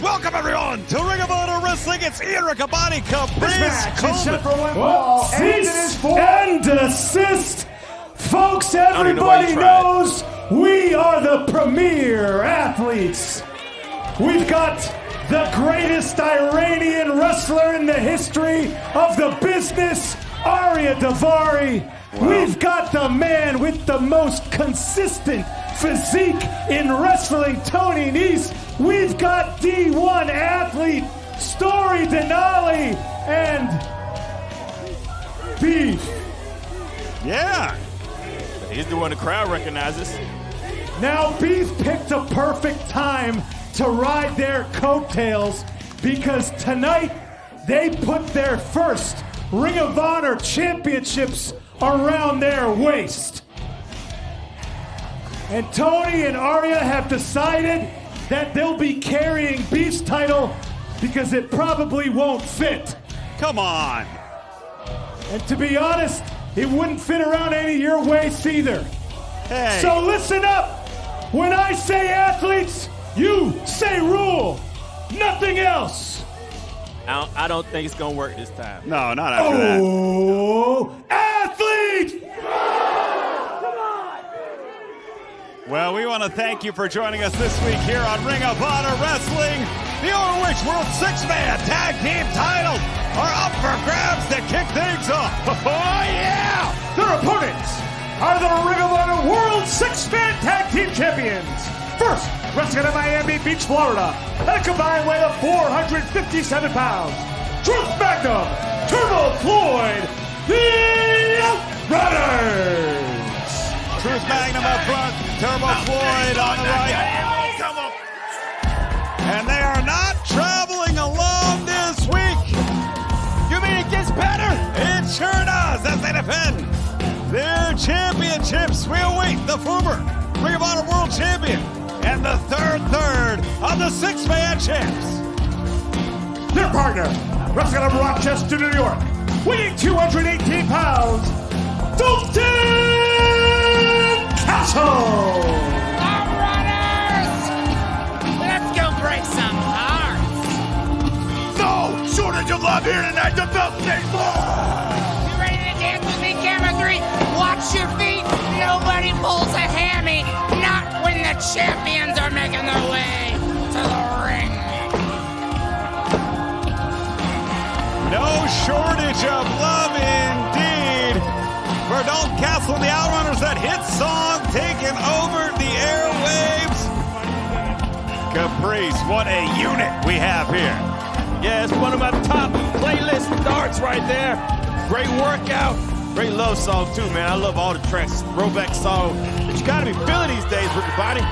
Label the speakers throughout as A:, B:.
A: Welcome everyone to Ring of Honor Wrestling. It's Ian Riccaboni,
B: This match is set for one
C: Well,
B: fall, and it is for...
C: and desist. Folks, everybody knows we are the premier athletes. We've got the greatest Iranian wrestler in the history of the business, Arya Davari. Wow. We've got the man with the most consistent physique in wrestling, Tony Nese. We've got D1 athlete, Story Denali, and Beef.
D: Yeah. He's the one the crowd recognizes.
C: Now, Beef picked a perfect time to ride their coattails because tonight they put their first Ring of Honor championships around their waist. And Tony and Arya have decided that they'll be carrying Beef's title because it probably won't fit.
A: Come on.
C: And to be honest, it wouldn't fit around any of your waists either.
A: Hey.
C: So listen up. When I say athletes, you say rule. Nothing else.
D: I don't think it's going to work this time.
A: No, not after that.
C: Oh, athlete!
A: Well, we want to thank you for joining us this week here on Ring of Honor Wrestling. The RoH World Six-Man Tag Team titles are up for grabs to kick things off. Oh, yeah!
B: Their opponents are the Ring of Honor World Six-Man Tag Team Champions. First, wrestling out of Miami Beach, Florida, at a combined weight of 457 pounds, Truth Magnum, Turbo Floyd, the Outrunners.
A: Truth Magnum up front, Turbo Floyd on the right.
D: Come on.
A: And they are not traveling alone this week.
D: You mean it gets better?
A: It sure does as they defend their championships. We await the former Ring of Honor World Champion and the third of the six-man champs.
B: Their partner, wrestling out of Rochester, New York, weighing 218 pounds, Dalton Castle.
E: Runners! Let's go break some hearts.
D: No shortage of love here tonight. The belt stays
E: You ready to dance with me, camera 3? Watch your feet. Nobody pulls a hammy. Not when the champions are making their way to the ring.
A: No shortage of love indeed for Dalton Castle and the Outrunners. That hit song taking over the airwaves. Caprice, what a unit we have here.
D: Yeah, it's one of my top playlist starts right there. Great workout. Great love song too, man. I love all the tracks. Throwback song that you gotta be feeling these days, Riccaboni.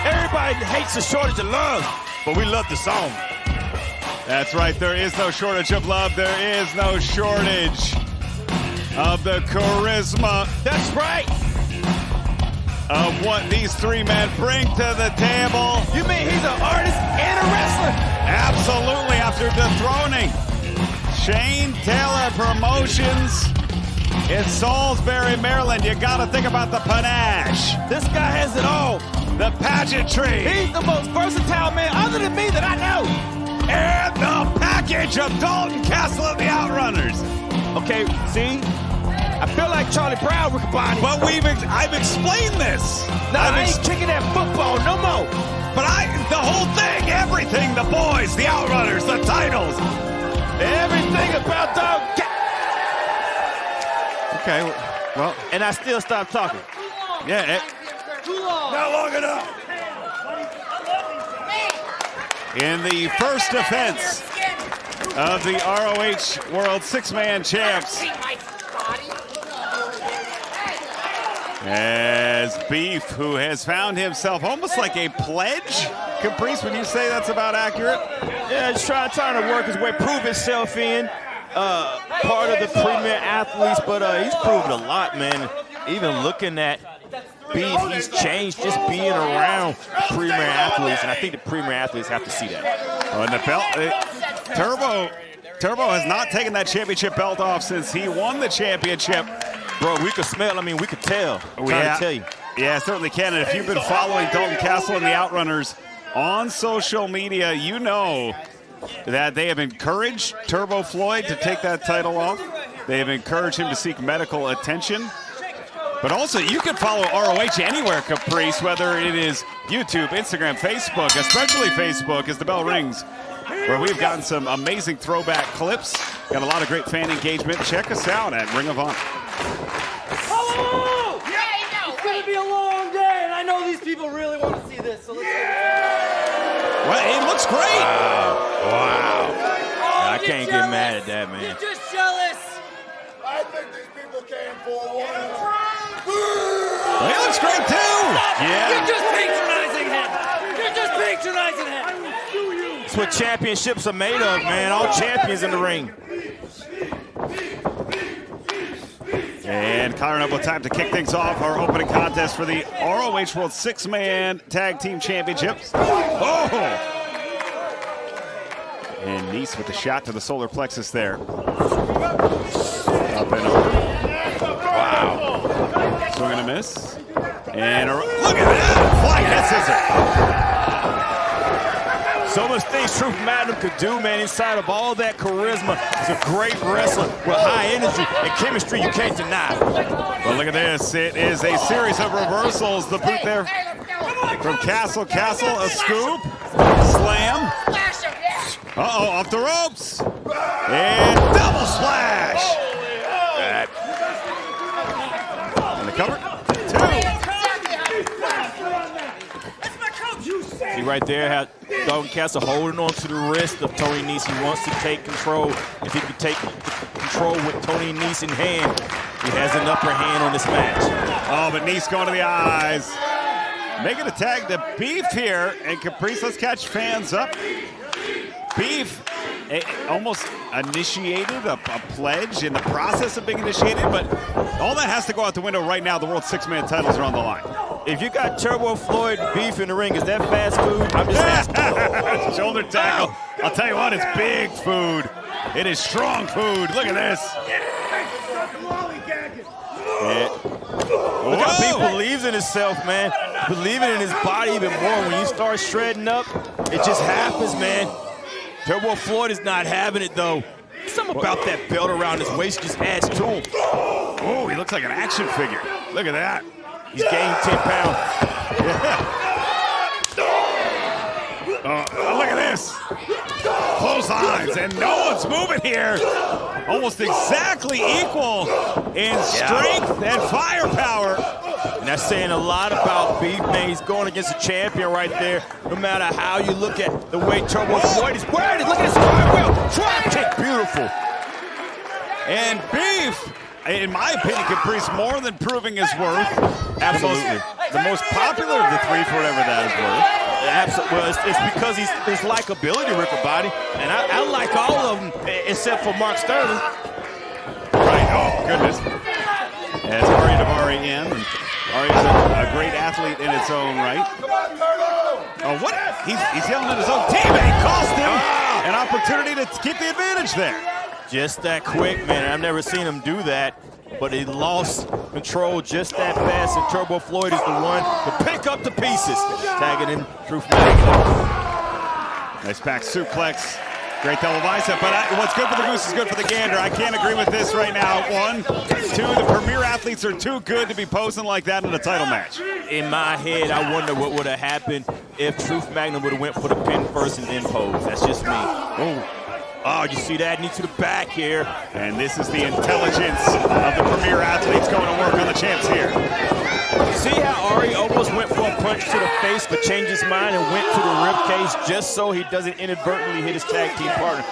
D: Everybody hates the shortage of love, but we love the song.
A: That's right, there is no shortage of love. There is no shortage of the charisma.
D: That's right.
A: Of what these three men bring to the table.
D: You mean he's an artist and a wrestler?
A: Absolutely, after dethroning Shane Taylor Promotions in Salisbury, Maryland, you gotta think about the panache.
D: This guy has it all.
A: The pageantry.
D: He's the most versatile man other than me that I know.
A: And the package of Dalton Castle and the Outrunners.
D: Okay, see? I feel like Charlie Brown, Riccaboni.
A: But I've explained this.
D: No, I ain't kicking that football no more.
A: But the whole thing, everything, the boys, the Outrunners, the titles.
D: Everything about Dog.
A: Okay, well.
D: And I still stopped talking.
A: Yeah.
D: Not long enough.
A: In the first defense of the RoH World Six-Man Champs, as Beef, who has found himself almost like a pledge. Caprice, would you say that's about accurate?
D: Yeah, he's trying to work his way, prove himself in. Part of the premier athletes, but he's proven a lot, man. Even looking at Beef, he's changed just being around premier athletes, and I think the premier athletes have to see that.
A: Oh, and the belt, Turbo has not taken that championship belt off since he won the championship.
D: Bro, we could smell, we could tell. I'm trying to tell you.
A: Yeah, certainly can. And if you've been following Dalton Castle and the Outrunners on social media, you know that they have encouraged Turbo Floyd to take that title off. They have encouraged him to seek medical attention. But also, you can follow RoH anywhere, Caprice, whether it is YouTube, Instagram, Facebook, especially Facebook as the bell rings, where we've gotten some amazing throwback clips. Got a lot of great fan engagement. Check us out at Ring of Honor.
F: Hello! It's going to be a long day, and I know these people really want to see this, so let's get it.
A: Well, it looks great.
D: Wow.
F: Oh,
D: I can't get mad at that, man.
F: You're just jealous.
G: I think these people came for one.
A: Well, it looks great, too. Yeah.
F: You're just patronizing him. You're just patronizing him.
D: That's what championships are made of, man. All champions in the ring.
A: And Connor up with time to kick things off our opening contest for the RoH World Six-Man Tag Team Championships. Oh! And Nice with the shot to the solar plexus there. Up and over. Wow. Swing and a miss. And look at that! Flying head scissor.
D: So much things Truth Magnum could do, man, inside of all that charisma. He's a great wrestler with high energy and chemistry you can't deny.
A: Well, look at this. It is a series of reversals. The boot there from Castle. Castle, a scoop. Slam. Uh-oh, off the ropes. And double splash. And the cover. Two.
D: See right there how Dalton Castle holding on to the wrist of Tony Nese. He wants to take control. If he could take control with Tony Nese in hand, he has an upper hand on this match.
A: Oh, but Nese going to the eyes. Making a tag to Beef here. And Caprice, let's catch fans up. Beef almost initiated a pledge in the process of being initiated, but all that has to go out the window right now. The World Six-Man titles are on the line.
D: If you got Turbo Floyd Beef in the ring, is that fast food? I'm just asking.
A: Shoulder tackle. I'll tell you what, it's big food. It is strong food. Look at this.
D: Look how Beef believes in himself, man. Believing in his body even more. When you start shredding up, it just happens, man. Turbo Floyd is not having it, though. Something about that belt around his waist just adds to him.
A: Oh, he looks like an action figure. Look at that.
D: He's gained 10 pounds.
A: Look at this. Close eyes, and no one's moving here. Almost exactly equal in strength and firepower.
D: And that's saying a lot about Beef, man. He's going against a champion right there. No matter how you look at the way Turbo Floyd is wearing it. Look at his cartwheel. Drop kick, beautiful.
A: And Beef, in my opinion, Caprice more than proving his worth.
D: Absolutely.
A: The most popular of the three, for whatever that is worth.
D: Absolutely. Well, it's because his likability, Rickabody, and I like all of them except for Mark Sterling.
A: Right. Oh goodness. As Ari Davari in. Ari's a great athlete in its own right. Oh, what? He's yelling at his own teammate. Cost him an opportunity to keep the advantage there.
D: Just that quick, man. I've never seen him do that. But he lost control just that fast, and Turbo Floyd is the one to pick up the pieces. Tagging in Truth Magnum.
A: Nice back suplex. Great double bicep, but what's good for the goose is good for the gander. I can't agree with this right now. 1, 2, the premier athletes are too good to be posing like that in a title match.
D: In my head, I wonder what would have happened if Truth Magnum would have went for the pin first and then pose. That's just me. Oh, you see that? Knee to the back here.
A: And this is the intelligence of the premier athletes going to work on the champs here.
D: See how Ari almost went for a punch to the face, but changed his mind and went to the ribcage just so he doesn't inadvertently hit his tag team partner.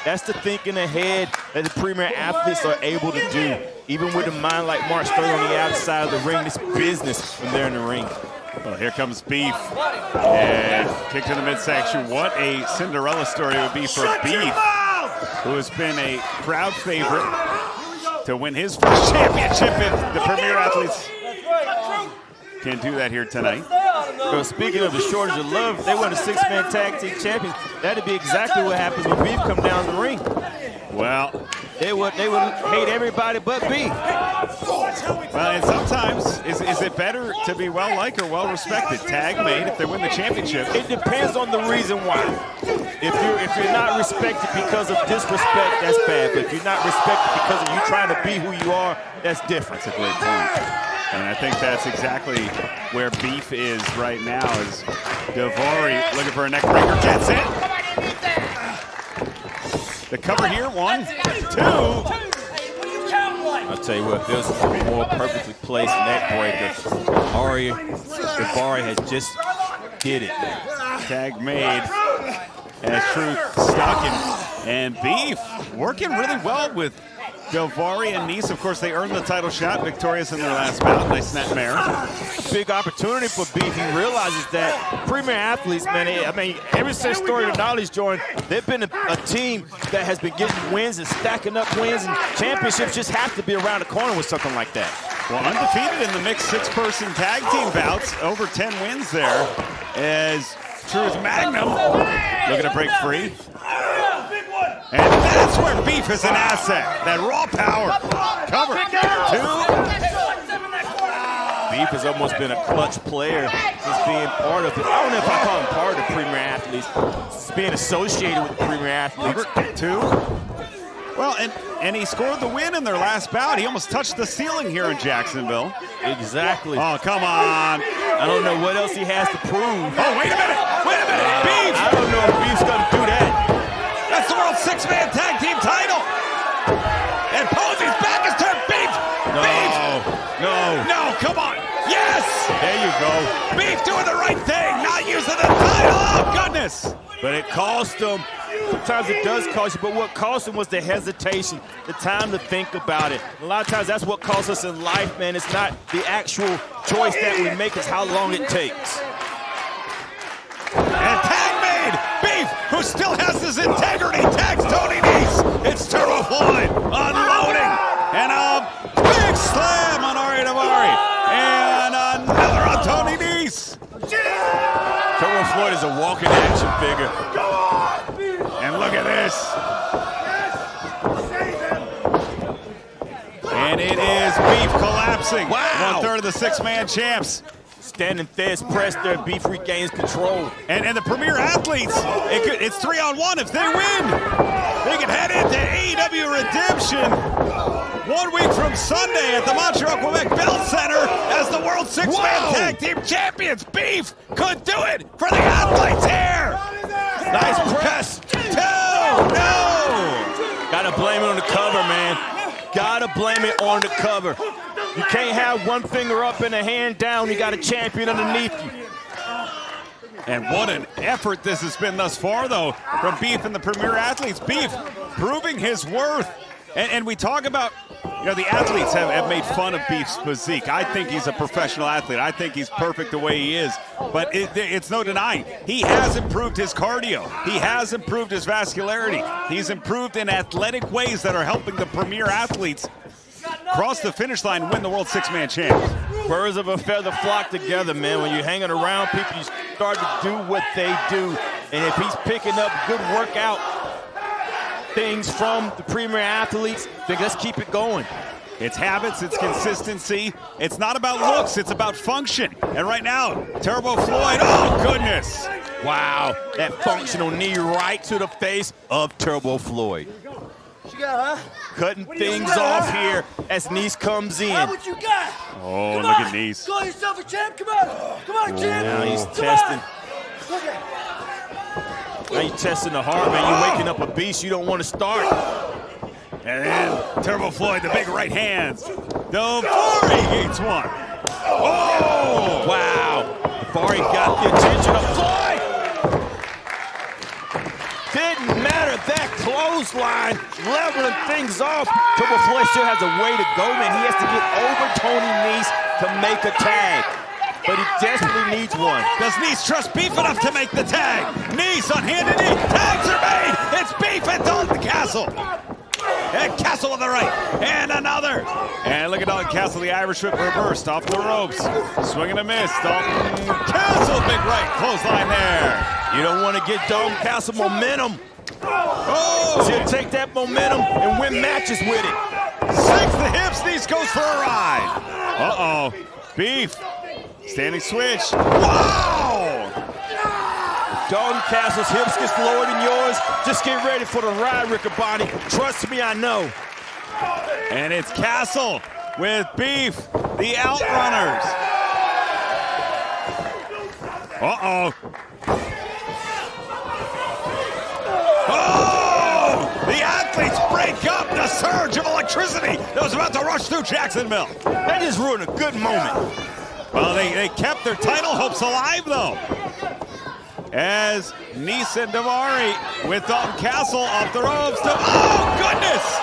D: That's the thinking ahead that the premier athletes are able to do. Even with a mind like Mark Sterling on the outside of the ring, it's business when they're in the ring.
A: Well, here comes Beef. And kick to the midsection. What a Cinderella story it would be for Beef, who has been a crowd favorite to win his first championship if the premier athletes can't do that here tonight.
D: So speaking of the shortage of love, if they won the six-man tag team champions, that'd be exactly what happens when Beef come down the ring.
A: Well,
D: they would hate everybody but Beef.
A: Well, and sometimes, is it better to be well-liked or well-respected? Tag made if they win the championship.
D: It depends on the reason why. If you're not respected because of disrespect, that's bad. But if you're not respected because of you trying to be who you are, that's different.
A: That's a great point. And I think that's exactly where Beef is right now. Is Daivari looking for a neck breaker, gets it. The cover here, 1, 2.
D: I'll tell you what, this is a more perfectly placed neck breaker. Daivari has just did it.
A: Tag made as Truth stuck him. And Beef working really well with Daivari and Nice. Of course, they earned the title shot, victorious in their last bout. Nice net mare.
D: Big opportunity for Beef. He realizes that Premier Athletes, man, ever since Story Denali's joined, they've been a team that has been getting wins and stacking up wins, and championships just have to be around the corner with something like that.
A: Well, undefeated in the mixed 6-person tag team bouts, over 10 wins there, as Truth Magnum looking to break free. And that's where Beef is an asset. That raw power. Cover. 2.
D: Beef has almost been a clutch player since being part of it. I don't know if I call him part of the Premier Athletes. Just being associated with the Premier Athletes.
A: Cover. 2. Well, and he scored the win in their last bout. He almost touched the ceiling here in Jacksonville.
D: Exactly.
A: Oh, come on.
D: I don't know what else he has to prove.
A: Oh, wait a minute. Beef.
D: I don't know if Beef's going to do that.
A: That's the World 6-Man Tag Team title. And Posey's back is turned. Beef. No, come on. Yes.
D: There you go.
A: Beef doing the right thing, not using the title. Oh, goodness.
D: But it cost him. Sometimes it does cost you, but what cost him was the hesitation, the time to think about it. A lot of times that's what costs us in life, man. It's not the actual choice that we make, it's how long it takes.
A: And tag made. Beef, who still has his integrity, tags Tony Nese. It's Turbo Floyd unloading. And a big slam on Ari Daivari. And another on Tony Nese.
D: Turbo Floyd is a walking action figure.
A: And look at this. And it is Beef collapsing.
D: Wow.
A: 1/3 of the 6-man champs.
D: Standing fast press there, Beef regains control.
A: And the Premier Athletes, it's 3-on-1 if they win. They can head into AEW Redemption 1 week from Sunday at the Montreal, Quebec Bell Center as the World 6-Man Tag Team Champions. Beef could do it for the Athletes here.
D: Nice press.
A: 2, no.
D: Gotta blame it on the cover, man. Gotta blame it on the cover. You can't have one finger up and a hand down. You got a champion underneath you.
A: And what an effort this has been thus far, though, from Beef and the Premier Athletes. Beef proving his worth. And we talk about, the athletes have made fun of Beef's physique. I think he's a professional athlete. I think he's perfect the way he is. But it's no denying, he has improved his cardio. He has improved his vascularity. He's improved in athletic ways that are helping the Premier Athletes cross the finish line and win the World 6-Man Champs.
D: Birds of a feather flock together, man. When you're hanging around people, you start to do what they do. And if he's picking up good workout things from the Premier Athletes, then let's keep it going.
A: It's habits, it's consistency. It's not about looks, it's about function. And right now, Turbo Floyd, oh goodness.
D: Wow, that functional knee right to the face of Turbo Floyd.
F: What you got, huh?
D: Cutting things off here as Nice comes in.
F: What you got?
A: Oh,
F: Come
A: look
F: on.
A: at Nice.
F: Call yourself a champ. Come on. Come on, champ.
D: Now he's
F: Come
D: testing.
F: on. Look at
D: Now you're testing the heart, man. You're waking up a beast you don't want to start.
A: And then Turbo Floyd, the big right hands. Daivari gets one. Oh!
D: Wow. Daivari got the attention of Floyd. Didn't matter, that clothesline leveling things off. Turbo Floyd still has a way to go, man. He has to get over Tony Nese to make a tag. But he desperately needs one.
A: Does Nese trust Beef enough to make the tag? Nese on hand and knee. Tags are made. It's Beef and Dalton Castle. And Castle on the right. And another. And look at Dalton Castle, the Irish whip reversed off the ropes. Swing and a miss. Dalton Castle, big right. Clothesline there.
D: You don't want to get Dalton Castle momentum
A: Oh!
D: He'll take that momentum and win matches with it.
A: Sinks the hips, these goes for a ride. Uh-oh. Beef. Standing switch. Wow!
D: Dalton Castle's hips gets lower than yours. Just get ready for the ride, Riccaboni. Trust me, I know.
A: And it's Castle with Beef, the Outrunners. Uh-oh. Oh! The athletes break up the surge of electricity that was about to rush through Jacksonville.
D: That just ruined a good moment.
A: Well, they kept their title hopes alive, though. As Nisa Davari with Dalton Castle off the ropes. Oh, goodness!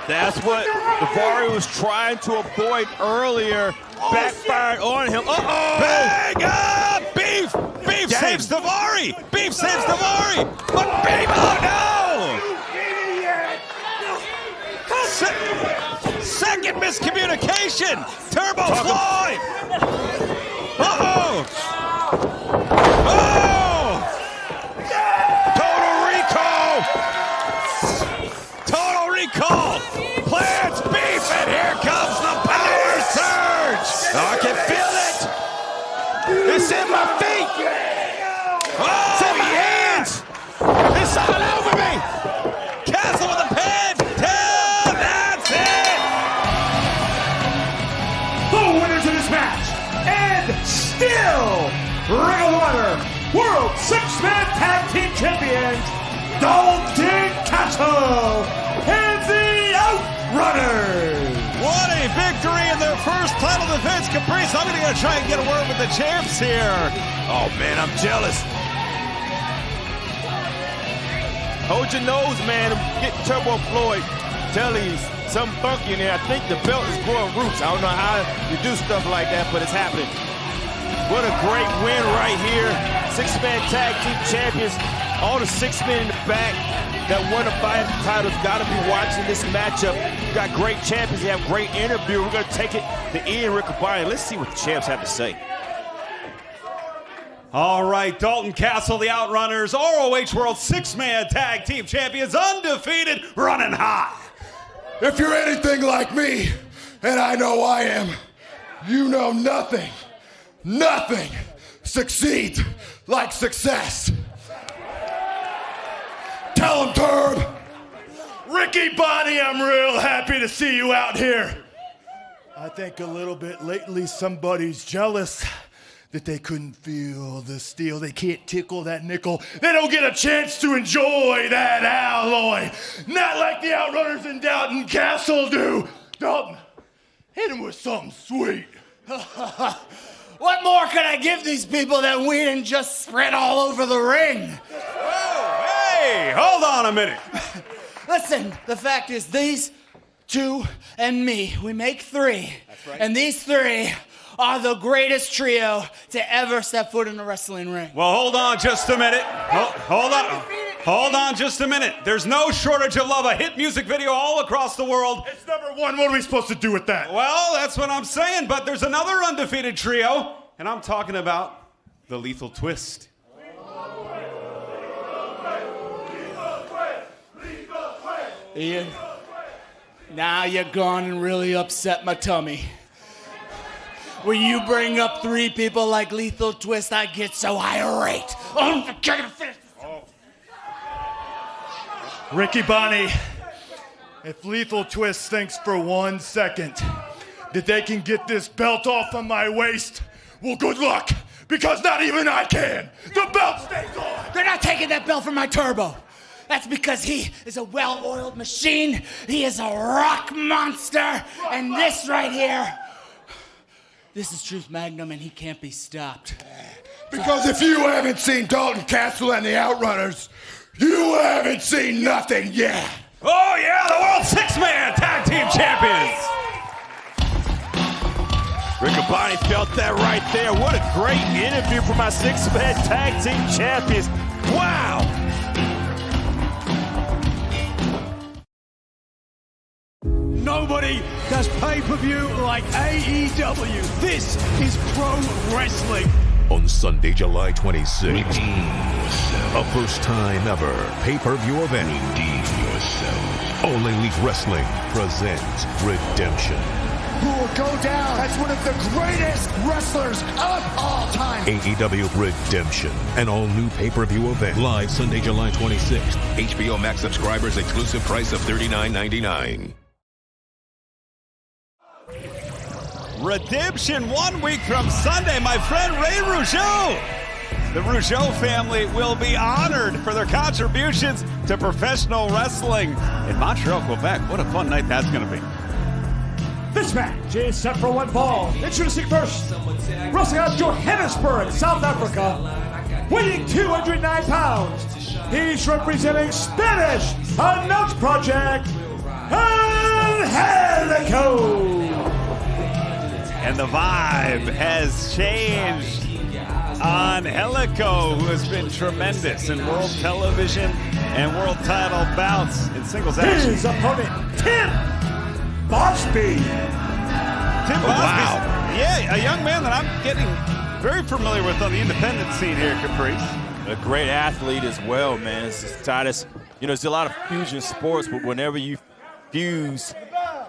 D: That's what Davari was trying to avoid earlier. Backfired on him. Uh-oh!
A: Bang up! Beef! Beef saves Davari! Beef saves Davari! But Beef, oh no! Second miscommunication! Turbo Floyd! Uh-oh! Oh! Total recall! Plants Beef, and here comes the power surge!
D: I can feel it! It's in my feet!
A: Oh,
D: It's in my hands! It's all over me!
A: Castle with a pin! 10! That's it!
B: The winners of this match, and still Ring of Honor World Six-Man Tag Team Champions, Dalton Castle and the Outrunners.
A: What a victory in their first title defense, Caprice. I'm going to try and get a word with the champs here.
D: Oh, man, I'm jealous. Hold your nose, man. Get Turbo Floyd. Tell you something funky in there. I think the belt is growing roots. I don't know how you do stuff like that, but it's happening. What a great win right here. Six-man tag team champions. All the 6 men in the back that won the fight titles got to be watching this matchup. We've got great champions. They have great interview. We're going to take it to Ian Riccaboni. Let's see what the champs have to say.
A: All right, Dalton Castle, the Outrunners, RoH World Six-Man Tag Team Champions, undefeated, running hot.
G: If you're anything like me, and I know I am, you know nothing succeeds like success. Tell him, Turb.
C: Ricky Bonnie, I'm real happy to see you out here. I think a little bit lately somebody's jealous that they couldn't feel the steel. They can't tickle that nickel. They don't get a chance to enjoy that alloy. Not like the Outrunners and Dalton Castle do. Dalton, hit him with something sweet.
F: What more could I give these people that we didn't just spread all over the ring?
A: Whoa, hey, hold on a minute.
F: Listen, the fact is these two and me, we make 3. That's right. And these 3 are the greatest trio to ever step foot in a wrestling ring.
A: Well, hold on just a minute. Hold on just a minute. There's no shortage of love. A hit music video all across the world.
C: It's #1. What are we supposed to do with that?
A: Well, that's what I'm saying, but there's another undefeated trio, and I'm talking about the Lethal Twist.
F: Ian, now you're gone and really upset my tummy. When you bring up 3 people like Lethal Twist, I get so irate.
C: Ricky Bonnie, if Lethal Twist thinks for 1 second that they can get this belt off of my waist, well, good luck, because not even I can. The belt stays on.
F: They're not taking that belt from my Turbo. That's because he is a well-oiled machine. He is a rock monster. And this right here, this is Truth Magnum, and he can't be stopped.
G: Because if you haven't seen Dalton Castle and the Outrunners, you haven't seen nothing yet.
A: Oh, yeah, the World Six-Man Tag Team Champions.
D: Riccaboni felt that right there. What a great interview for my 6-man tag team champions. Wow.
B: Nobody does pay-per-view like AEW. This is pro wrestling.
H: on Sunday, July 26th. A first time ever pay-per-view event. All Elite Wrestling presents Redemption.
G: Who will go down as one of the greatest wrestlers of all time.
H: AEW Redemption, an all-new pay-per-view event. Live Sunday, July 26th. HBO Max subscribers exclusive price of $39.99.
A: Redemption 1 week from Sunday, my friend Ray Rougeau. The Rougeau family will be honored for their contributions to professional wrestling in Montreal, Quebec. What a fun night that's going to be.
B: This match is set for one fall. Introducing first, wrestling out of Johannesburg, South Africa, weighing 209 pounds. He's representing Spanish Announce Project, Angelico.
A: And the vibe has changed. Angelico, who has been tremendous in world television and world title bouts in singles action.
B: His opponent, Tim Bosby.
A: Tim Bosby, yeah, a young man that I'm getting very familiar with on the independent scene here at Caprice.
D: A great athlete as well, man. Titus, you know, there's a lot of fusion sports, but whenever you fuse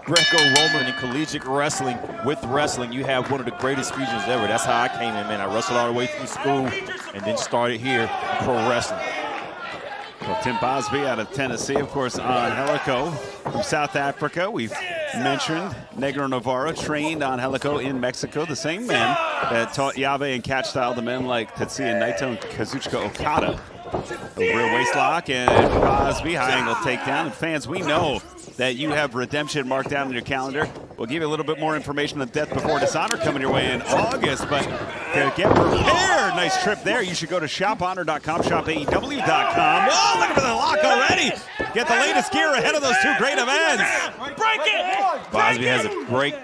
D: Greco-Roman and collegiate wrestling with wrestling, you have one of the greatest fusions ever. That's how I came in, man. I wrestled all the way through school and then started here in pro wrestling.
A: Well, Tim Bosby out of Tennessee, of course, Angelico from South Africa. We've mentioned Negro Navarro trained Angelico in Mexico, the same man that taught Yave and catch style to men like Tetsuya Naito and Kazuchika Okada. A rear waist lock and Bosby high angle takedown. And fans, we know that you have Redemption marked down on your calendar. We'll give you a little bit more information on Death Before Dishonor coming your way in August, but to get prepared, nice trip there. You should go to shophonor.com, shopaew.com. Oh, look at the lock already. Get the latest gear ahead of those two great events.
D: Break it! Bosby has a great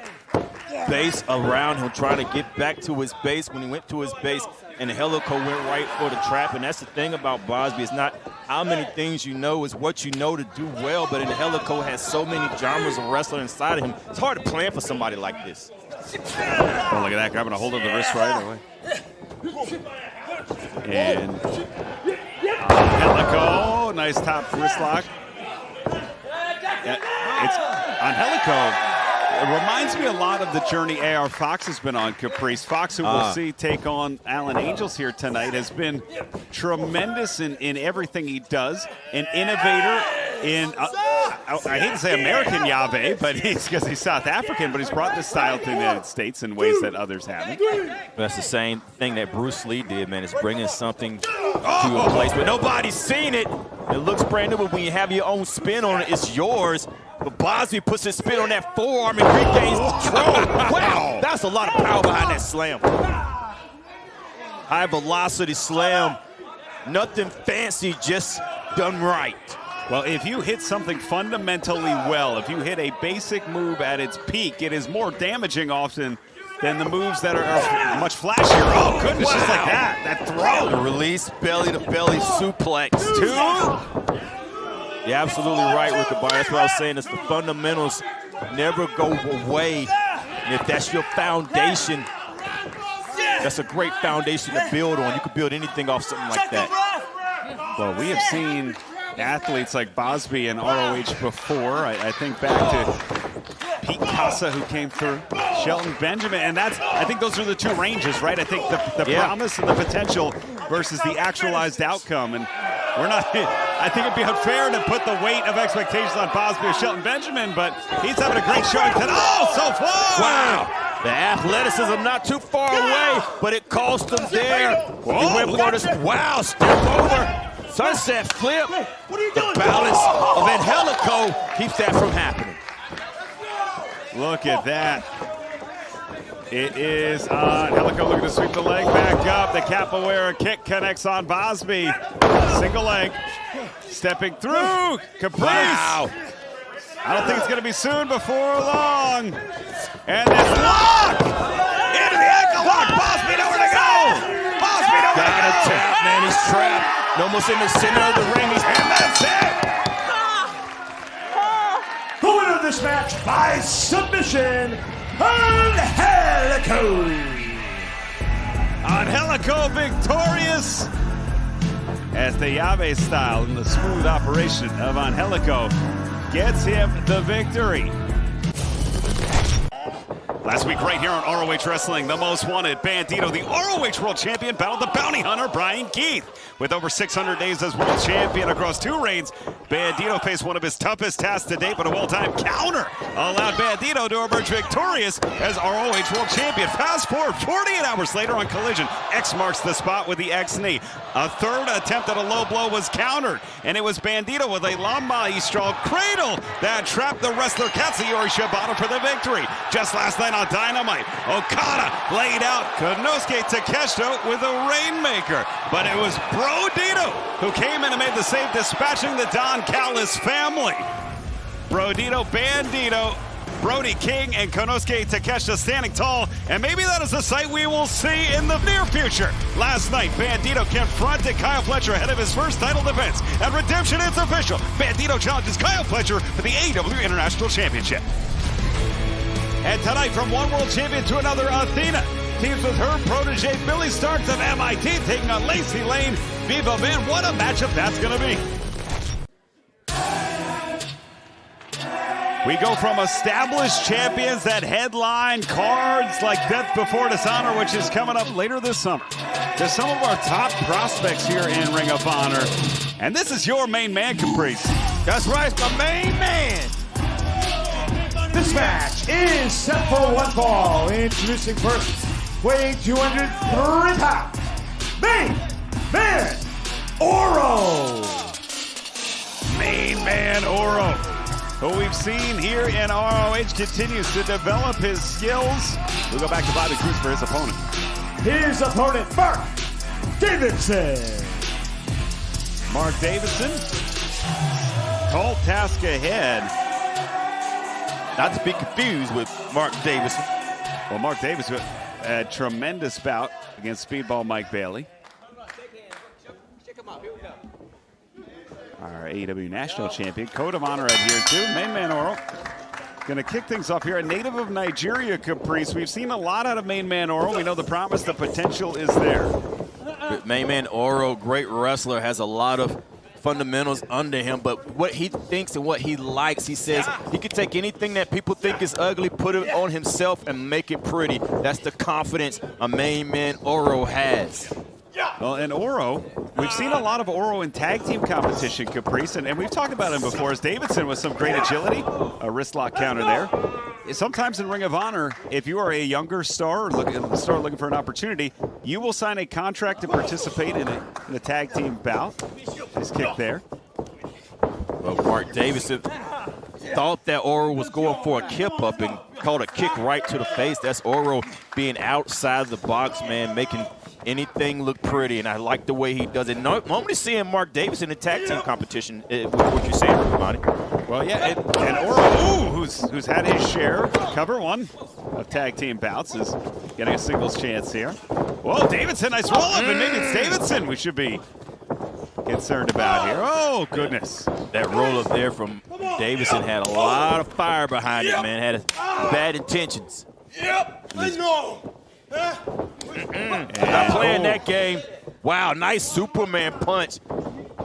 D: base around him, trying to get back to his base. When he went to his base, and Angelico went right for the trap. And that's the thing about Bosby. It's not how many things you know, it's what you know to do well. But Angelico has so many genres of wrestling inside of him. It's hard to plan for somebody like this.
A: Oh, look at that, grabbing a hold of the wrist right away. And Angelico, nice top wrist lock. It's Angelico. It reminds me a lot of the journey A.R. Fox has been on, Caprice. Fox, who we'll see take on Alan Angels here tonight, has been tremendous in everything he does. An innovator in, I hate to say American Yave, but because he's South African, but he's brought this style to the United States in ways that others haven't.
D: That's the same thing that Bruce Lee did, man. Is bringing something to a place where nobody's seen it. It looks brand new, but when you have your own spin on it, it's yours. But Bosby puts his spin on that forearm and regains control. Wow, that's a lot of power behind that slam. High velocity slam. Nothing fancy, just done right.
A: Well, if you hit something fundamentally well, if you hit a basic move at its peak, it is more damaging often than the moves that are much flashier. Oh, goodness, wow. Just like that. That throw.
D: The release, belly-to-belly suplex. Two. You're absolutely right, Rick Abaya. That's what I was saying. It's the fundamentals never go away. And if that's your foundation, that's a great foundation to build on. You can build anything off something like that.
A: Well, we have seen athletes like Bosby and RoH before. I think back to Pete Casa, who came through, Shelton Benjamin, and I think those are the two ranges, right? I think the promise and the potential versus the actualized outcome. And we're not, I think it'd be unfair to put the weight of expectations on Bosby or Shelton Benjamin, but he's having a great showing tonight. Oh, so far!
D: Wow. The athleticism not too far away, but it cost him there. He went for this, wow, step over. Sunset flip. The balance of Angelico keeps that from happening.
A: Look at that. It is Angelico looking to sweep the leg back up. The capoeira kick connects on Bosby. Single leg. Stepping through. Caprice. Wow. I don't think it's going to be soon before long. And this lock. Into the ankle lock. Bosby nowhere to go. Bosby nowhere to go.
D: Tap, man. He's trapped. Almost in the center of the ring.
A: And that's it.
B: The winner of this match by submission, Angelico.
A: Angelico victorious as the Llave style and the smooth operation of Angelico gets him the victory. Last week right here on RoH Wrestling, the most wanted Bandito, the RoH World Champion, battled the bounty hunter Brian Keith. With over 600 days as World Champion across 2 reigns, Bandito faced one of his toughest tasks to date, but a well-timed counter allowed Bandito to emerge victorious as RoH World Champion. Fast forward 48 hours later on Collision, X marks the spot with the X knee. A third attempt at a low blow was countered, and it was Bandito with a La Maestro cradle that trapped the wrestler Katsuyori Shibata for the victory. Just last night on Dynamite, Okada laid out Konosuke Takeshita with a Rainmaker, but it was Brodito who came in and made the save, dispatching the Don Callis family. Brodito, Bandito, Brody King, and Konosuke Takeshita standing tall, and maybe that is a sight we will see in the near future. Last night, Bandito confronted Kyle Fletcher ahead of his first title defense. At Redemption, it's official. Bandito challenges Kyle Fletcher for the AEW International Championship. And tonight, from one world champion to another, Athena teams with her protege Billy Starks of MIT taking on Lacey Lane. Viva Man, what a matchup that's going to be. We go from established champions that headline cards like Death Before Dishonor, which is coming up later this summer, to some of our top prospects here in Ring of Honor. And this is your main man, Caprice.
D: That's right, the main man.
B: This match is set for one fall. Introducing first, weighing 203 pounds, Main Man Oro.
A: Main Man Oro, who we've seen here in RoH, continues to develop his skills. We'll go back to Bobby Cruz for his opponent.
B: His opponent, Mark Davidson.
A: Mark Davidson, tall task ahead.
D: Not to be confused with Mark Davison.
A: Well, Mark Davis with a tremendous bout against Speedball Mike Bailey. Our AEW National Champion, Code of Honor right here too. Main Man Oro going to kick things off here. A native of Nigeria, Caprice. We've seen a lot out of Main Man Oro. We know the promise, the potential is there.
D: Main Man Oro, great wrestler, has a lot of fundamentals under him, but what he thinks and what he likes, he says he can take anything that people think is ugly, put it on himself and make it pretty. That's the confidence a Main Man Oro has.
A: Well, and Oro, we've seen a lot of Oro in tag team competition, Caprice, and we've talked about him before as Davidson with some great agility, a wrist lock counter there. Sometimes in Ring of Honor, if you are a younger star or looking for an opportunity, you will sign a contract to participate in a tag team bout. Nice kick there.
D: Well, Mark Davidson thought that Oro was going for a kip up and called a kick right to the face. That's Oro being outside the box, man, making anything look pretty, and I like the way he does it. Normally seeing Mark Davis in a tag team competition, what you're saying, everybody.
A: Well, yeah, and Oro, who's had his share, cover one of tag team bouts, is getting a singles chance here. Whoa, Davidson, nice roll up, and maybe it's Davidson we should be concerned about here. Oh, goodness.
D: That roll up there from Davidson had a lot of fire behind it, man. Had bad intentions.
G: Yep, I know.
D: Not playing that game. Wow, nice Superman punch.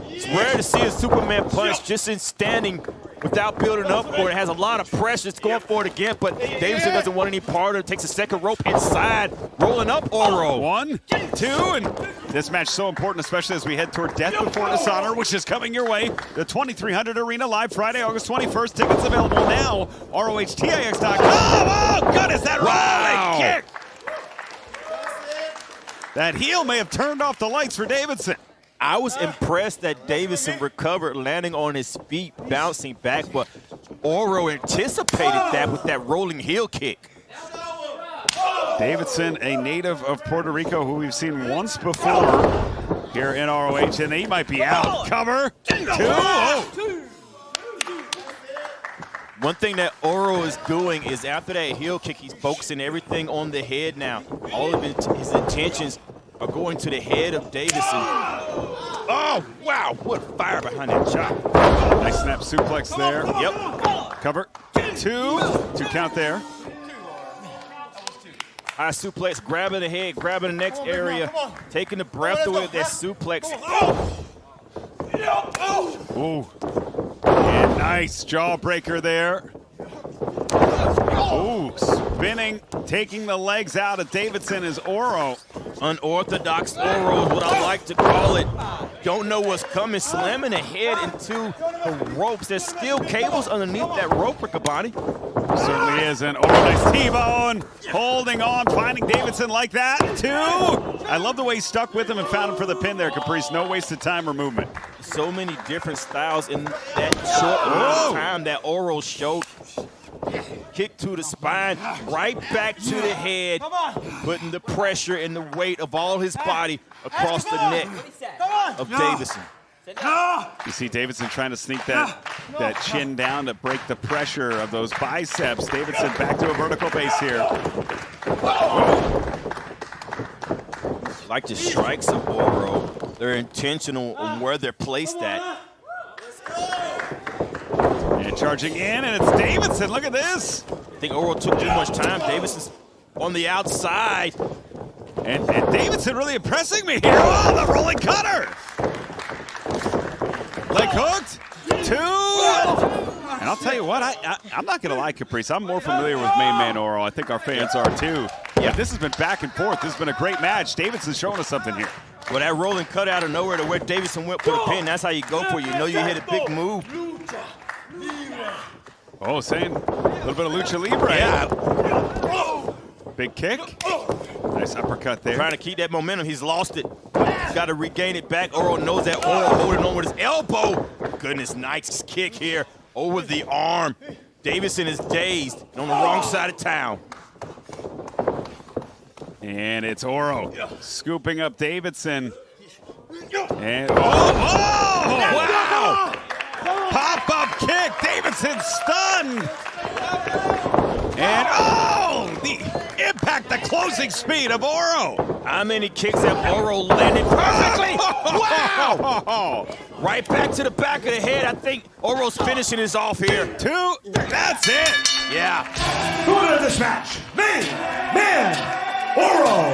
D: It's rare to see a Superman punch just in standing without building up for it. It has a lot of pressure. It's going for it again, but Davidson doesn't want any part of it. Takes a second rope inside, rolling up Oro.
A: 1, 2, and this match so important, especially as we head toward Death Before Dishonor, which is coming your way. The 2300 Arena live Friday, August 21st. Tickets available now. RoHTIX.com. Oh, goodness, that rolling kick. That heel may have turned off the lights for Davidson.
D: I was impressed that Davidson recovered, landing on his feet, bouncing back, but Oro anticipated that with that rolling heel kick.
A: Davidson, a native of Puerto Rico, who we've seen once before here in RoH, and he might be out. Cover, 2, oh.
D: One thing that Oro is doing is after that heel kick, he's focusing everything on the head now. All of his intentions are going to the head of Davidson. Oh, wow, what fire behind that chop.
A: Nice snap suplex there. Yep. Cover, 2 count there.
D: High suplex, grabbing the head, grabbing the next area, taking the breath away with that suplex.
A: Ooh. And nice jawbreaker there. Ooh, spinning, taking the legs out of Davidson is Oro.
D: Unorthodox Oro is what I like to call it. Don't know what's coming, slamming the head into the ropes. There's still cables underneath that rope, Riccaboni.
A: Certainly is, and Oro, nice T-bone, holding on, finding Davidson like that, too. I love the way he stuck with him and found him for the pin there, Caprice. No wasted time or movement.
D: So many different styles in that short amount of time that Oro showed. Kick to the spine, right back to the head, putting the pressure and the weight of all his body across the neck of Davidson.
A: You see Davidson trying to sneak that chin down to break the pressure of those biceps. Davidson back to a vertical base here.
D: Like the strikes of Oro, they're intentional on where they're placed at.
A: And charging in, and it's Davidson. Look at this.
D: I think Oro took too much time. Davidson's on the outside.
A: And Davidson really impressing me here. Oh, the rolling cutter. Leg hooked. 2. And I'll tell you what, I'm not going to lie, Caprice. I'm more familiar with main man Oro. I think our fans are too. Yeah, this has been back and forth. This has been a great match. Davidson's showing us something here.
D: Well, that rolling cut out of nowhere to where Davidson went for the pin, that's how you go for it. You know you hit a big move.
A: Oh, saying a little bit of lucha libre.
D: Yeah.
A: Big kick. Nice uppercut there.
D: Trying to keep that momentum. He's lost it. He's got to regain it back. Oro knows that. Oro holding on with his elbow. Goodness, nice kick here over the arm. Davidson is dazed and on the wrong side of town.
A: And it's Oro scooping up Davidson. And wow! Pop-up kick. Davidson stunned. And the impact, the closing speed of Oro.
D: How many kicks have Oro landed perfectly? Wow! Right back to the back of the head. I think Oro's finishing this off here.
A: 2. That's it.
D: Yeah.
C: The winner of this match, main man Oro.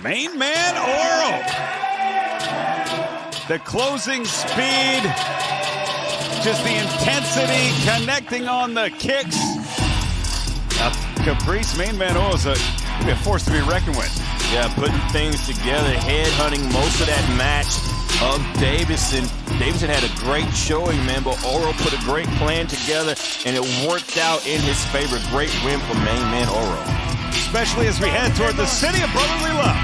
A: Main man Oro. The closing speed, just the intensity, connecting on the kicks. Caprice, main man Oro is a force to be reckoned with.
D: Yeah, putting things together, head-hunting most of that match of Davidson. Davidson had a great showing, man, but Oro put a great plan together, and it worked out in his favor. Great win for main man Oro.
A: Especially as we head toward the city of brotherly love.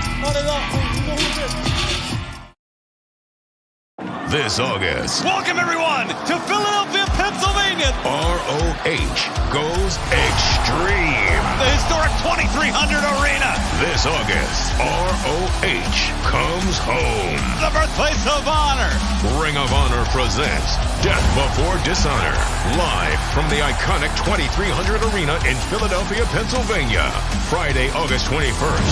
H: This August,
A: Welcome everyone to Philadelphia, Pennsylvania.
H: RoH goes extreme.
A: The historic 2300 Arena.
H: This August, RoH comes home.
A: The birthplace of honor.
H: Ring of Honor presents Death Before Dishonor, live from the iconic 2300 Arena in Philadelphia, Pennsylvania. Friday, August 21st.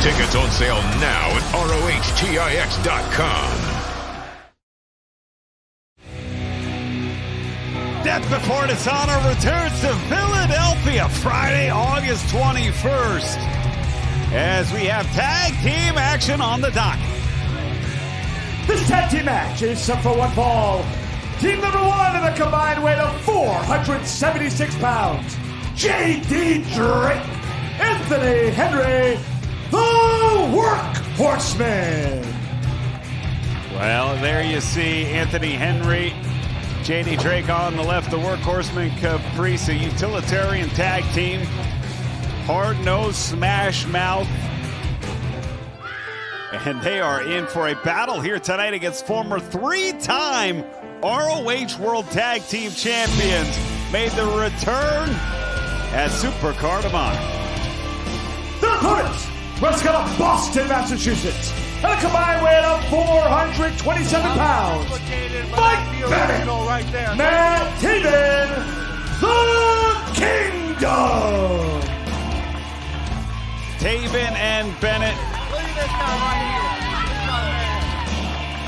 H: Tickets on sale now at RoHTIX.com.
A: Death Before Dishonor returns to Philadelphia Friday, August 21st, as we have tag team action on the dock.
C: This tag team match is set for one fall. Team number 1 in a combined weight of 476 pounds. J.D. Drake, Anthony Henry, the Workhorseman.
A: Well, there you see Anthony Henry, J.D. Drake on the left, the Workhorseman, Caprice, a utilitarian tag team. Hard-nosed, smash mouth. And they are in for a battle here tonight against former 3-time RoH World Tag Team Champions. Made the return as Supercard of Honor.
C: Their opponents, wrestling out of Boston, Massachusetts, at a combined weight of 427 pounds. Mike Bennett, Matt Taven, the Kingdom.
A: Taven and Bennett.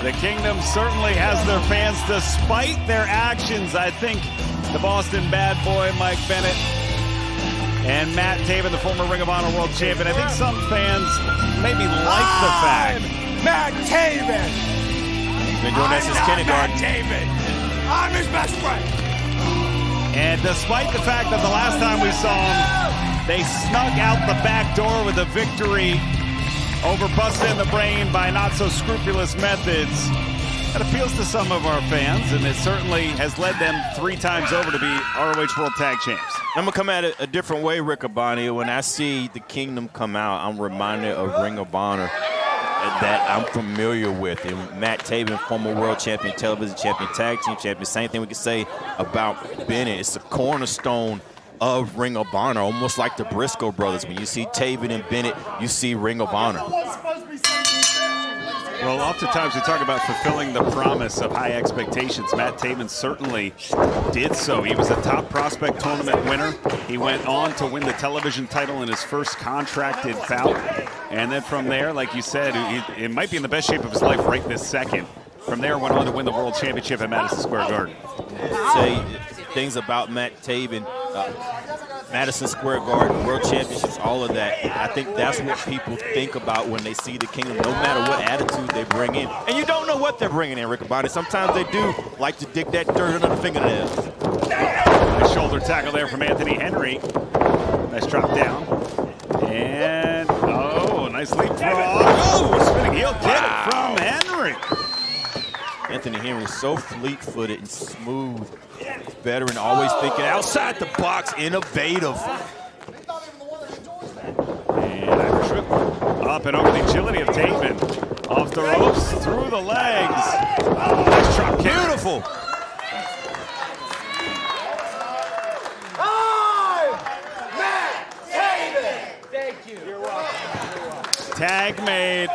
A: The Kingdom certainly has their fans despite their actions. I think the Boston bad boy, Mike Bennett, And Matt Taven, the former Ring of Honor World Champion. I think some fans maybe like the fact.
G: Matt Taven.
D: He's been doing that since kindergarten.
G: Matt Taven. I'm his best friend.
A: And despite the fact that the last time we saw him, they snuck out the back door with a victory over busting the brain by not-so-scrupulous methods. That appeals to some of our fans, and it certainly has led them 3 times over to be RoH World Tag Champs.
D: I'm going to come at it a different way, Rick Abani. When I see the Kingdom come out, I'm reminded of Ring of Honor that I'm familiar with. And Matt Taven, former world champion, television champion, tag team champion. Same thing we can say about Bennett. It's the cornerstone of Ring of Honor, almost like the Briscoe brothers. When you see Taven and Bennett, you see Ring of Honor.
A: Well, oftentimes we talk about fulfilling the promise of high expectations. Matt Taven certainly did so. He was a top prospect tournament winner. He went on to win the television title in his first contracted bout. And then from there, like you said, he might be in the best shape of his life right this second. From there, went on to win the World Championship at Madison Square Garden.
D: Say things about Matt Taven, Madison Square Garden, World Championships, all of that. I think that's what people think about when they see the Kingdom, no matter what attitude they bring in. And you don't know what they're bringing in, Rick Abani. Sometimes they do like to dig that dirt under the fingernails.
A: Nice shoulder tackle there from Anthony Henry. Nice drop down. And, oh, nice leapfrog. Oh, spinning heel kick from Henry.
D: Anthony Henry is so fleet-footed and smooth. Veteran, always thinking outside the box, innovative.
A: And Irish whip up and over the agility of Taven. Off the ropes, through the legs. Oh, nice drop kick.
D: Beautiful.
A: Tag made.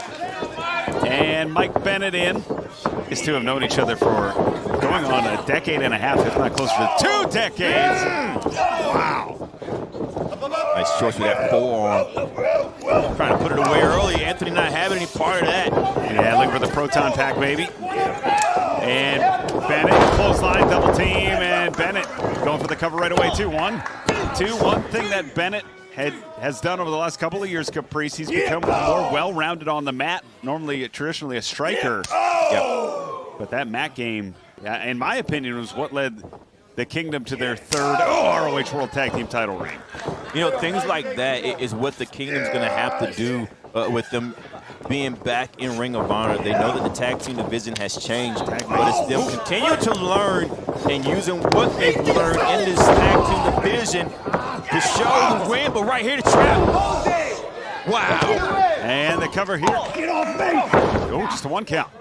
A: And Mike Bennett in. These two have known each other for going on a decade and a half, if not closer to 2 decades. Wow.
D: Nice choice with that forearm. Trying to put it away early. Anthony not having any part of that.
A: Yeah, looking for the Proton Pack, baby. And Bennett, clothesline, double team, and Bennett going for the cover right away, too. 1, 2. One thing that Bennett has done over the last couple of years, Caprice, he's become more well-rounded on the mat. Normally, traditionally a striker. But that mat game, in my opinion, was what led the Kingdom to their 3rd RoH World Tag Team title reign.
D: You know, things like that is what the Kingdom's going to have to do with them being back in Ring of Honor. They know that the tag team division has changed, but it's them continuing to learn and using what they've learned in this tag team division to show the win. But right here, the trap. Wow.
A: And the cover here. Get off me. Oh, just a 1 count.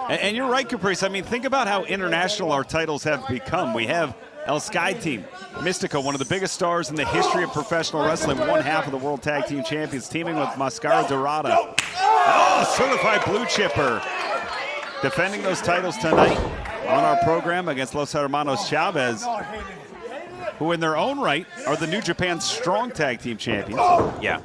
A: And you're right, Caprice. I mean, think about how international our titles have become. We have El Sky Team, Mystico, one of the biggest stars in the history of professional wrestling, 1/2 of the World Tag Team Champions, teaming with Mascara Dorada. Oh, certified blue chipper. Defending those titles tonight on our program against Los Hermanos Chavez, who in their own right are the New Japan Strong Tag Team Champions.
D: Yeah.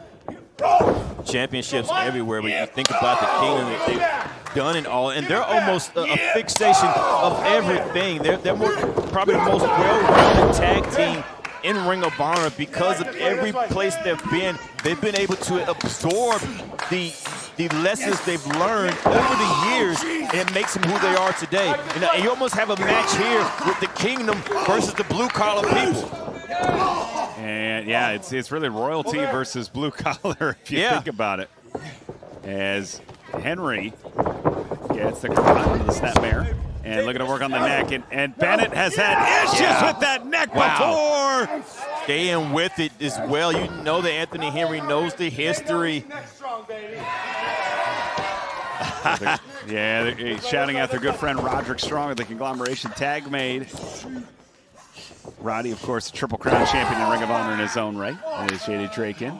D: Championships everywhere, but you think about the Kingdom, they've done it all, and they're almost a fixation of everything. They're probably the most well-rounded tag team in Ring of Honor because of every place they've been able to absorb the lessons they've learned over the years, and it makes them who they are today. And you almost have a match here with the Kingdom versus the blue-collar people.
A: And yeah, it's really royalty versus blue collar if you think about it. As Henry gets the combine into the snapmare and looking to work on the neck, and Bennett has had issues with that neck before.
D: Staying with it as well. You know that Anthony Henry knows the history.
A: They're shouting out their good friend Roderick Strong of the Conglomeration. Tag made. Roddy, of course, the Triple Crown champion in Ring of Honor in his own right. And there's Shady Drake in.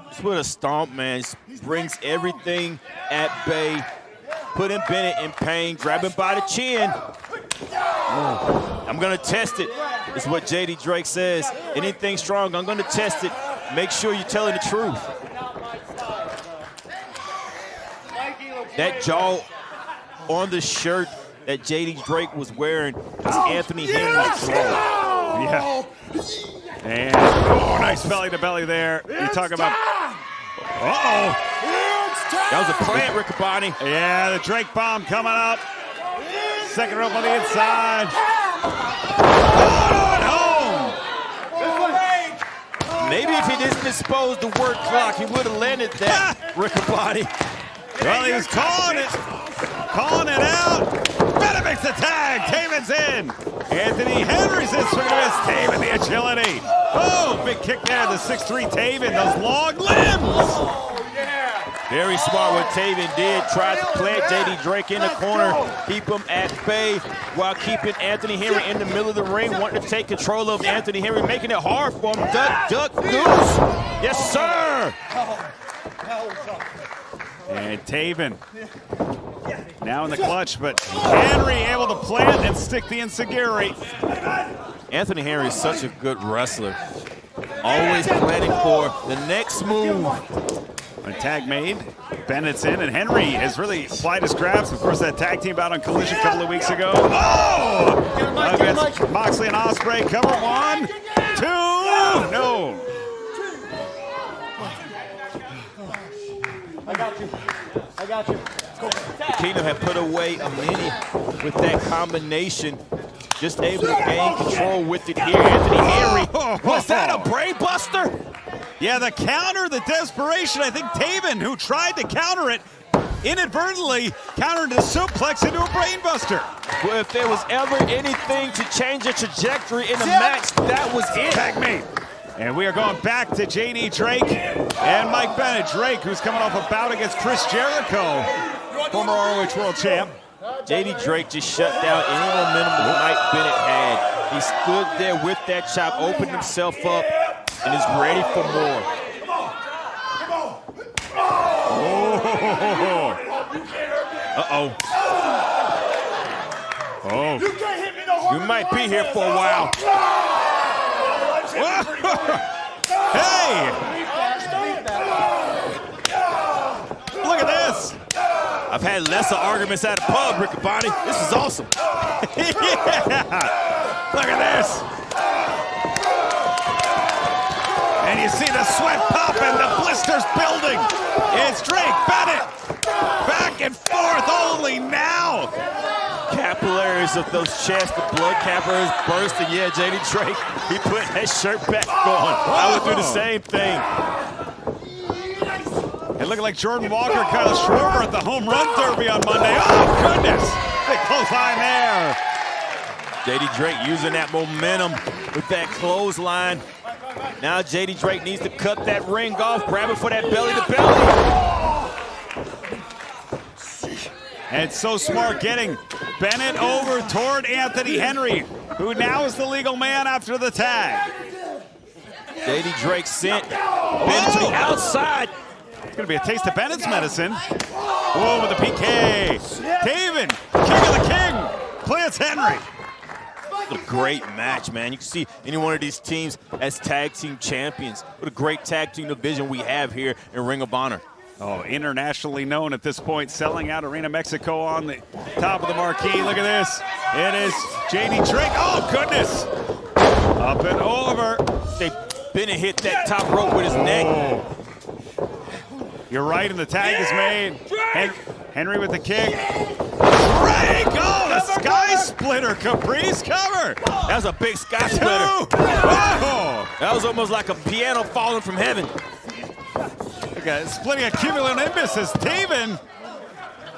D: Just with a stomp, man. Just brings everything at bay. Putting Bennett in pain. Grab him by the chin. I'm going to test it. It's what J.D. Drake says. Anything strong, I'm going to test it. Make sure you're telling the truth. That jaw on the shirt that J.D. Drake was wearing was Anthony Henry's jaw.
A: Yeah. And, oh, nice belly to belly there. You talk about, uh-oh.
D: That was a plant, Riccaboni.
A: Yeah, the Drake bomb coming up. Second rope on the inside. Oh,
D: Maybe if he didn't dispose the word clock, he would have landed that, Riccaboni.
A: Well, he was calling it out. Bennett makes the tag. Taven's in. Anthony Henry's in swinging against Taven, the agility. Oh, big kick there, the 6'3" Taven, those long limbs.
D: Very smart what Taven did. Tried to plant J.D. Drake in the corner, keep him at bay while keeping Anthony Henry in the middle of the ring, wanting to take control of Anthony Henry, making it hard for him. Duck, duck, goose. Yes, sir.
A: And Taven now in the clutch, but Henry able to plant and stick the enziguri.
D: Anthony Henry is such a good wrestler. Always planning for the next move.
A: A tag made, Bennett's in, and Henry has really applied his grabs. Of course, that tag team bout on Collision a couple of weeks ago. Oh! Against Moxley and Ospreay, cover 1, 2, no.
F: I got you.
D: The Kingdom had put away a mini with that combination. Just able to gain control with it here. Anthony Henry, was that a brain buster?
A: Yeah, the counter, the desperation. I think Taven, who tried to counter it, inadvertently countered the suplex into a brainbuster.
D: Well, if there was ever anything to change the trajectory in the match, that was it.
A: Tag me. And we are going back to J.D. Drake and Mike Bennett. Drake, who's coming off a bout against Chris Jericho, former RoH World Champ.
D: J.D. Drake just shut down any momentum that Mike Bennett had. He stood there with that chop, opened himself up, and is ready for more. Uh-oh.
A: Oh.
D: You might be here for a while.
A: Hey! Look at this.
D: I've had lesser arguments at a pub, Riccaboni. This is awesome.
A: Yeah! Look at this. And you see the sweat popping, the blisters building. It's Drake Bennett. Back and forth only now.
D: Capillaries of those chests, the blood capillaries bursting. Yeah, J.D. Drake, he put that shirt back on. I would do the same thing.
A: It looked like Jordan Walker cut a Schwarber at the home run derby on Monday. Oh, goodness. Big clothesline there.
D: J.D. Drake using that momentum with that clothesline. Now J.D. Drake needs to cut that ring off, grab it for that belly to belly.
A: And it's so smart getting Bennett over toward Anthony Henry, who now is the legal man after the tag.
D: J.D. Drake sent Bennett to the outside.
A: It's going to be a taste of Bennett's medicine. Whoa, with the PK. Taven, king of the king, plants Henry.
D: What a great match, man. You can see any one of these teams as tag team champions. What a great tag team division we have here in Ring of Honor.
A: Oh, internationally known at this point, selling out Arena Mexico on the top of the marquee. Look at this. It is J.D. Drake. Oh, goodness. Up and over.
D: Bennett hit that top rope with his neck.
A: You're right, and the tag is made. Henry with the kick. Drake! Oh, the sky splitter Caprice cover.
D: That was a big sky splitter.
A: Oh.
D: That was almost like a piano falling from heaven.
A: Okay, splitting a cumulonimbus as Taven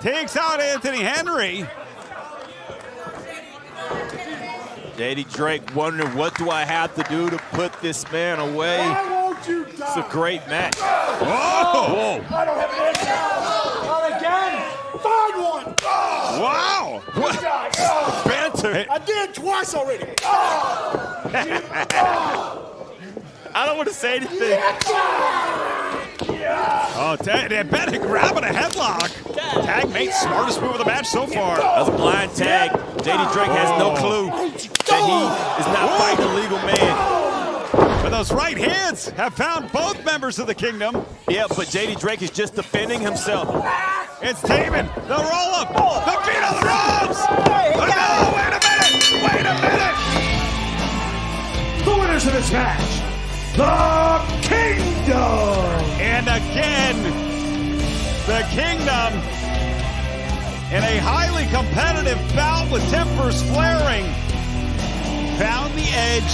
A: takes out Anthony Henry.
D: J.D. Drake wondering, what do I have to do to put this man away? It's a great match.
A: Whoa!
B: I don't have an answer. Not again. Find one.
A: Wow!
D: What? Banter.
B: I did twice already.
D: I don't want to say anything.
A: Oh, Bennett grabbing a headlock. Tag mate, smartest move of the match so far.
D: That was a blind tag. J.D. Drake has no clue that he is not fighting a legal man.
A: But those right hands have found both members of the Kingdom.
D: Yeah, but J.D. Drake is just defending himself.
A: It's Taven, the roll-up, the feet on the ropes. Oh, no, wait a minute.
C: The winners of this match, the Kingdom!
A: And again, the Kingdom in a highly competitive bout with tempers flaring, found the edge,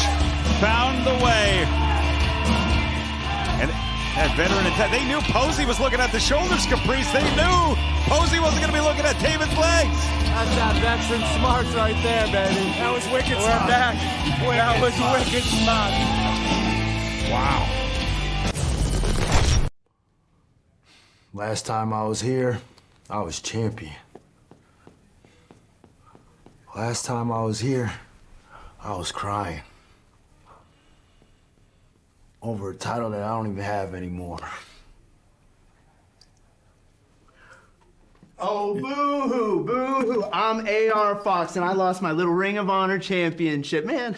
A: found the way. And that veteran attack, they knew Posey was looking at the shoulders, Caprice. They knew Posey wasn't going to be looking at David's legs.
I: That's that veteran smarts right there, baby. That was wicked smart. We're back. That was wicked smart.
A: Wow.
J: Last time I was here, I was champion. Last time I was here, I was crying. Over a title that I don't even have anymore.
K: Oh, boo-hoo, boo-hoo. I'm AR Fox, and I lost my little Ring of Honor championship. Man,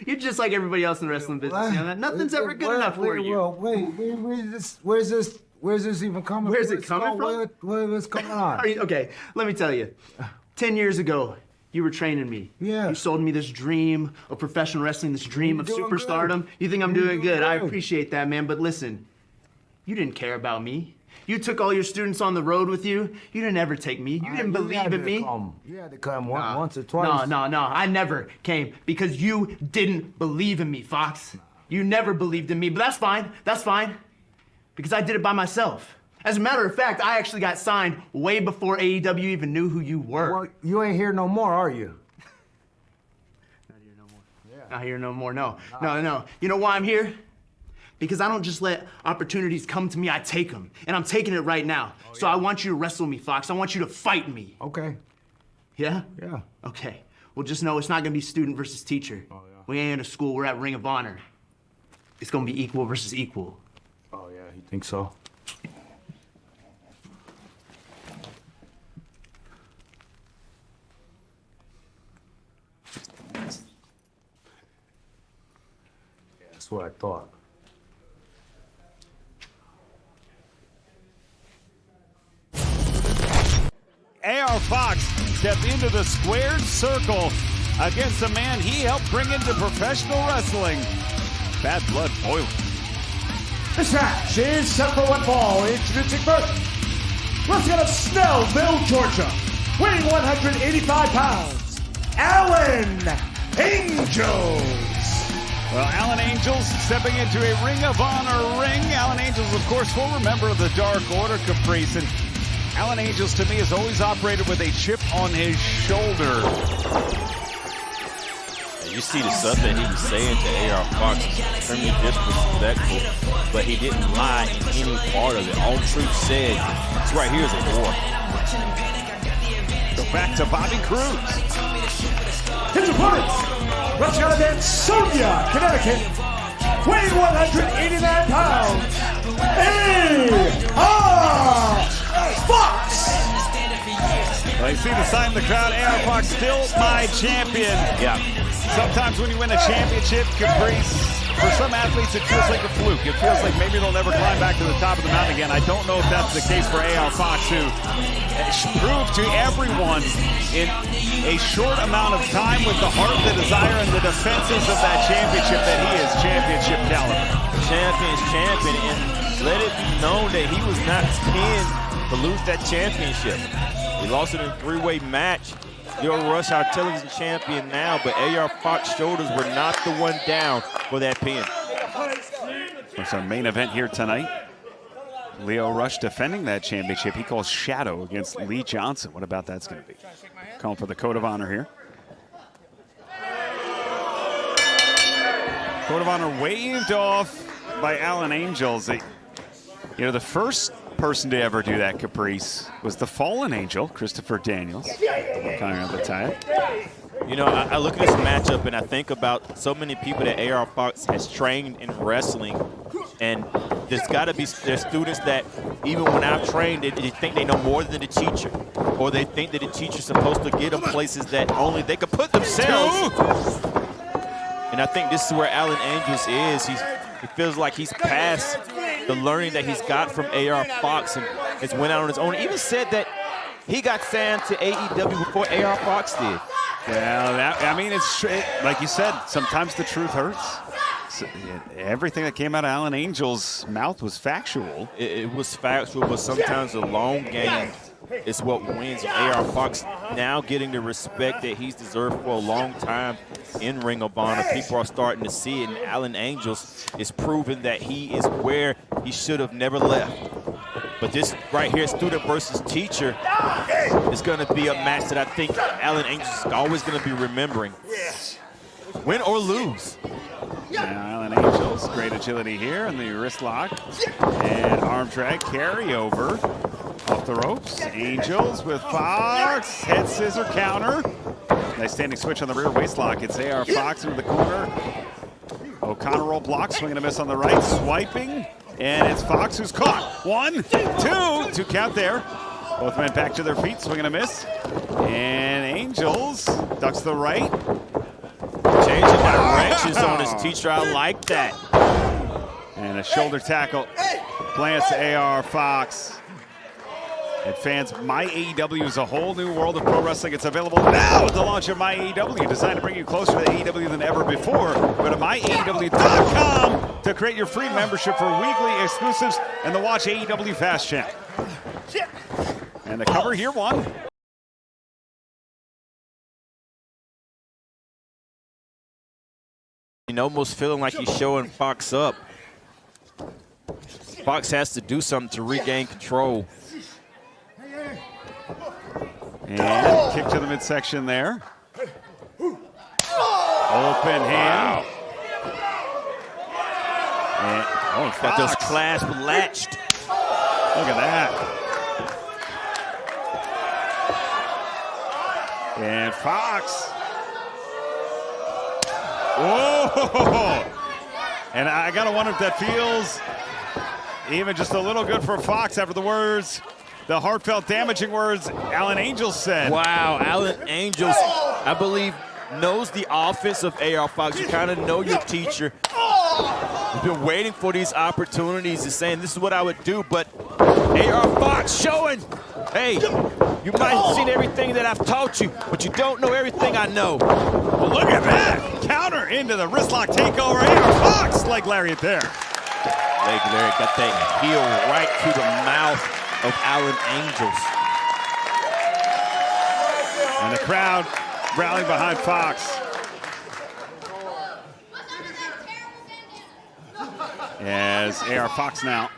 K: you're just like everybody else in the wrestling business. You know? Nothing's ever good enough for you.
J: Where's this even coming from?
K: Where's it coming from?
J: What's going on?
K: Okay, let me tell you. 10 years ago, you were training me.
J: Yeah.
K: You sold me this dream of professional wrestling, this dream of superstardom.
J: Good.
K: You think I'm doing good. I appreciate that, man. But listen, you didn't care about me. You took all your students on the road with you. You didn't ever take me. You didn't believe in me.
J: You had to come once or twice.
K: No. I never came because you didn't believe in me, Fox. You never believed in me, but that's fine. That's fine. Because I did it by myself. As a matter of fact, I actually got signed way before AEW even knew who you were.
J: Well, you ain't here no more, are you?
K: Not here no more. Yeah. Not here no more, no. No. You know why I'm here? Because I don't just let opportunities come to me, I take them. And I'm taking it right now. So I want you to wrestle me, Fox. I want you to fight me.
J: Okay.
K: Yeah?
J: Yeah.
K: Okay. Well, just know it's not gonna be student versus teacher.
J: Oh, yeah.
K: We ain't in a school, we're at Ring of Honor. It's gonna be equal versus equal.
J: Oh, yeah, you think so? That's what I thought.
A: AR Fox stepped into the squared circle against a man he helped bring into professional wrestling. Bad blood boiling.
B: This match is set for one fall. Introducing first, wrestling out of Snellville, Georgia, weighing 185 pounds, Alan Angels.
A: Well, Alan Angels stepping into a Ring of Honor ring. Alan Angels, of course, former member of the Dark Order, Caprice. And Alan Angels, to me, has always operated with a chip on his shoulder.
D: You see the stuff that he was saying to AR Fox, extremely disrespectful, but he didn't lie in any part of it. All truth said, this right here is a war.
A: Go back to Bobby Cruz.
B: His opponent, wrestling out of Ansonia, Connecticut, weighing 189 pounds, AR Fox.
A: Well, you see the sign in the crowd, AR Fox still my champion.
D: Yeah.
A: Sometimes when you win a championship, Caprice, for some athletes it feels like a fluke. It feels like maybe they'll never climb back to the top of the mountain again. I don't know if that's the case for AR Fox, who proved to everyone in a short amount of time with the heart, the desire, and the defenses of that championship that he is championship caliber.
D: Champion's champion, and let it be known that he was not pinned to lose that championship. He lost it in a three-way match. Your Rush, our television champion now, but AR Fox shoulders were not the one down for that pin.
A: It's our main event here tonight. Lio Rush defending that championship. He calls Shadow against Lee Johnson. What about that's going to be? Calling for the Code of Honor here. Code of Honor waved off by Alan Angels. You know, the first person to ever do that, Caprice, was the fallen angel, Christopher Daniels. Coming up the time.
D: You know, I look at this matchup and I think about so many people that AR Fox has trained in wrestling, and there's got to be there's students that even when I've trained, they think they know more than the teacher, or they think that the teacher's supposed to get them places that only they could put themselves. And I think this is where Alan Angels is. He feels like he's past the learning that he's got from AR Fox and has went out on his own. He even said that he got signed to AEW before AR Fox did.
A: Yeah, I mean, it's like you said, sometimes the truth hurts. So, everything that came out of Alan Angel's mouth was factual.
D: It was factual, but sometimes the long game is what wins. AR Fox now getting the respect that he's deserved for a long time in Ring of Honor. People are starting to see it, and Alan Angels is proving that he is where he should have never left. But this right here, student versus teacher, is going to be a match that I think Alan Angels is always going to be remembering. Win or lose.
A: Now Alan Angels, great agility here, and the wrist lock and arm drag carry over off the ropes. Angels with Fox, head scissor counter. Nice standing switch on the rear waist lock. It's AR Fox into the corner. O'Connor roll block, swing and a miss on the right, swiping, and it's Fox who's caught. 1, 2 count there. Both men back to their feet, swing and a miss. And Angels ducks the right.
D: Changing directions on his teacher, I like that.
A: And a shoulder tackle plants to AR Fox. And fans, My AEW is a whole new world of pro wrestling. It's available now at the launch of My AEW, designed to bring you closer to AEW than ever before. Go to myaew.com to create your free membership for weekly exclusives and the Watch AEW Fast Channel. And the cover here, 1.
D: Almost feeling like he's showing Fox up. Fox has to do something to regain control.
A: And kick to the midsection there. Open hand. And,
D: got those clasps latched.
A: Look at that. And Fox. Whoa! And I gotta wonder if that feels even just a little good for Fox after the words, the heartfelt, damaging words Alan Angels said.
D: Wow, Alan Angels, I believe, knows the offense of AR Fox. You kind of know your teacher. You've been waiting for these opportunities and saying, this is what I would do, but AR Fox showing, hey, you might have seen everything that I've taught you, but you don't know everything I know.
A: Well, look at that. Counter into the wristlock takeover. AR Fox, leg lariat there.
D: Leg lariat, got that heel right to the mouth of Alan Angels.
A: And the crowd rallying behind Fox. As AR Fox now.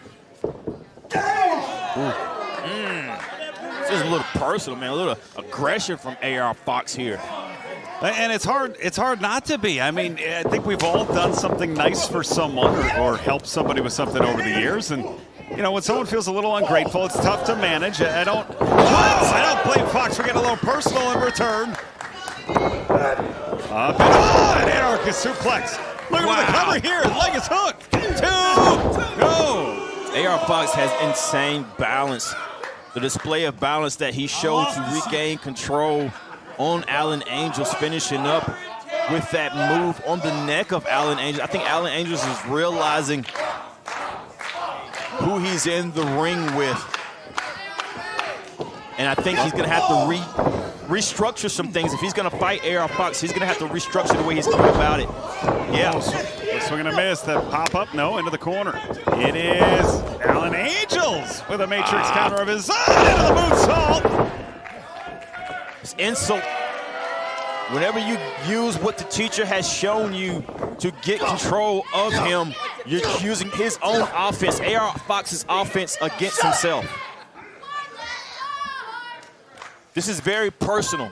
D: This is a little personal, man. A little aggression from AR Fox here.
A: And it's hard not to be. I mean, I think we've all done something nice for someone or helped somebody with something over the years. And, you know, when someone feels a little ungrateful, it's tough to manage. I don't blame Fox for getting a little personal in return. Up and anarchist suplex. Look at the cover here. The leg is hooked. 2, go.
D: AR Fox has insane balance. The display of balance that he showed to regain control on Alan Angels, finishing up with that move on the neck of Alan Angels. I think Alan Angels is realizing who he's in the ring with. And I think he's going to have to restructure some things. If he's going to fight AR Fox, he's going to have to restructure the way he's going about it. Yeah.
A: Swing and a miss. That pop up, no, into the corner. It is Alan Angels with a matrix counter of his own into the moonsault.
D: It's insult. Whenever you use what the teacher has shown you to get control of him, you're using his own offense, AR Fox's offense, against himself. This is very personal.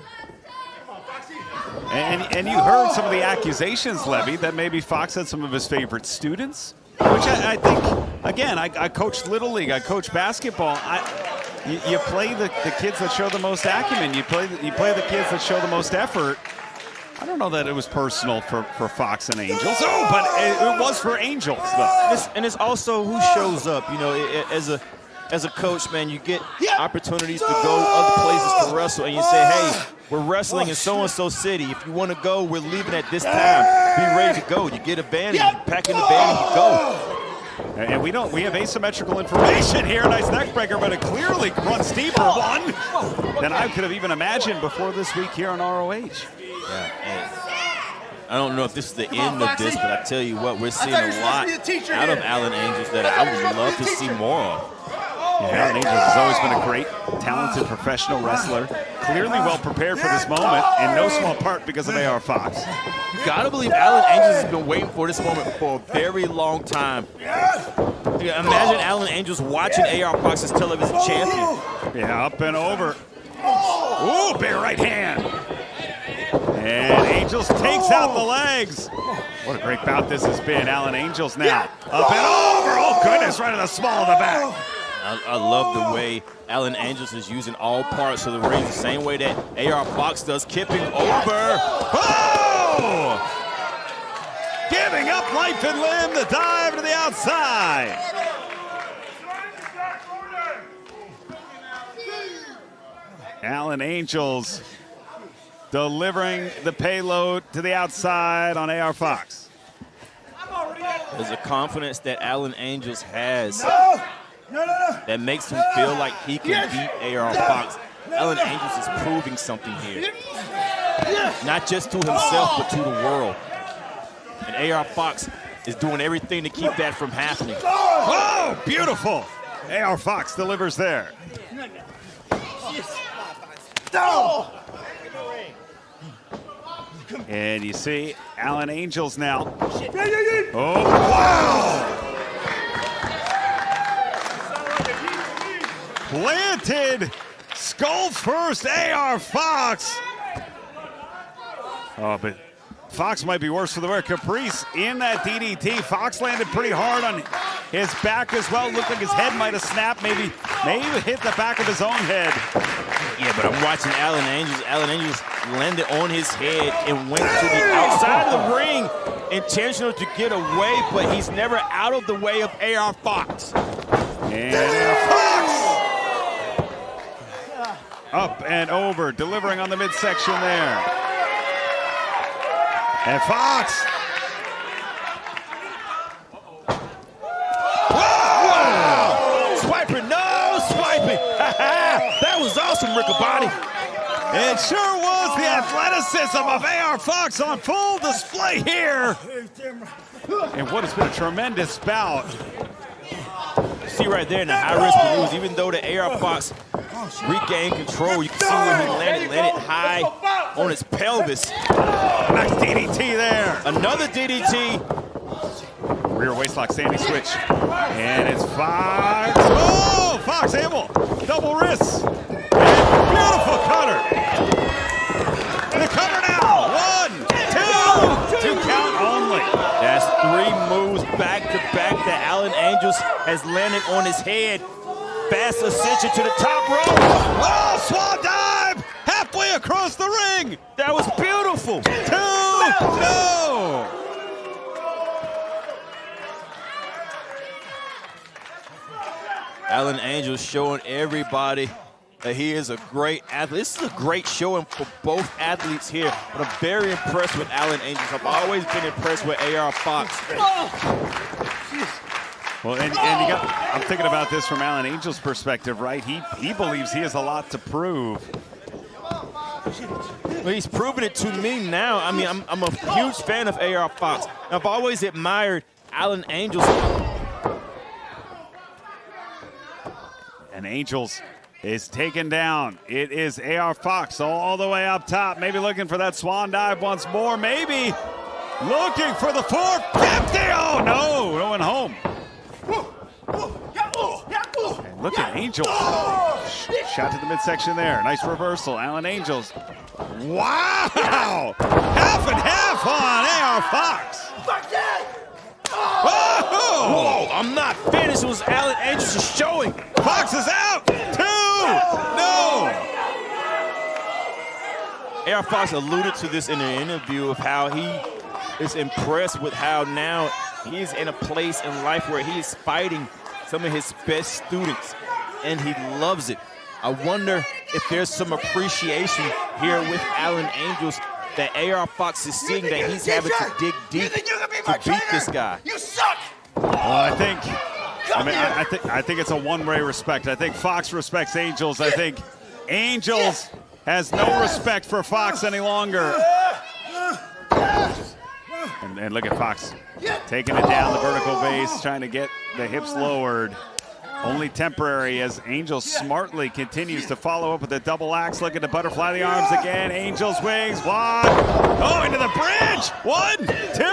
A: And you heard some of the accusations levied that maybe Fox had some of his favorite students, which I think, again, I coached Little League, I coach basketball. You play the kids that show the most acumen. You play the kids that show the most effort. I don't know that it was personal for Fox and Angels. Oh, but it was for Angels, though.
D: And it's also who shows up. You know, as a coach, man, you get opportunities to go other places to wrestle, and you say, hey, we're wrestling in so-and-so city. If you want to go, we're leaving at this time. Be ready to go. You get a band, and you pack in the band, and you go.
A: And we have asymmetrical information here. Nice neck breaker, but it clearly runs deeper than I could have even imagined before this week here on RoH.
D: Yeah, I don't know if this is the end of this, but I tell you what, we're seeing a lot out of Alan Angels that I would love to see more of.
A: Yeah, Alan Angels has always been a great, talented professional wrestler. Clearly well prepared for this moment, in no small part because of AR Fox.
D: You gotta believe Alan Angels has been waiting for this moment for a very long time. Yeah, imagine Alan Angels watching AR Fox as television champion.
A: Yeah, up and over. Ooh, big right hand. And Angels takes out the legs. What a great bout this has been. Alan Angels now up and over. Oh, goodness, right in the small of the back.
D: I love the way Alan Angels is using all parts of the ring the same way that AR Fox does, kipping over.
A: Oh! Giving up life and limb, the dive to the outside. Alan Angels delivering the payload to the outside on AR Fox.
D: There's a confidence that Alan Angels has that makes him feel like he can beat AR Fox. Alan Angels is proving something here. Not just to himself, but to the world. And AR Fox is doing everything to keep that from happening.
A: Oh, beautiful. AR Fox delivers there. And you see Alan Angels now. Oh, wow! Planted, skull first, AR Fox. Oh, but Fox might be worse for the wear. Caprice in that DDT. Fox landed pretty hard on his back as well. Looked like his head might have snapped, maybe hit the back of his own head.
D: Yeah, but I'm watching Alan Angels. Alan Angels landed on his head and went to the outside of the ring, intentional to get away, but he's never out of the way of AR Fox.
A: And Fox! Up and over, delivering on the midsection there. And Fox!
D: Whoa! Swiping, no swiping! That was awesome, Riccaboni.
A: It sure was the athleticism of AR Fox on full display here. And what has been a tremendous bout.
D: See right there in the high-risk maneuvers, even though the AR Fox regained control, you can see where he landed high on his pelvis.
A: Nice DDT there.
D: Another DDT.
A: Rear waistlock standing switch. And it's Fox. Oh, Fox able. Double wrists. And beautiful cutter. The cover now. 1, 2. 2 count only.
D: That's 3 moves back-to-back that Alan Angels has landed on his head. Fast ascension to the top rope.
A: Oh, swan dive. Halfway across the ring.
D: That was beautiful.
A: 2. No.
D: Alan Angels showing everybody that he is a great athlete. This is a great showing for both athletes here, but I'm very impressed with Alan Angels. I've always been impressed with AR Fox.
A: Well, and you got, I'm thinking about this from Alan Angels' perspective, right? He believes he has a lot to prove.
D: Well, he's proven it to me now. I mean, I'm a huge fan of AR Fox. I've always admired Alan Angels.
A: And Angels is taken down. It is AR Fox all the way up top. Maybe looking for that swan dive once more. Maybe looking for the 450. Oh, no. No one home. And look at Angels. Shot to the midsection there. Nice reversal. Alan Angels. Wow. Half and half on AR Fox.
D: Whoa, I'm not finished. It was Alan Angels just showing.
A: Fox is out. 2. No.
D: AR Fox alluded to this in an interview of how he is impressed with how now he is in a place in life where he is fighting some of his best students, and he loves it. I wonder if there's some appreciation here with Alan Angels that AR Fox is seeing that he's having to dig deep to beat this guy.
E: You suck!
A: Well, I think it's a one-way respect. I think Fox respects Angels. I think Angels has no respect for Fox any longer. And look at Fox taking it down the vertical base, trying to get the hips lowered. Only temporary as Angel smartly continues to follow up with a double axe. Look at the butterfly the arms again. Angel swings, one. Oh, into the bridge. 1, 2.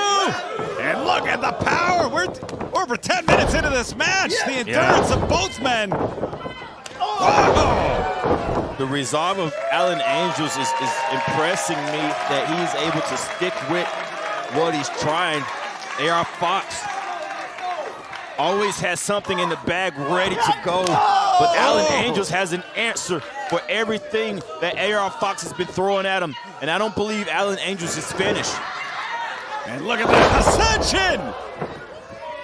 A: And look at the power. We're over 10 minutes into this match. The endurance of both men. Oh.
D: The resolve of Alan Angels is impressing me that he's able to stick with what he's trying. AR Fox always has something in the bag ready to go, but Alan Angels has an answer for everything that AR Fox has been throwing at him, and I don't believe Alan Angels is finished.
A: And look at that ascension!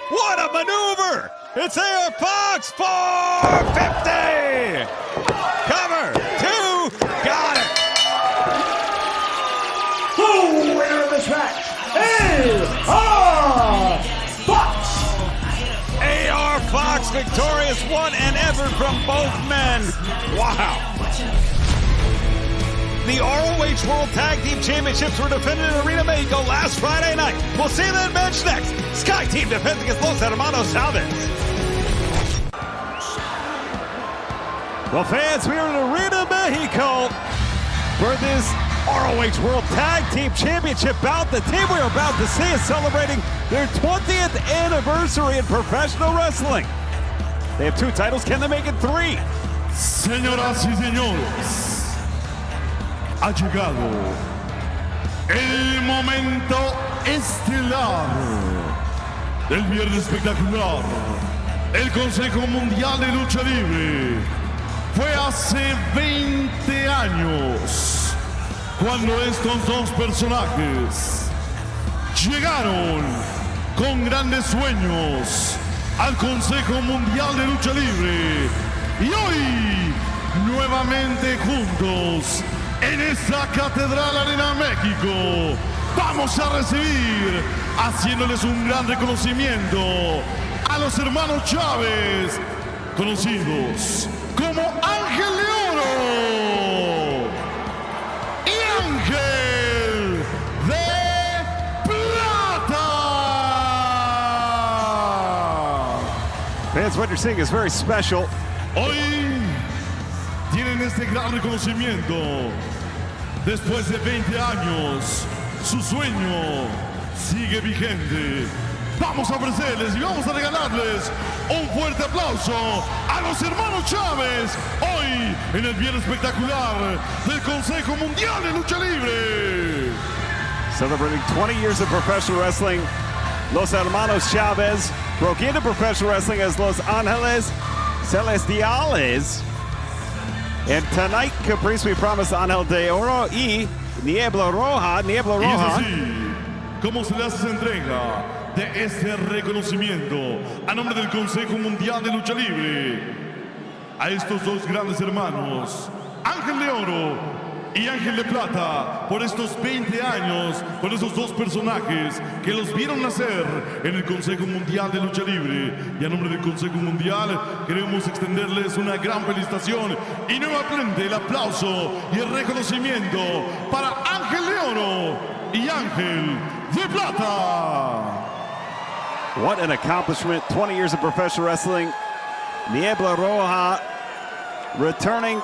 A: What a maneuver! It's AR Fox, 450! Cover, 2, got it!
B: The winner of this match is AR Fox!
A: AR Fox victorious, one and ever from both men. Wow. The RoH World Tag Team Championships were defended in Arena Mexico last Friday night. We'll see that match next. Sky Team defends against Los Hermanos Chavez. Well, fans, we are in Arena Mexico for this RoH World Tag Team Championship bout. The team we are about to see is celebrating their 20th anniversary in professional wrestling. They have 2 titles. Can they make it 3?
C: Señoras y señores, ha llegado el momento estelar del viernes espectacular. El Consejo Mundial de Lucha Libre fue hace 20 años cuando estos dos personajes llegaron con grandes sueños al Consejo Mundial de Lucha Libre y hoy nuevamente juntos en esta Catedral Arena México vamos a recibir haciéndoles un gran reconocimiento a los hermanos Chávez, conocidos como Ángel de Oro y Ángel de Plata.
A: Fans, what you're seeing is very special.
C: Hoy tienen este gran reconocimiento. Después de 20 años, su sueño sigue vigente. Vamos a ofrecerles y vamos a regalarles un fuerte aplauso a los hermanos Chávez hoy en el viernes espectacular del Consejo Mundial de Lucha Libre.
A: Celebrating 20 years of professional wrestling, Los Hermanos Chavez broke into professional wrestling as Los Angeles Celestiales. And tonight, Caprice, we promised Ángel de Oro y Niebla Roja.
C: Y es así como se le hace esa entrega de este reconocimiento a nombre del Consejo Mundial de Lucha Libre a estos dos grandes hermanos, Ángel de Oro y Ángel de Plata, por estos 20 años con esos dos personajes que los vieron nacer en el Consejo Mundial de Lucha Libre. Y a nombre del Consejo Mundial queremos extenderles una gran felicitación y nuevamente el aplauso y el reconocimiento para Ángel de Oro y Ángel de Plata.
A: What an accomplishment. 20 years of professional wrestling. Niebla Roja returning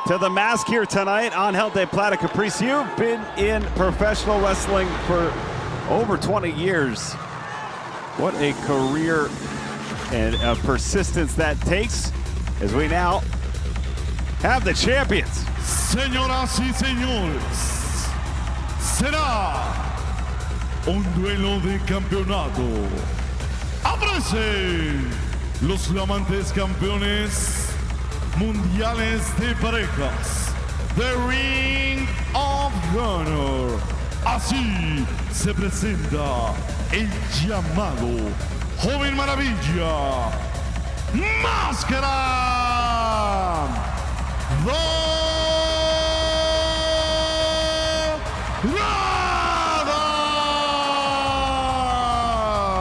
A: to the mask here tonight. Ángel de Plata. Caprice, you've been in professional wrestling for over 20 years. What a career and a persistence that takes as we now have the champions.
C: Señoras y señores, será un duelo de campeonato. Aparecen los flamantes campeones mundiales de parejas, The Ring of Honor. Así se presenta el llamado Joven Maravilla, Máscara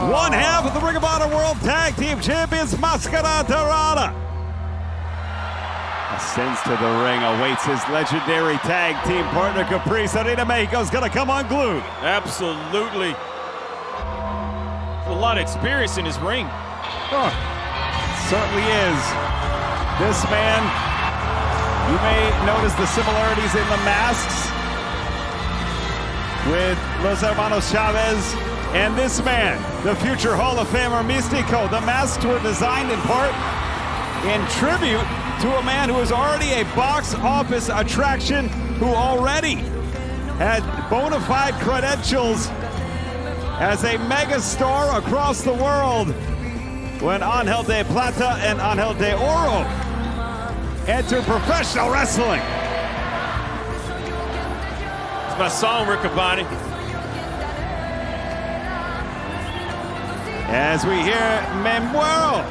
A: One half of the Ring of Honor World Tag Team Champions, Máscara Dorada. Sends to the ring, awaits his legendary tag team partner Caprice. Arena Mexico's gonna come unglued.
D: Absolutely. A lot of experience in his ring.
A: Oh, certainly is. This man, you may notice the similarities in the masks with Los Hermanos Chavez and this man, the future Hall of Famer Místico. The masks were designed in part in tribute to a man who was already a box office attraction, who already had bona fide credentials as a megastar across the world when Angel de Plata and Angel de Oro entered professional wrestling.
D: It's my song, Riccaboni.
A: As we hear Me Muero.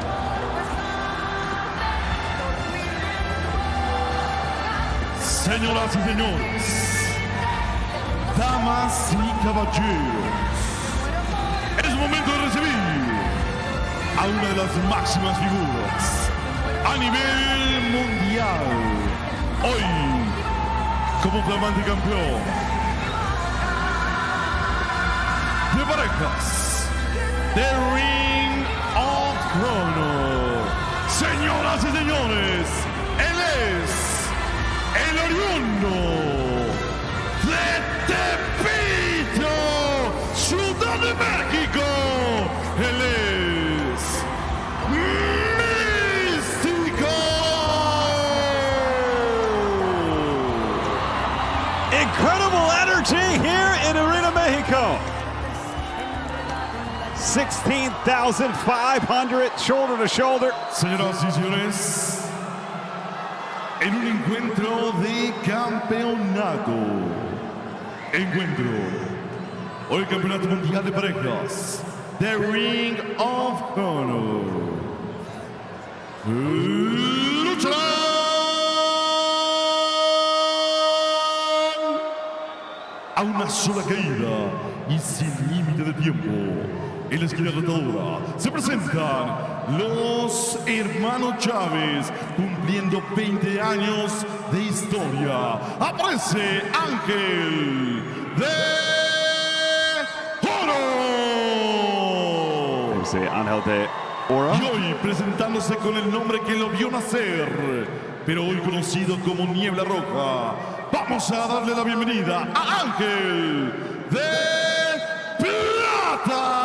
C: Señoras y señores, damas y caballeros, es momento de recibir a una de las máximas figuras a nivel mundial. Hoy, como flamante campeón de parejas, The Ring of Honor. Señoras y señores, él es el oriundo de Tepito, Ciudad de México. Él es Místico.
A: Incredible energy here in Arena Mexico. 16,500 shoulder to shoulder.
C: Señoras y señores, en un encuentro de campeonato, o el campeonato mundial de parejas, The Ring of Honor. Lucharán a una sola caída y sin límite de tiempo. En la esquina rotadora se presentan los hermanos Chávez, cumpliendo 20 años de historia. Aparece Ángel de Oro.
A: Ángel de Oro.
C: Y hoy presentándose con el nombre que lo vio nacer, pero hoy conocido como Niebla Roja. Vamos a darle la bienvenida a Ángel de Plata.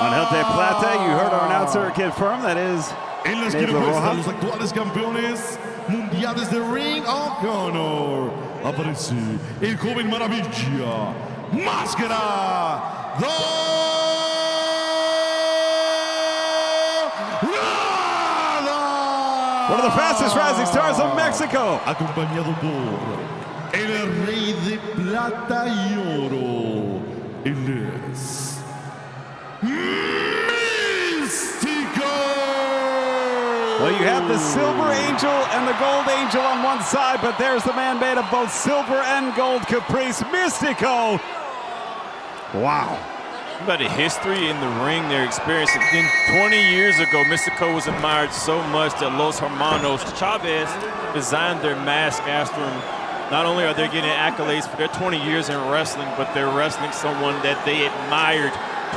A: Angel de Plata, you heard our announcer confirm that is
C: En la esquina opuesta, los actuales campeones mundiales de Ring of Honor. Aparece el joven maravilla, Máscara Dorada.
A: One of the fastest rising stars of Mexico.
C: Acompañado por el Rey de Plata y Oro. Él es
A: Well, you have the Silver Angel and the Gold Angel on one side, but there's the man made of both silver and gold, Caprice Místico. Wow.
D: About the history in the ring, their experience. 20 years ago, Místico was admired so much that Los Hermanos Chavez designed their mask after him. Not only are they getting accolades for their 20 years in wrestling, but they're wrestling someone that they admired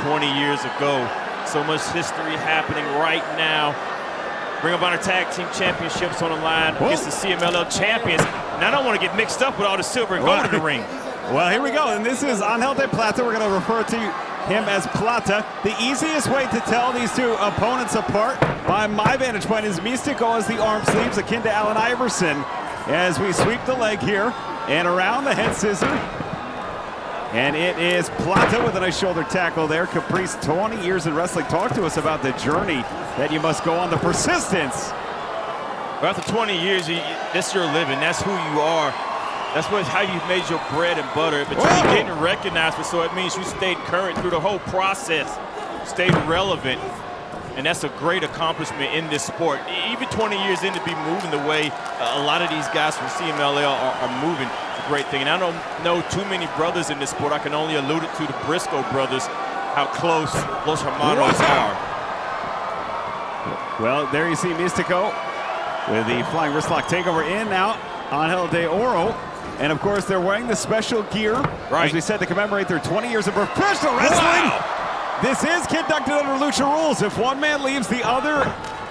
D: 20 years ago. So much history happening right now. Ring of Honor Tag Team Championships on the line against the CMLL champions. And I don't want to get mixed up with all the silver and gold in the ring.
A: Well, here we go. And this is Angel de Plata. We're going to refer to him as Plata. The easiest way to tell these two opponents apart, by my vantage point, is Místico as the arm sleeves, akin to Allen Iverson, as we sweep the leg here and around the head scissor. And it is Plata with a nice shoulder tackle there. Caprice, 20 years in wrestling. Talk to us about the journey that you must go on, the persistence.
D: Well, after 20 years, that's your living. That's who you are. That's how you've made your bread and butter. But you're getting recognized for, so it means you stayed current through the whole process, stayed relevant. And that's a great accomplishment in this sport. Even 20 years in to be moving the way a lot of these guys from CMLL are moving, it's a great thing. And I don't know too many brothers in this sport. I can only allude it to the Briscoe brothers, how close Los Hermanos are.
A: Well, there you see Místico with the flying wrist lock takeover in now. Angel de Oro. And of course, they're wearing the special gear, as we said, to commemorate their 20 years of professional wrestling. Wow. This is conducted under Lucha rules. If one man leaves, the other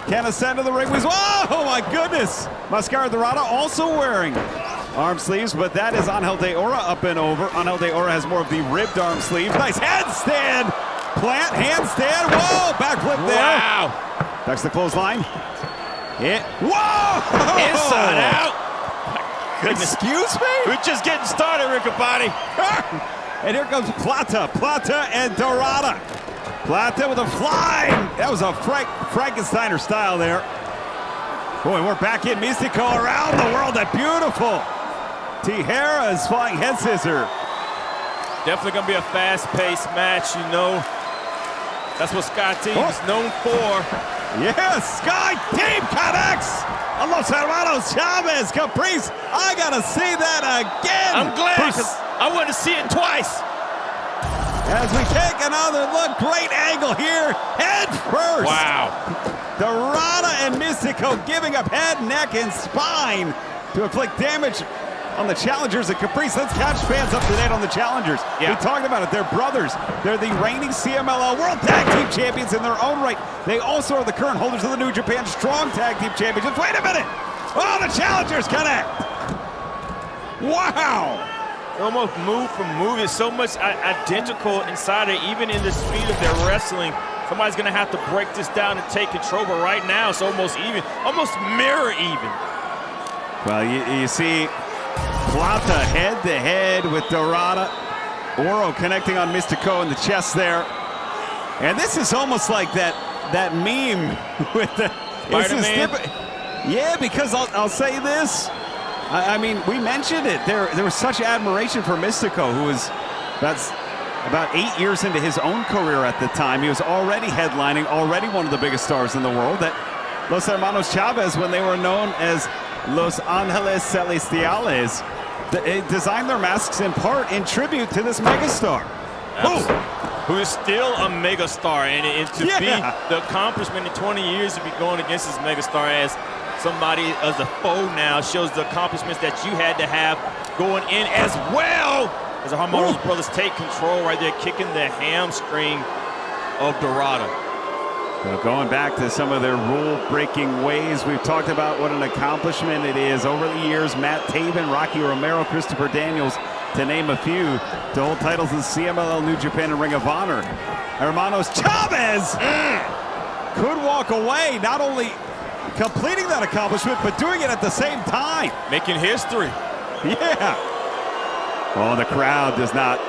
A: can ascend to the ring. Oh my goodness! Mascara Dorada also wearing arm sleeves, but that is Angel de Oro up and over. Angel de Oro has more of the ribbed arm sleeve. Nice handstand! Plant, handstand, whoa! Backflip there.
D: Wow!
A: That's the clothesline. Whoa!
D: Inside out!
A: Goodness. Excuse me?
D: We're just getting started, Riccoboni.
A: And here comes Plata and Dorada. Plata with a flying. That was a Frankensteiner style there. Boy, we're back in Mystico around the world. That beautiful Tijeras flying head scissor.
D: Definitely going to be a fast-paced match, you know. That's what Sky Team is known for.
A: Yes, Sky Team connects. Los Hermanos Chavez, Caprice. I got to see that again.
D: I'm glad, because I want to see it twice.
A: As we take another look, great angle here, head first.
D: Wow.
A: Dorada and Mystico giving up head, neck, and spine to inflict damage on the challengers at Caprice. Let's catch fans up to date on the challengers. Yeah. We talked about it. They're brothers. They're the reigning CMLL World Tag Team Champions in their own right. They also are the current holders of the New Japan Strong Tag Team Championships. Wait a minute. Oh, the challengers connect. Wow.
D: Almost move for move. It's so much identical inside it, even in the speed of their wrestling. Somebody's going to have to break this down and take control, but right now it's almost even, almost mirror even.
A: Well, you see Plata head-to-head with Dorada. Oro connecting on Mystico in the chest there. And this is almost like that meme with the
D: Spider-Man.
A: Yeah, because I'll say this. I mean, we mentioned it. There was such admiration for Mystico, who was about 8 years into his own career at the time. He was already headlining, already one of the biggest stars in the world. That Los Hermanos Chavez, when they were known as Los Angeles Celestiales, designed their masks in part in tribute to this megastar.
D: Who is still a megastar, and to be the accomplishment in 20 years to be going against this megastar as somebody as a foe now shows the accomplishments that you had to have going in as well. As the Hermanos brothers take control right there, kicking the hamstring of Dorada.
A: Well, going back to some of their rule-breaking ways, we've talked about what an accomplishment it is over the years. Matt Taven, Rocky Romero, Christopher Daniels, to name a few, to hold titles in CMLL, New Japan, and Ring of Honor. Hermanos Chavez could walk away, not only completing that accomplishment, but doing it at the same time.
D: Making history.
A: Yeah. Oh, the crowd does not.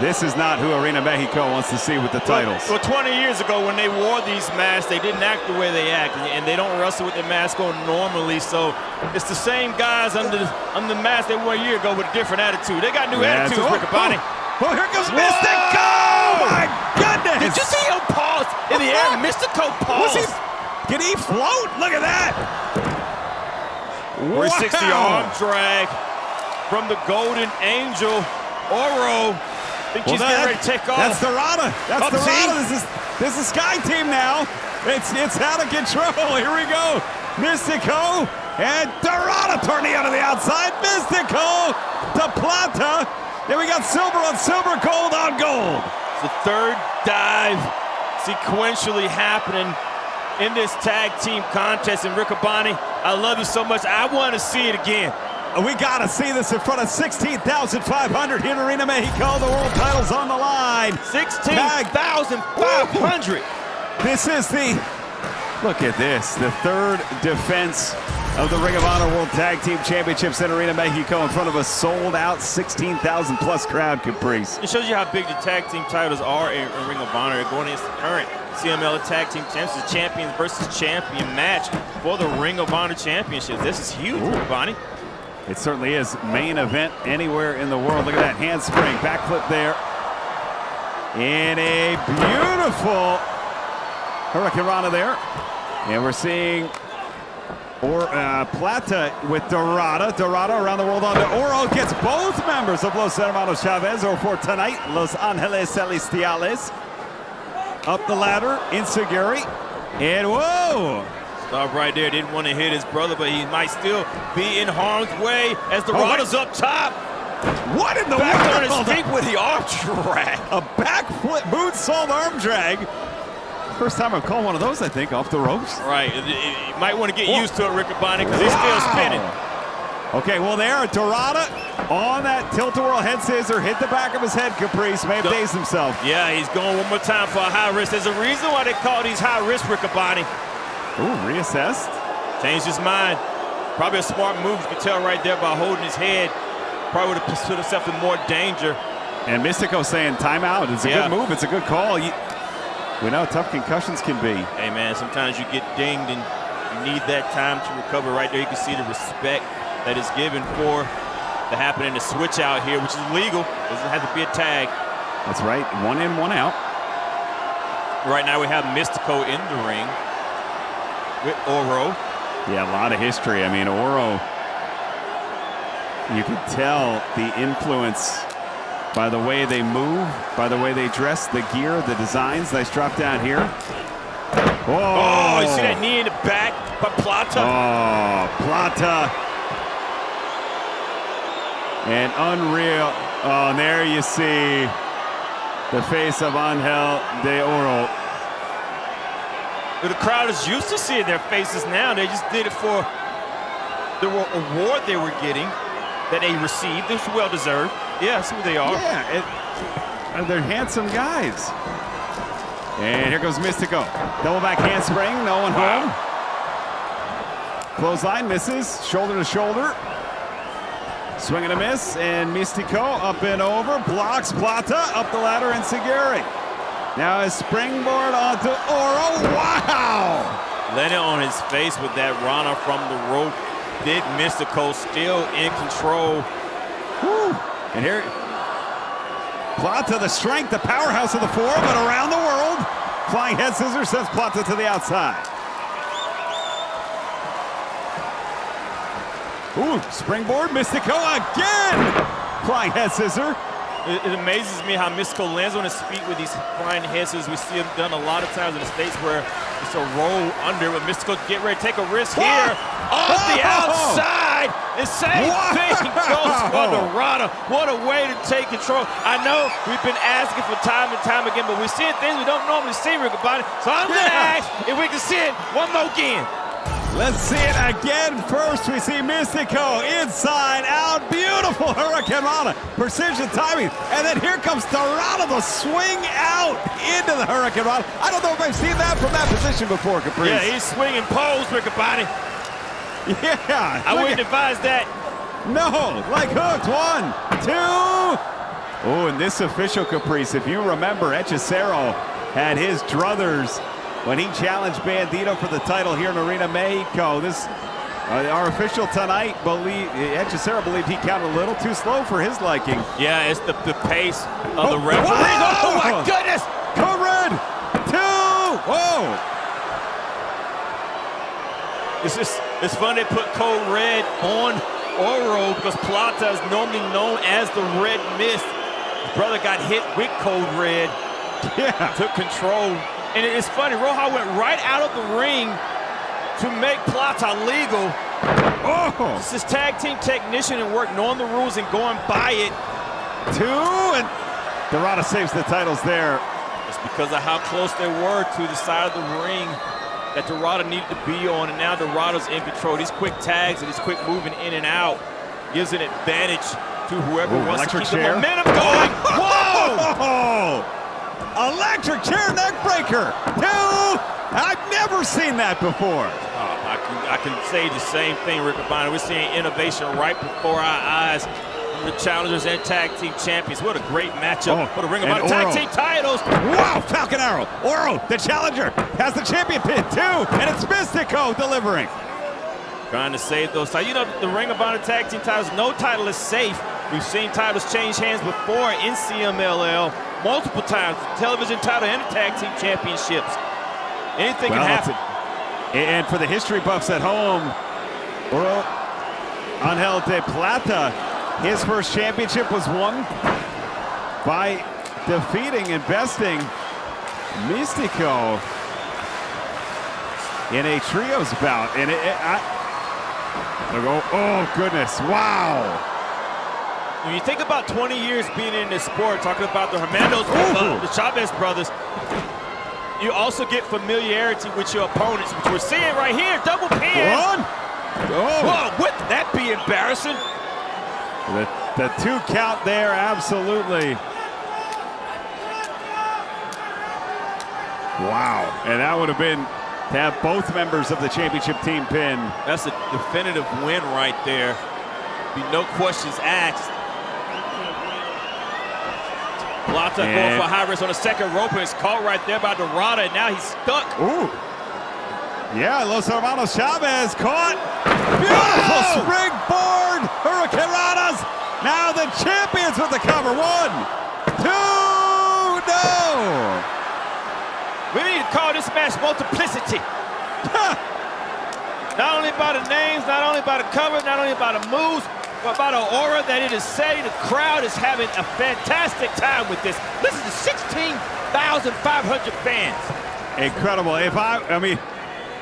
A: This is not who Arena Mexico wants to see with the titles.
D: Well, 20 years ago when they wore these masks, they didn't act the way they act, and they don't wrestle with the mask on normally. So it's the same guys under the mask they wore a year ago with a different attitude. They got new attitudes, Riccoboni.
A: Oh, here comes Mystico! Oh, my goodness!
D: Did you see him pause in the air? Mystico paused.
A: Can he float? Look at that!
D: 360 arm drag from the Golden Angel, Oro. I think she's getting ready to take off.
A: That's Dorada. That's Dorada. This is Sky Team now. It's out of control. Here we go. Mystico and Dorada turning out of the outside. Mystico to Plata. Then we got silver on silver, gold on gold.
D: It's the third dive sequentially happening in this tag team contest. And Riccoboni, I love you so much. I want to see it again.
A: We got to see this in front of 16,500 here in Arena Mexico. The world title's on the line.
D: 16,500.
A: This is look at this, the third defense of the Ring of Honor World Tag Team Championships in Arena Mexico in front of a sold-out 16,000 plus crowd, Caprice.
D: It shows you how big the tag team titles are in Ring of Honor. They're going against the current CMLL Tag Team Champions, champions versus champion match for the Ring of Honor Championship. This is huge, Riccoboni.
A: It certainly is. Main event anywhere in the world. Look at that handspring, backflip there. In a beautiful Hurricanrana there. And we're seeing Plata with Dorada. Dorada around the world on to Oro. Gets both members of Los Hermanos Chavez, or for tonight, Los Angeles Celestiales. Up the ladder, Inseguri. And whoa!
D: Stop right there. Didn't want to hit his brother, but he might still be in harm's way as Dorado's up top.
A: What in the
D: Back
A: world?
D: on his feet with the arm drag.
A: A backflip moonsault arm drag. First time I've called one of those, I think, off the ropes.
D: Right. You might want to get used to it, Riccaboni, because he's still spinning.
A: Okay, well, there, Dorada on that tilt-a-whirl head scissor, hit the back of his head, Caprice, may have dazed himself.
D: Yeah, he's going one more time for a high risk. There's a reason why they call these high risk, Riccaboni.
A: Ooh, reassessed.
D: Changed his mind. Probably a smart move, you can tell right there by holding his head. Probably would have put himself in more danger.
A: And Mystico saying timeout. It's a good move. It's a good call. We know how tough concussions can be.
D: Hey, man, sometimes you get dinged and you need that time to recover. Right there, you can see the respect that is given for the happening to switch out here, which is legal. Doesn't have to be a tag.
A: That's right. 1 in, 1 out.
D: Right now we have Mystico in the ring with Oro.
A: Yeah, a lot of history. I mean, Oro, you can tell the influence by the way they move, by the way they dress, the gear, the designs. Nice drop down here. Whoa.
D: Oh, you see that knee in the back by Plata?
A: Oh, Plata. And unreal. Oh, and there you see the face of Angel de Oro.
D: But the crowd is used to seeing their faces now. They just did it for the award they were getting that they received. It's well-deserved. Yeah, that's who they are.
A: Yeah, they're handsome guys. And here goes Mystico. Double back handspring, no one home. Clothesline misses, shoulder to shoulder. Swing and a miss, and Mystico up and over, blocks Plata, up the ladder, and Seguri. Now a springboard onto Oro, wow!
D: Landed on his face with that Rana from the rope. Big Mystico still in control.
A: Woo. And here, Plata, the strength, the powerhouse of the four, but around the world. Flying head scissors sends Plata to the outside. Ooh, springboard, Mystico again! Flying head scissor.
D: It amazes me how Mystico lands on his feet with these flying head scissors. We see him done a lot of times in the States where it's a roll under, but Mystico get ready to take a risk here. Off the outside! The same thing goes for Dorada. What a way to take control. I know we've been asking for time and time again, but we're seeing things we don't normally see, Riccaboni. So I'm going to ask if we can see it one more again.
A: Let's see it again. First, we see Mystico inside out. Beautiful Hurricane Rana. Precision timing. And then here comes Dorada, the swing out into the Hurricane Rana. I don't know if I've seen that from that position before, Caprice.
D: Yeah, he's swinging pose, Riccaboni.
A: Yeah.
D: I wouldn't advise that.
A: No, like hooked. 1, 2. Oh, and this official, Caprice, if you remember, Hechicero had his druthers when he challenged Bandito for the title here in Arena Mexico. This, our official tonight, Hechicero believed he counted a little too slow for his liking.
D: Yeah, it's the pace of the referee. Oh my goodness!
A: Code Red, 2. Whoa!
D: It's fun they put Code Red on Oro because Plata is normally known as the Red Mist. His brother got hit with Code Red.
A: Yeah.
D: Took control. And it's funny, RoH went right out of the ring to make Plata legal.
A: Oh!
D: This is tag team technician and work, knowing the rules and going by it.
A: 2, and Dorada saves the titles there.
D: It's because of how close they were to the side of the ring that Dorada needed to be on, and now Dorada's in control. These quick tags and these quick moving in and out gives an advantage to whoever wants to keep the momentum going. Whoa!
A: Electric chair neck breaker. 2. I've never seen that before.
D: I can say the same thing, Riccaboni. We're seeing innovation right before our eyes from the challengers and tag team champions. What a great matchup for the Ring of Honor tag team titles.
A: Wow, Falcon Arrow. Oro, the challenger, has the champion pin, 2, and it's Mystico delivering.
D: Trying to save those titles. You know, the Ring of Honor tag team titles, no title is safe. We've seen titles change hands before in CMLL multiple times, the television title and the tag team championships. Anything can happen.
A: And for the history buffs at home, Angel de Plata, his first championship was won by defeating and besting Mystico in a trios bout. And oh, goodness. Wow.
D: When you think about 20 years being in this sport, talking about the Hernandez, the Chavez brothers, you also get familiarity with your opponents, which we're seeing right here. Double pin. Whoa, wouldn't that be embarrassing?
A: The 2 count there, absolutely. Wow. And that would have been to have both members of the championship team pin.
D: That's a definitive win right there. Be no questions asked. Plata going for high risk on the second rope, and it's caught right there by Dorada, and now he's stuck.
A: Ooh. Yeah, Los Hermanos Chavez caught. Beautiful springboard hurricanranas. Now the champions with the cover. 1, 2, no.
D: We need to call this match multiplicity. Not only by the names, not only by the cover, not only by the moves, but by the aura that it is saying. The crowd is having a fantastic time with this. Listen to 16,500 fans.
A: Incredible. I mean,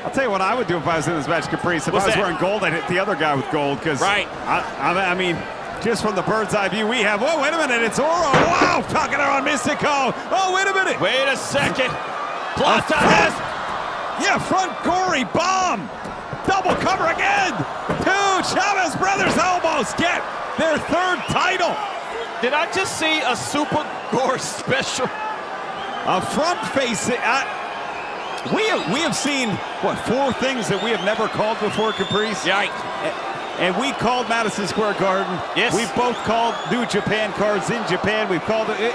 A: I'll tell you what I would do if I was in this match, Caprice. If I was wearing gold, I'd hit the other guy with gold. Because I mean, just from the bird's eye view we have. Whoa, wait a minute, it's Oro. Wow, tucking her on Mystico. Oh, wait a minute.
D: Wait a second. Plata has.
A: Yeah, front gory bomb. Double cover again. 2 Chavez brothers almost get their 3rd title.
D: Did I just see a super gore special?
A: A front facing. We have seen, what, 4 things that we have never called before, Caprice?
D: Yikes.
A: And we called Madison Square Garden.
D: Yes.
A: We've both called New Japan cards in Japan. We've called it.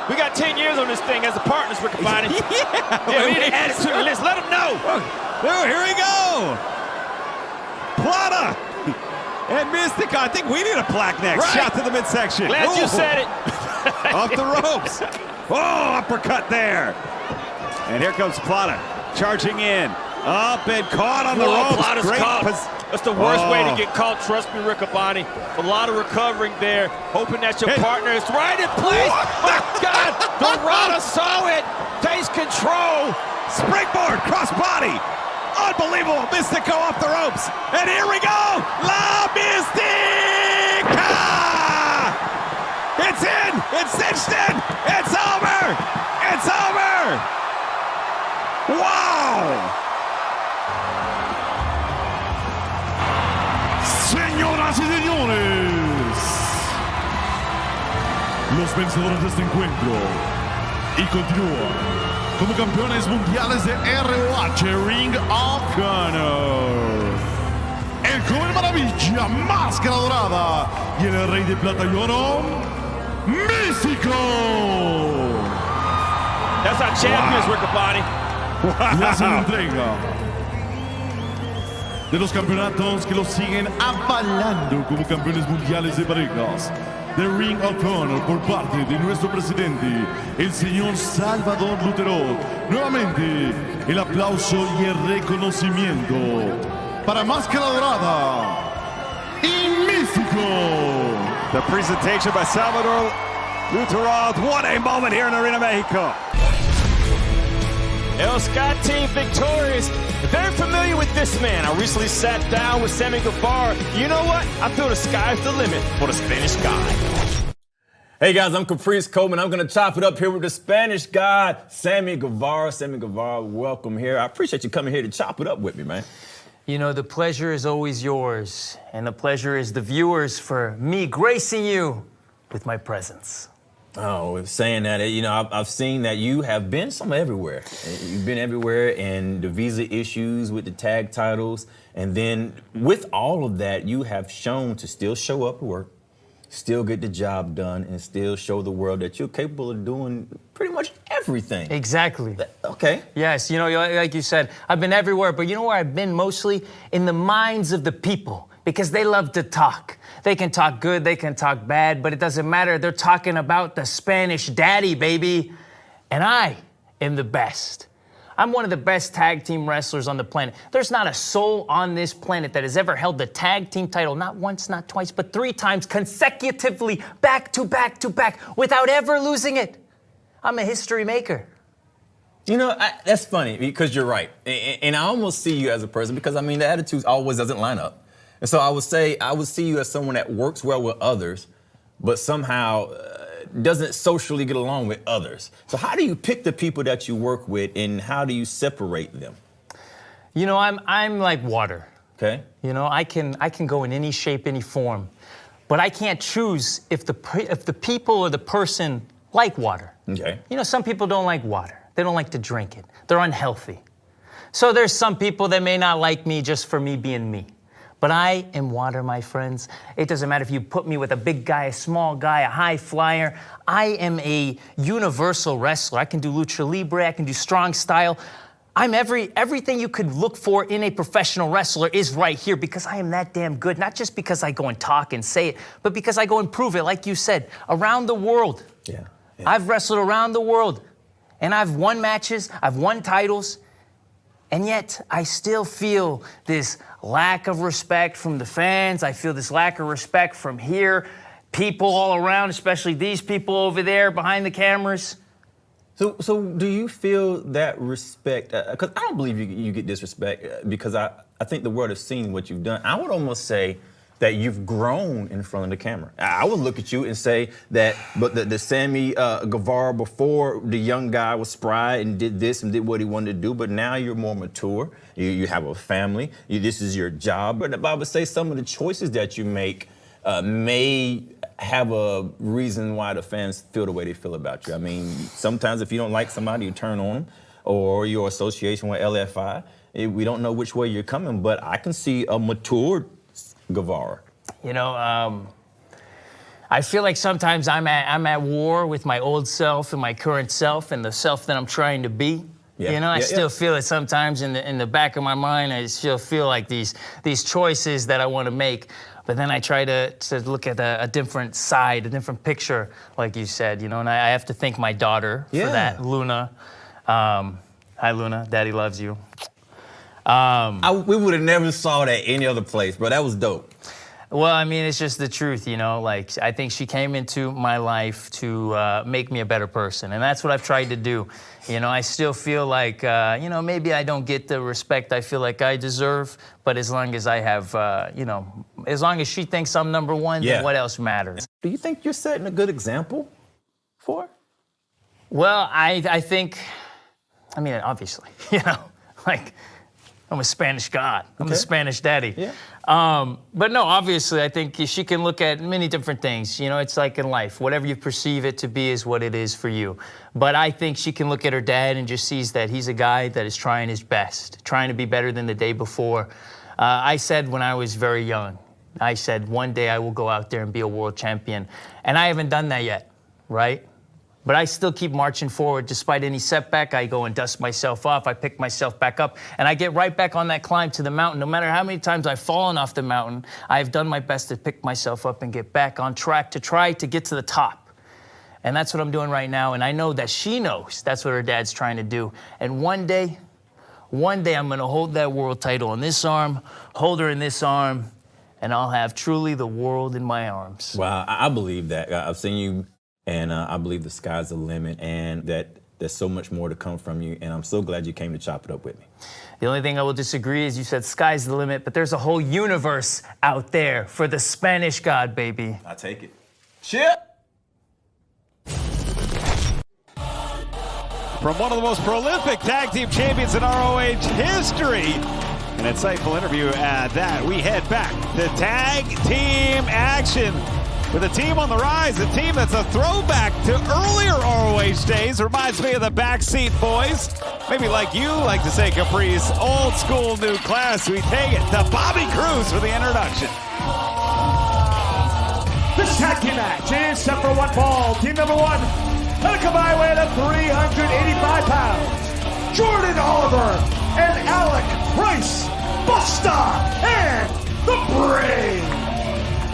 D: We got 10 years on this thing as a partners, Rick Bonnie.
A: Yeah,
D: we need to add it to the list. Let them know.
A: Oh, here we go. Plata and Mystico. I think we need a plaque next.
D: Right.
A: Shot to the midsection.
D: Glad you said it.
A: Off the ropes. Oh, uppercut there. And here comes Plata charging in. Up and caught on the ropes.
D: Plata's
A: Great
D: caught. That's the worst way to get caught. Trust me, Riccaboni. A lot of recovering there. Hoping that your partner is right in place. My God. Dorada saw it. Takes control.
A: Springboard, crossbody. Unbelievable. Mystico off the ropes. And here we go. La Mystica. It's in. It's cinched in. It's over. It's over. Wow.
C: Señoras y señores, los vencedores de este encuentro y continúan como campeones mundiales de RoH Ring of Honor, el joven maravilla, máscara dorada y el rey de plata y oro, Mystico.
D: That's our champions, Riccaboni.
C: Y hacen la entrega de los campeonatos que los siguen avalando como campeones mundiales de parejas. The Ring of Honor por parte de nuestro presidente, el señor Salvador Lutero. Nuevamente, el aplauso y el reconocimiento para Máscara Dorada y Mystico.
A: The presentation by Salvador Lutero. What a moment here in Arena Mexico.
D: El Sky Team victorious. Very familiar with this man. I recently sat down with Sammy Guevara. You know what? I feel the sky's the limit for the Spanish guy.
L: Hey guys, I'm Caprice Coleman. I'm going to chop it up here with the Spanish guy, Sammy Guevara. Sammy Guevara, welcome here. I appreciate you coming here to chop it up with me, man.
M: You know, the pleasure is always yours, and the pleasure is the viewers for me gracing you with my presence.
L: Oh, saying that, you know, I've seen that you have been everywhere. You've been everywhere, and the visa issues with the tag titles. And then with all of that, you have shown to still show up to work, still get the job done, and still show the world that you're capable of doing pretty much everything.
M: Exactly.
L: Okay.
M: Yes, you know, like you said, I've been everywhere, but you know where I've been mostly? In the minds of the people, because they love to talk. They can talk good, they can talk bad, but it doesn't matter. They're talking about the Spanish daddy, baby. And I am the best. I'm one of the best tag team wrestlers on the planet. There's not a soul on this planet that has ever held the tag team title, not once, not twice, but 3 times consecutively, back to back to back, without ever losing it. I'm a history maker.
L: You know, that's funny because you're right. And I almost see you as a person because, I mean, the attitude always doesn't line up. And so I would see you as someone that works well with others, but somehow doesn't socially get along with others. So how do you pick the people that you work with and how do you separate them?
M: You know, I'm like water.
L: Okay.
M: You know, I can go in any shape, any form, but I can't choose if the people or the person like water.
L: Okay.
M: You know, some people don't like water. They don't like to drink it. They're unhealthy. So there's some people that may not like me just for me being me. But I am water, my friends. It doesn't matter if you put me with a big guy, a small guy, a high flyer. I am a universal wrestler. I can do lucha libre. I can do strong style. I'm everything you could look for in a professional wrestler is right here because I am that damn good. Not just because I go and talk and say it, but because I go and prove it, like you said, around the world.
L: Yeah.
M: I've wrestled around the world, and I've won matches, I've won titles, and yet I still feel this lack of respect from the fans. I feel this lack of respect from here, people all around, especially these people over there behind the cameras.
L: So do you feel that respect? Because I don't believe you get disrespect because I think the world has seen what you've done. I would almost say that you've grown in front of the camera. I would look at you and say that, but the Sammy Guevara before, the young guy was spry and did this and did what he wanted to do, but now you're more mature. You have a family. This is your job. But I would say some of the choices that you make may have a reason why the fans feel the way they feel about you. I mean, sometimes if you don't like somebody, you turn on them, or your association with LFI. We don't know which way you're coming, but I can see a matured Guevara.
M: You know, I feel like sometimes I'm at war with my old self and my current self and the self that I'm trying to be.
L: Yeah.
M: You know, I still feel it sometimes in the back of my mind. I still feel like these choices that I want to make. But then I try to look at a different side, a different picture, like you said, you know, and I have to thank my daughter for that, Luna. Hi, Luna. Daddy loves you.
L: We would have never saw that any other place, bro. That was dope.
M: Well, I mean, it's just the truth, you know. Like, I think she came into my life to make me a better person, and that's what I've tried to do. You know, I still feel like, you know, maybe I don't get the respect I feel like I deserve, but as long as I have, you know, as long as she thinks I'm number one, then what else matters?
L: Do you think you're setting a good example for her?
M: Well, I think, I mean, obviously, you know, like, I'm a Spanish god. I'm the Spanish daddy.
L: Yeah.
M: But no, obviously, I think she can look at many different things. You know, it's like in life. Whatever you perceive it to be is what it is for you. But I think she can look at her dad and just sees that he's a guy that is trying his best, trying to be better than the day before. I said when I was very young, I said, one day I will go out there and be a world champion. And I haven't done that yet, right? But I still keep marching forward. Despite any setback, I go and dust myself off. I pick myself back up, and I get right back on that climb to the mountain. No matter how many times I've fallen off the mountain, I've done my best to pick myself up and get back on track to try to get to the top. And that's what I'm doing right now, and I know that she knows that's what her dad's trying to do. And one day I'm gonna hold that world title in this arm, hold her in this arm, and I'll have truly the world in my arms.
L: Wow, I believe that. I've seen you. And I believe the sky's the limit and that there's so much more to come from you. And I'm so glad you came to chop it up with me.
M: The only thing I will disagree is you said sky's the limit, but there's a whole universe out there for the Spanish God, baby.
L: I take it. Shit!
A: From one of the most prolific tag team champions in RoH history, an insightful interview at that, we head back to tag team action. With a team on the rise, a team that's a throwback to earlier RoH days. Reminds me of the Backseat Boys. Maybe like you like to say, Caprice, old school, new class. We take it to Bobby Cruz for the introduction.
B: This tag team match is set for one fall. Team number one, at a combined weight of 385 pounds. Jordan Oliver and Alec Price, Busta, and the Brain.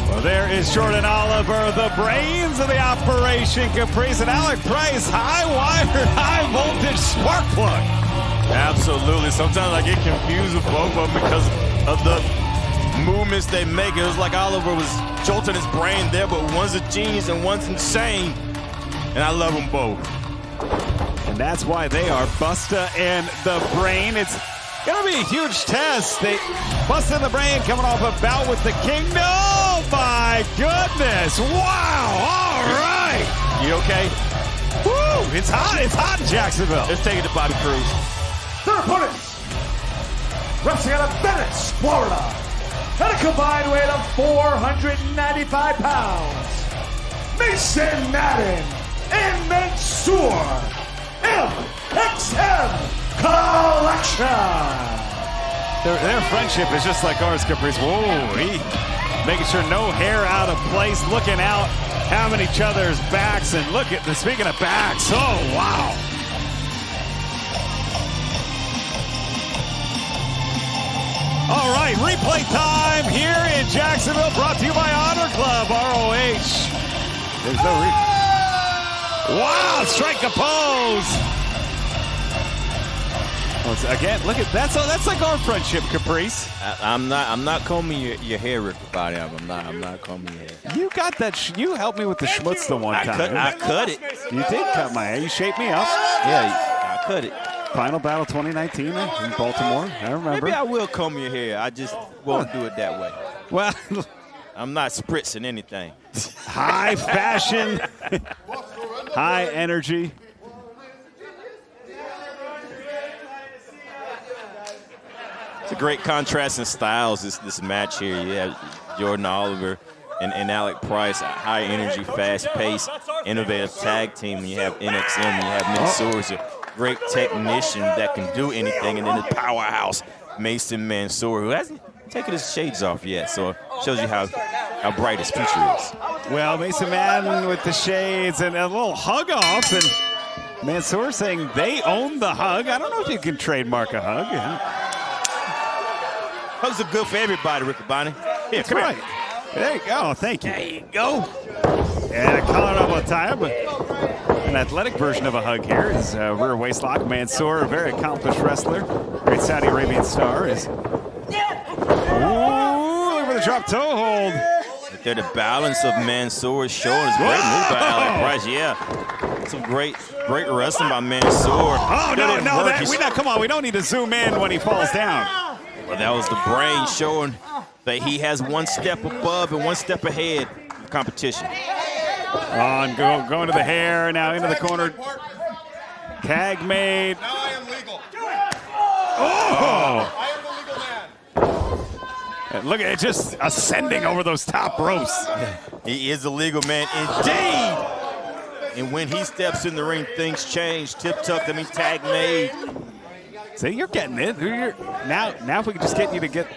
A: Well, there is Jordan Oliver, the brains of the operation, Caprice, and Alec Price, high wire, high voltage spark plug.
D: Absolutely. Sometimes I get confused with both of them because of the movements they make. It was like Oliver was jolting his brain there, but one's a genius and one's insane. And I love them both.
A: And that's why they are Busta and the Brain. It's gonna be a huge test. Busta and the Brain coming off a bout with the Kingdom. Oh my goodness! Wow! All right.
D: You okay?
A: Woo! It's hot. It's hot in Jacksonville.
D: Let's take it to Bobby Cruz.
B: Their opponents, wrestling out of Venice, Florida, at a combined weight of 495 pounds, Mason Madden and Mansoor, FXM Collection.
A: Their friendship is just like ours, Caprice. Whoa, making sure no hair out of place, looking out, having each other's backs, and look at speaking of backs, oh wow. All right, replay time here in Jacksonville, brought to you by Honor Club, RoH. There's no wow, strike a pose. Again, look at that's like our friendship, Caprice.
D: I'm not combing your hair, Rick Body. I'm not combing your hair.
A: You got that. You helped me with the schmutz the one time.
D: I cut it.
A: You did cut my hair. You shaped me up.
D: Yeah, I cut it.
A: Final Battle 2019 in Baltimore. I remember.
D: Maybe I will comb your hair. I just won't do it that way.
A: Well,
D: I'm not spritzing anything.
A: High fashion, high energy.
D: It's a great contrast in styles, this match here. You have Jordan Oliver and Alec Price, a high energy, fast paced, innovative tag team. And you have NXM, and you have Mansoor, who's a great technician that can do anything. And then the powerhouse, Mason Mansoor, who hasn't taken his shades off yet. So it shows you how bright his future is.
A: Well, Mason Madden with the shades and a little hug off. And Mansoor saying they own the hug. I don't know if you can trademark a hug.
D: Hugs are good for everybody, Rick Bonnie. Here, come
A: right.
D: here.
A: There you go. Thank you.
D: There you go.
A: And a collar attire, but an athletic version of a hug here is rear waist lock. Mansoor, a very accomplished wrestler, great Saudi Arabian star, is. Ooh, look for the drop toe hold.
D: Right there, the balance of Mansoor is showing. It's great move by Alec Price. Yeah, some great wrestling by Mansoor.
A: Oh no, come on. We don't need to zoom in when he falls down.
D: Well, that was the Brain showing that he has one step above and one step ahead of competition.
A: On, going to the hair, now into the corner. Tag made.
N: Now I am legal.
A: Oh!
N: I am the legal man.
A: Look at it, just ascending over those top ropes.
D: He is a legal man indeed. And when he steps in the ring, things change. Tip tuck, tag made.
A: See, you're getting it. Now if we can just get you to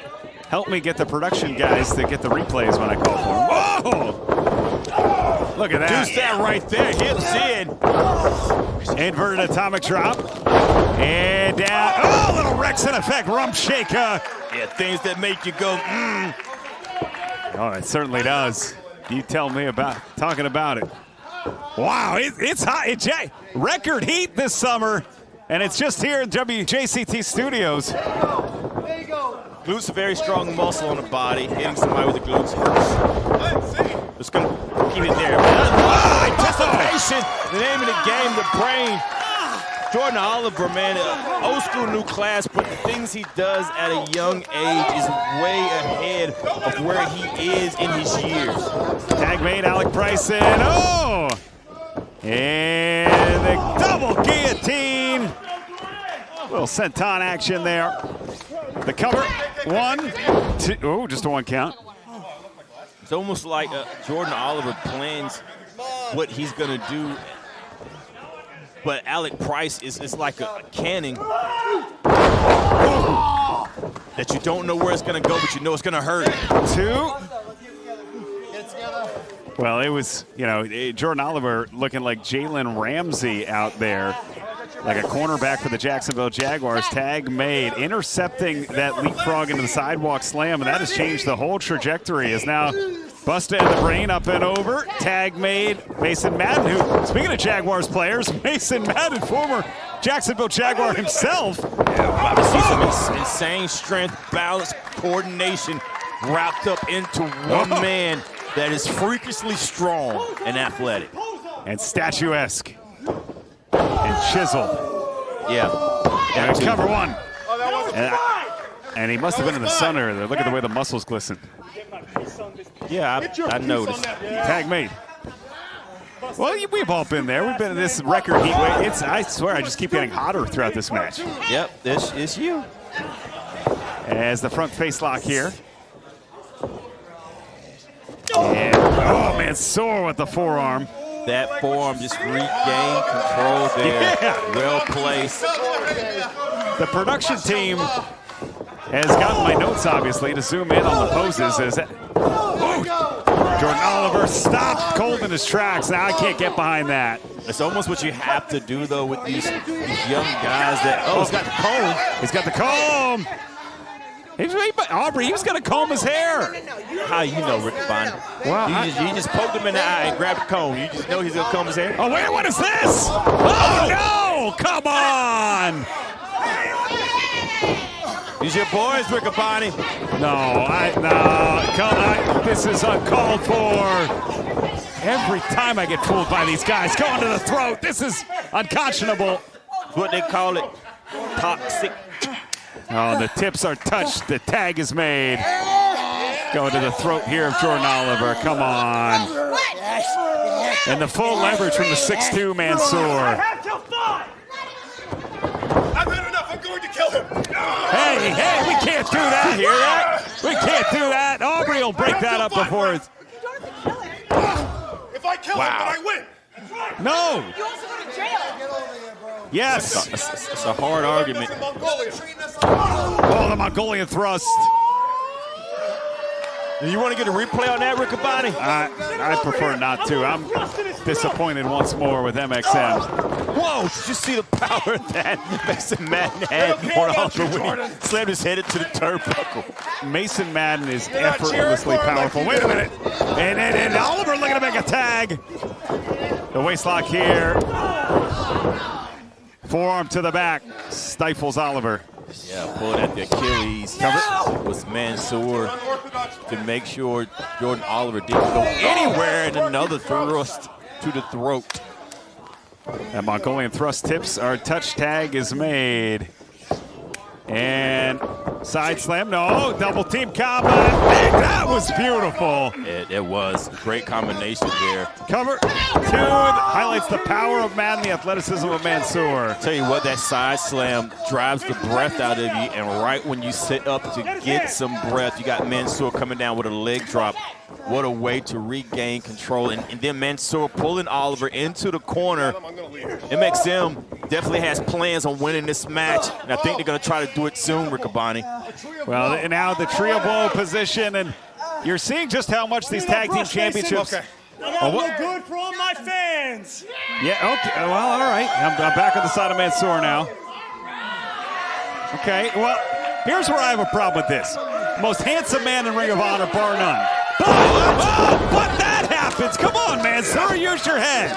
A: help me get the production guys to get the replays when I call for them. Whoa! Look at that.
D: Deuce that right there. Hips in.
A: Inverted atomic drop. And down. Oh, little Rex in effect. Rump shaker.
D: Yeah, things that make you go,
A: Oh, it certainly does. You tell me about talking about it. Wow, it's hot. It's record heat this summer. And it's just here in WJCT Studios.
D: There you go. Glutes are very strong muscle on the body. Hitting somebody with the glutes hurts. Just gonna keep it there. Anticipation. The name of the game, the Brain. Jordan Oliver, man, old school, new class, but the things he does at a young age is way ahead of where he is in his years.
A: Tag made, Alec Price in. Oh! And the double guillotine. Little senton action there. The cover. 1, 2. Oh, just a 1 count.
D: It's almost like Jordan Oliver plans what he's going to do. But Alec Price is like a cannon that you don't know where it's going to go, but you know it's going to hurt.
A: 2. Well, it was, Jordan Oliver looking like Jalen Ramsey out there, like a cornerback for the Jacksonville Jaguars. Tag made, intercepting that leapfrog into the sidewalk slam, and that has changed the whole trajectory. Is now Busta and the Brain up and over. Tag made, Mason Madden, who, speaking of Jaguars players, Mason Madden, former Jacksonville Jaguar himself.
D: Yeah, I see some insane strength, balance, coordination wrapped up into one man that is freakishly strong and athletic.
A: And statuesque. and chiseled.
D: Yeah.
A: And cover one. And he must have been in the sun earlier. Look at the way the muscles glisten.
D: Yeah, I noticed.
A: Tag made. Well, we've all been there. We've been in this record heat wave. I swear, I just keep getting hotter throughout this match.
D: Yep, this is you.
A: As the front face lock here. And, oh, man, sore with the forearm.
D: That forearm just regained control there.
A: Yeah.
D: Well placed.
A: The production team has gotten my notes, obviously, to zoom in on the poses. Jordan Oliver stopped cold in his tracks. Now I can't get behind that.
D: It's almost what you have to do, though, with these young guys that, he's got the comb.
A: He's got the comb. Aubrey, he was going to comb his hair.
D: How you know, Rick Bond?
A: Well,
D: you just poked him in the eye and grabbed the comb. You just know he's going to comb his hair?
A: Oh, wait, what is this? Oh, no, come on.
D: These your boys, Rick Bond.
A: No, this is uncalled for. Every time I get fooled by these guys, going to the throat. This is unconscionable.
D: What they call it, toxic.
A: Oh, the tips are touched. The tag is made. Going to the throat here of Jordan Oliver. Come on. And the full leverage from the 6'2" Mansoor.
N: I've had enough. I'm going to kill him.
A: Hey, we can't do that. Hear that? We can't do that. Aubrey will break that up before it's...
N: If I kill him, then I win.
A: No.
E: You also go to jail.
A: Yes.
D: It's a hard argument.
A: Oh, the Mongolian thrust.
D: You want to get a replay on that, Rick Abani?
A: I prefer not to. I'm disappointed once more with MXM.
D: Whoa, did you see the power that Mason Madden had on Oliver when he slammed his head into the turnbuckle?
A: Mason Madden is effortlessly powerful. Wait a minute. And Oliver looking to make a tag. The waist lock here. Forearm to the back. Stifles Oliver.
D: Yeah, pulling at the Achilles. Covered was Mansoor to make sure Jordan Oliver didn't go anywhere, and another thrust to the throat.
A: That Mongolian thrust tips. Our touch tag is made. And side slam. No, double team combat. That was beautiful.
D: It was a great combination there.
A: Cover two highlights the power of Madden, the athleticism of Mansoor.
D: Tell you what, that side slam drives the breath out of you, and right when you sit up to get some breath, you got Mansoor coming down with a leg drop. What a way to regain control. And then Mansoor pulling Oliver into the corner. MXM definitely has plans on winning this match, and I think they're going to try to do it soon, Rick Abani.
A: Well, and now the trio blow position, and you're seeing just how much these tag team championships.
B: I got no good for all my fans.
A: Yeah, okay. Well, all right. I'm back on the side of Mansoor now. Okay, well, here's where I have a problem with this. Most handsome man in Ring of Honor, bar none. But that happens. Come on, Mansoor, use your head.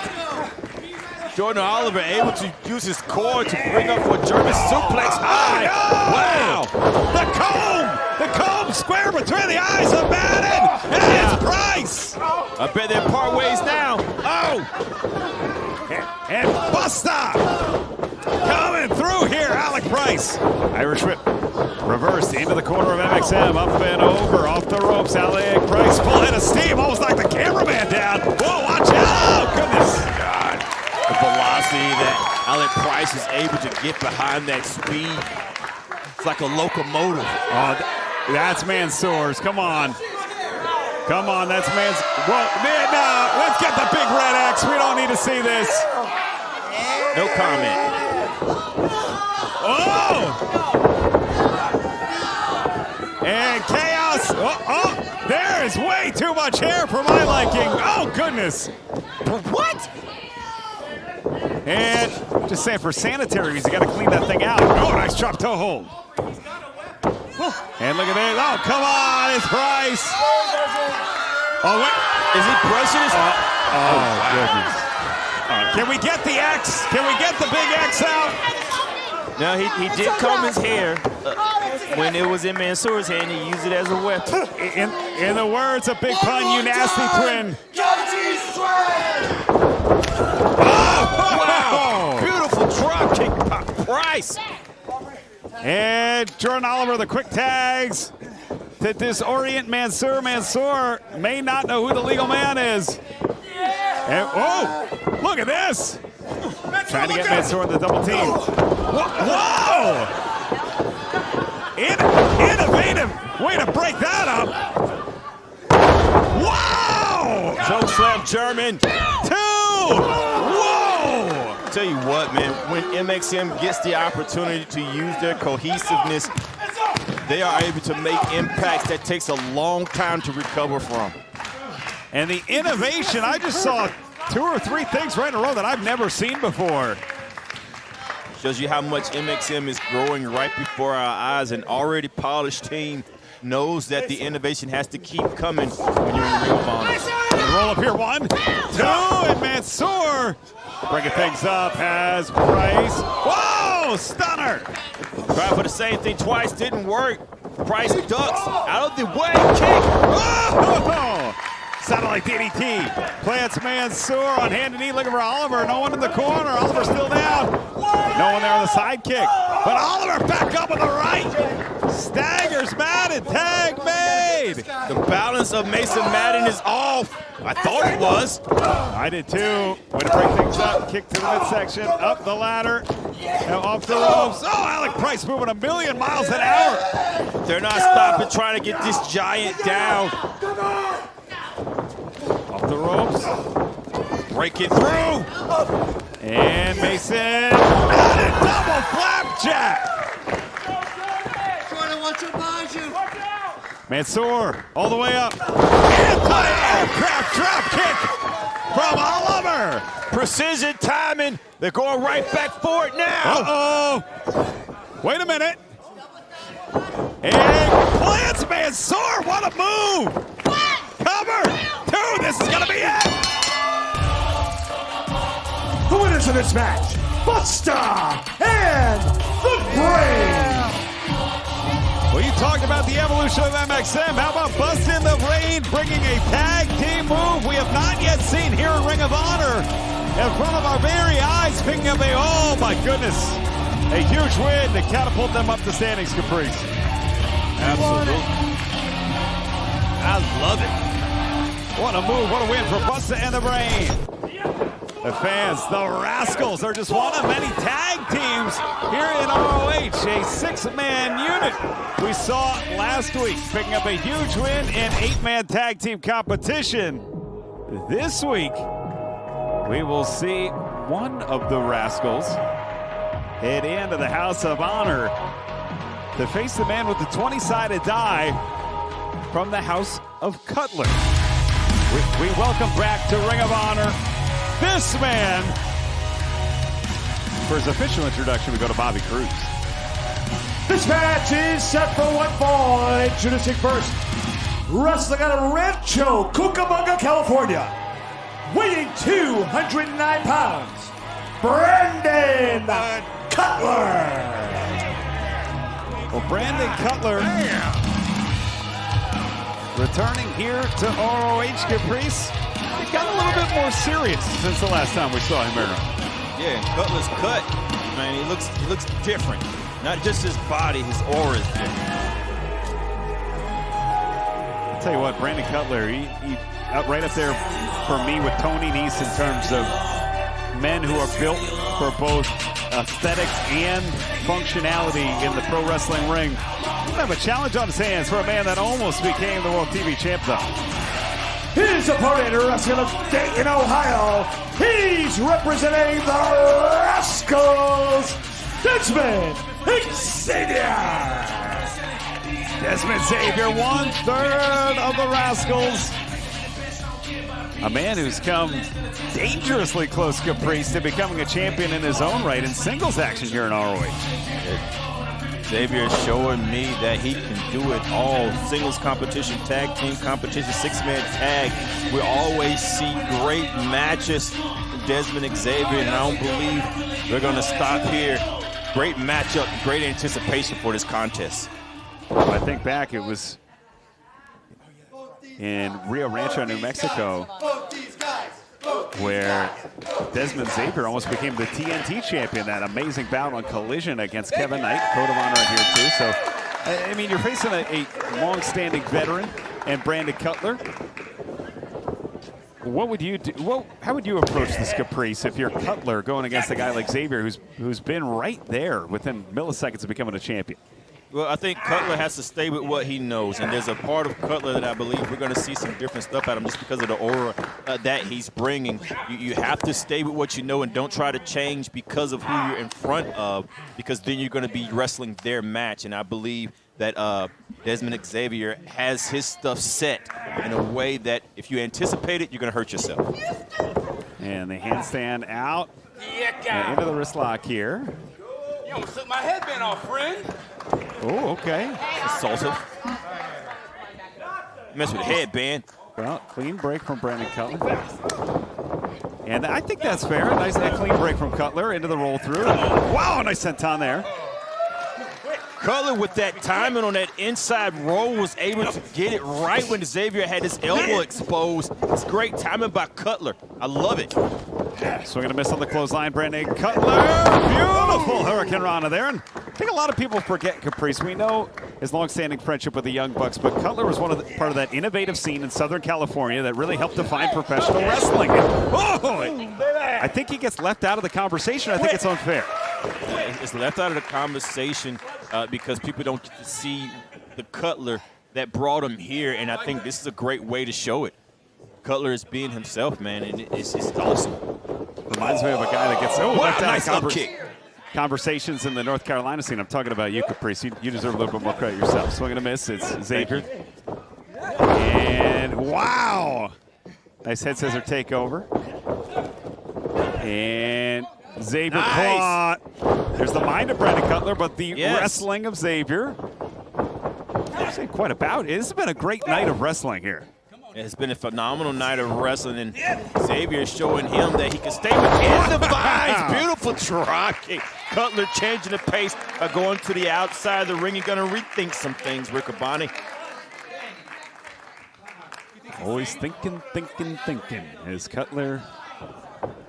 D: Jordan Oliver able to use his core to bring up a German suplex high. Wow.
A: The comb square between the eyes of Madden, and it's Price.
D: I bet they're part ways now.
A: And Busta coming through here, Alec Price. Irish whip. Reversed into the corner of MXM, up and over, off the ropes. Alec Price full head of steam, almost like the cameraman down. Whoa, watch out! Oh, goodness.
D: God. The velocity that Alec Price is able to get behind that speed. It's like a locomotive.
A: Oh, that's Mansoor's. Come on. Come on, that's Mansoor. Well, man, no, let's get the big red X. We don't need to see this.
D: No comment.
A: Oh! And chaos. There is way too much hair for my liking. Oh, goodness.
F: What?
A: And just saying, for sanitary reasons, you got to clean that thing out. Oh, nice drop toe hold. And look at this. Oh, come on, it's Price. Oh, wait.
D: Is he brushing his
A: goodness. Can we get the X? Can we get the big X out?
D: No, he did comb his hair when it was in Mansoor's hand. He used it as a weapon.
A: In the words of Big Pun, you nasty twin.
D: Oh, wow. Beautiful Price.
A: And Jordan Oliver, the quick tags to disorient Mansoor. Mansoor may not know who the legal man is. And, oh, look at this. Trying to get Mansoor in the double team. Whoa! Innovative way to break that up. Wow!
D: Choke slam German.
A: 2! Whoa!
D: Tell you what, man, when MXM gets the opportunity to use their cohesiveness, they are able to make impacts that takes a long time to recover from.
A: And the innovation, I just saw 2 or 3 things right in a row that I've never seen before.
D: Shows you how much MXM is growing right before our eyes. An already polished team knows that the innovation has to keep coming when you're in the Ring of Honor.
A: Roll up here, 1, 2, and Mansoor breaking things up as Price. Whoa, stunner!
D: Tried for the same thing twice, didn't work. Price ducks out of the way, kick.
A: Whoa! Satellite DDT. Plants Mansoor on hand and knee looking for Oliver. No one in the corner. Oliver still down. No one there on the side kick. But Oliver back up on the right. Staggers Madden. Tag made.
D: The balance of Mason Madden is off. I thought it was.
A: I did too. Way to break things up. Kick to the midsection. Up the ladder. Now off the ropes. Oh, Alec Price moving 1,000,000 miles an hour.
D: They're not stopping trying to get this giant down.
A: Off the ropes.
D: Breaking through.
A: And Mason. And a double flapjack.
N: Jordan, watch your behind you.
A: Mansoor all the way up. Anti-aircraft drop kick from Oliver.
D: Precision timing. They're going right back for it now.
A: Uh-oh. Wait a minute. And plants Mansoor. What a move. Cover. 2. This is going to be it.
B: The winners of this match, Busta and the Brain.
A: Well, you talked about the evolution of MXM. How about Busta and the Brain bringing a tag team move we have not yet seen here in Ring of Honor in front of our very eyes, picking up oh my goodness, a huge win to catapult them up the standings, Caprice.
D: Absolutely. I love it.
A: What a move, what a win for Busta and the Brain. The fans, the Rascals, are just one of many tag teams here in RoH, a 6-man unit we saw last week, picking up a huge win in 8-man tag team competition. This week, we will see one of the Rascals head into the House of Honor to face the man with the 20-sided die from the House of Cutler. We welcome back to Ring of Honor this man. For his official introduction, we go to Bobby Cruz.
B: This match is set for one fall. Introducing first, wrestling out of Rancho Cucamonga, California, weighing 209 pounds, Brandon Cutler.
A: Well, Brandon Cutler returning here to RoH, Caprice. He got a little bit more serious since the last time we saw him around.
D: Yeah, Cutler's cut. Man, he looks different. Not just his body, his aura is different.
A: I'll tell you what, Brandon Cutler, he right up there for me with Tony Nese in terms of men who are built for both aesthetics and functionality in the pro wrestling ring. He's gonna have a challenge on his hands for a man that almost became the World TV Champ, though.
B: His opponent, wrestling out of Dayton, Ohio, he's representing the Rascals, Desmond Xavier.
A: Desmond Xavier, 1/3 of the Rascals. A man who's come dangerously close, Caprice, to becoming a champion in his own right in singles action here in RoH.
D: Xavier is showing me that he can do it all. Singles competition, tag team competition, 6-man tag. We always see great matches from Desmond Xavier, and I don't believe they're going to stop here. Great matchup, great anticipation for this contest.
A: Well, I think back, it was in Rio Rancho, New Mexico. where Desmond Xavier almost became the TNT champion. That amazing bout on Collision against Kevin Knight, Code of Honor here too. So, I mean, you're facing a long-standing veteran and Brandon Cutler. What would you do? How would you approach this Caprice if you're Cutler going against a guy like Xavier who's been right there within milliseconds of becoming a champion?
D: Well, I think Cutler has to stay with what he knows, and there's a part of Cutler that I believe we're going to see some different stuff out of him just because of the aura that he's bringing. You have to stay with what you know and don't try to change because of who you're in front of, because then you're going to be wrestling their match. And I believe that Desmond Xavier has his stuff set in a way that if you anticipate it, you're going to hurt yourself.
A: And the handstand out into the wrist lock here.
N: You almost took my headband off, friend.
A: Oh, okay.
D: Assaultive. Mess with the headband.
A: Well, clean break from Brandon Cutler. And I think that's fair. Nice clean break from Cutler into the roll through. Wow, nice senton there.
D: Cutler with that timing on that inside roll was able to get it right when Xavier had his elbow exposed. It's great timing by Cutler. I love it.
A: Swinging a miss on the clothesline, Brandon Cutler. Beautiful Hurricane Rana there. And I think a lot of people forget Caprice. We know his long-standing friendship with the Young Bucks, but Cutler was part of that innovative scene in Southern California that really helped define professional wrestling. I think he gets left out of the conversation. I think it's unfair.
D: It's left out of the conversation because people don't get to see the Cutler that brought him here, and I think this is a great way to show it. Cutler is being himself, man, and it's awesome.
A: Reminds me of a guy that gets left out of conversations in the North Carolina scene. I'm talking about you, Caprice. You deserve a little bit more credit yourself. Swinging a miss. It's Xavier. And wow. Nice head scissor takeover. And Xavier caught. There's the mind of Brandon Cutler, but the wrestling of Xavier. I'd say quite a bout. This has been a great night of wrestling here.
D: It's been a phenomenal night of wrestling, and Xavier is showing him that he can stay within the vines. Beautiful drop kick. Cutler changing the pace by going to the outside of the ring. He's going to rethink some things, Riccaboni.
A: Always thinking. Is Cutler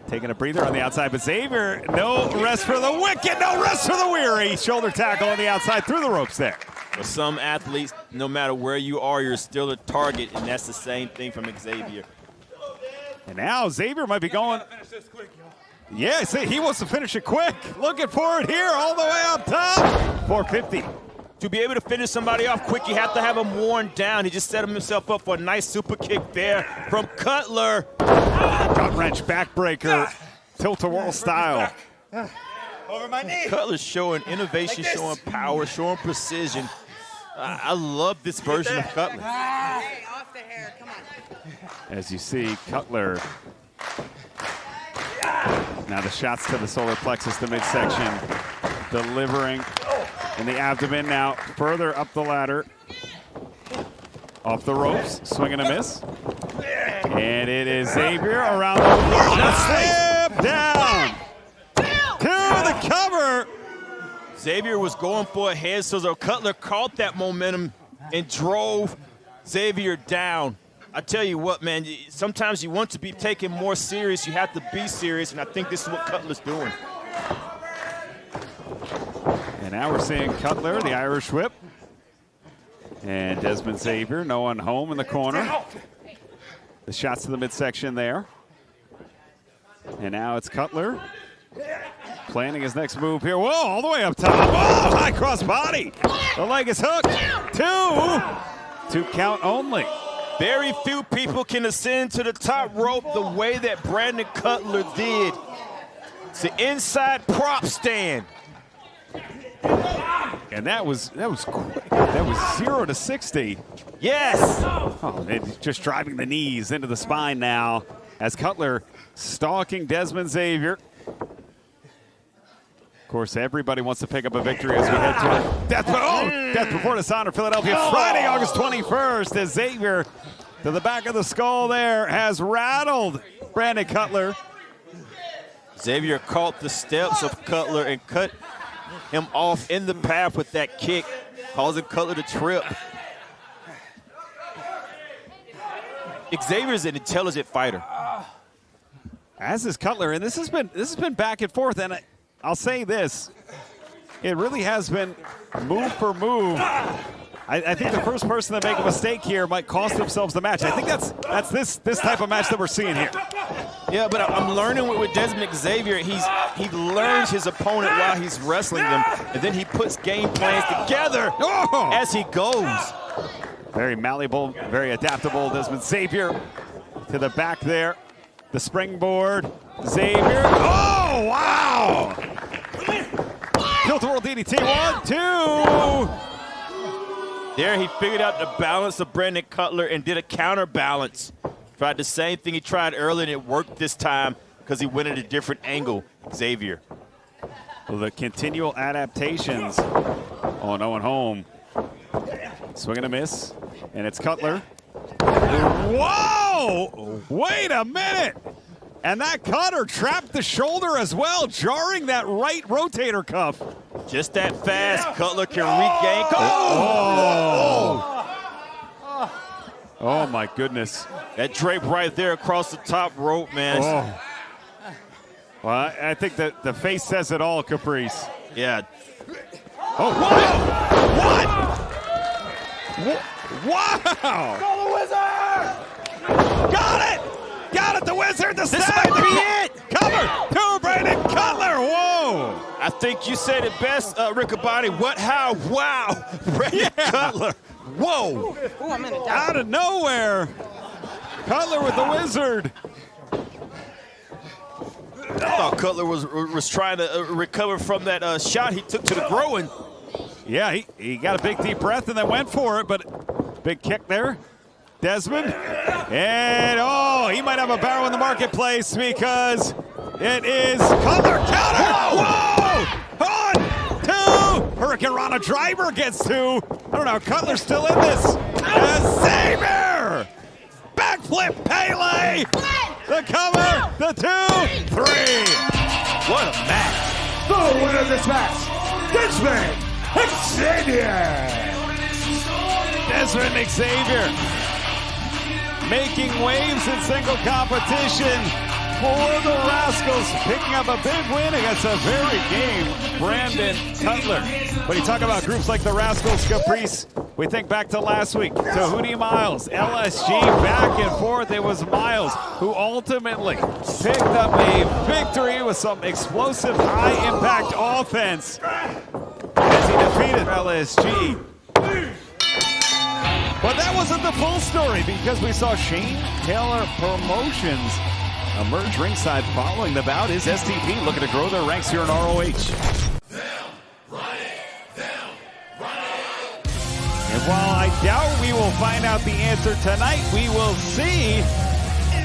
A: taking a breather on the outside, but Xavier, no rest for the wicked, no rest for the weary. Shoulder tackle on the outside through the ropes there.
D: For some athletes, no matter where you are, you're still a target, and that's the same thing from Xavier.
A: And now Xavier might be going. Yeah, see, he wants to finish it quick. Looking for it here, all the way up top. 450.
D: To be able to finish somebody off quick, you have to have him worn down. He just set himself up for a nice super kick there from Cutler.
A: Gut wrench, backbreaker, tilt-a-whirl style.
N: Over my knee.
D: Cutler's showing innovation, showing power, showing precision. I love this version of Cutler.
E: Hey, off the hair, come on.
A: As you see, Cutler. Now the shots to the solar plexus, the midsection, delivering in the abdomen. Now further up the ladder. Off the ropes, swinging a miss. And it is Xavier around the world. Slip down. To the cover.
D: Xavier was going for a head scissor. Cutler caught that momentum and drove Xavier down. I tell you what, man, sometimes you want to be taken more serious. You have to be serious, and I think this is what Cutler's doing.
A: And now we're seeing Cutler, the Irish whip. And Desmond Xavier, no one home in the corner. The shots to the midsection there. And now it's Cutler. Planning his next move here. Whoa, all the way up top. Whoa, high cross body. The leg is hooked. Two count only.
D: Very few people can ascend to the top rope the way that Brandon Cutler did. It's the inside prop stand.
A: And that was quick. That was 0 to 60.
D: Yes.
A: Oh, just driving the knees into the spine now as Cutler stalking Desmond Xavier. Of course, everybody wants to pick up a victory as we head to Death Before Dishonor, Philadelphia, Friday, August 21st, as Xavier, to the back of the skull there, has rattled Brandon Cutler.
D: Xavier caught the steps of Cutler and cut him off in the path with that kick, causing Cutler to trip. Xavier's an intelligent fighter.
A: As is Cutler, and this has been back and forth, and I'll say this. It really has been move for move. I think the first person to make a mistake here might cost themselves the match. I think that's this type of match that we're seeing here.
D: Yeah, but I'm learning with Desmond Xavier. He learns his opponent while he's wrestling them, and then he puts game plans together as he goes.
A: Very malleable, very adaptable. Desmond Xavier to the back there. The springboard. Xavier. Oh, wow! Tilt-a-whirl DDT. 1, 2.
D: There he figured out the balance of Brandon Cutler and did a counterbalance. Tried the same thing he tried earlier, and it worked this time because he went at a different angle, Xavier.
A: Well, the continual adaptations. Oh, no one home. Swing and a miss, and it's Cutler. Whoa! Wait a minute! And that cutter trapped the shoulder as well, jarring that right rotator cuff.
D: Just that fast, Cutler can regain.
A: Oh my goodness.
D: That drape right there across the top rope, man.
A: Oh. Well, I think that the face says it all, Caprice.
D: Yeah.
A: Oh, what? Wow!
N: Call the Wizard!
A: Got it! Got it, the Wizard, the
D: This
A: side,
D: might be it!
A: Cover to Brandon Cutler, whoa!
D: I think you said it best, Riccaboni. What, how, wow! Brandon Cutler, whoa!
E: Ooh, I'm in it.
A: Out of nowhere, Cutler with the Wizard.
D: I thought Cutler was trying to recover from that shot he took to the groin.
A: Yeah, he got a big deep breath and then went for it, but big kick there. Desmond, and oh, he might have a barrel in the marketplace because it is Cutler counter. Whoa! 1, 2. Hurricane Rana driver gets 2. I don't know, Cutler's still in this. Xavier! Backflip Pele! The cover, the 2, 3.
D: What a match!
B: The winner of this match, Desmond Xavier!
A: Desmond Xavier making waves in single competition for the Rascals, picking up a big win against a very game Brandon Cutler. When you talk about groups like the Rascals, Caprice, we think back to last week, to Hootie Miles, LSG, back and forth. It was Miles who ultimately picked up a victory with some explosive high-impact offense as he defeated LSG. But that wasn't the full story because we saw Shane Taylor Promotions emerge ringside following the bout. Is STP looking to grow their ranks here in RoH. And while I doubt we will find out the answer tonight, we will see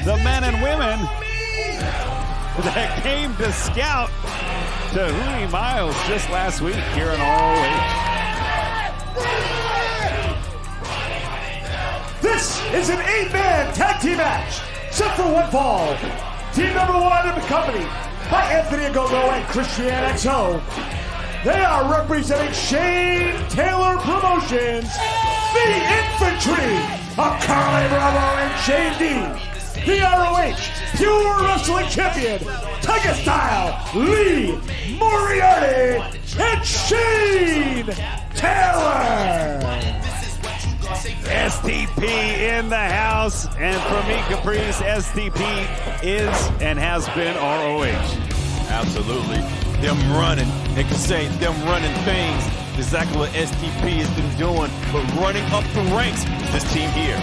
A: the men and women that came to scout to Hootie Miles just last week here in RoH.
B: This is an 8-man tag team match, set for one fall. Team number 1 in the company by Anthony Agogo and Christian XO. They are representing Shane Taylor Promotions, the Infantry of Carly Bravo and Shane D, the RoH Pure Wrestling Champion, Tiger Style, Lee Moriarty, and Shane Taylor.
A: STP in the house, and for me, Caprice, STP is and has been RoH.
D: Absolutely. Them running, they can say them running things, exactly what STP has been doing, but running up the ranks is this team here.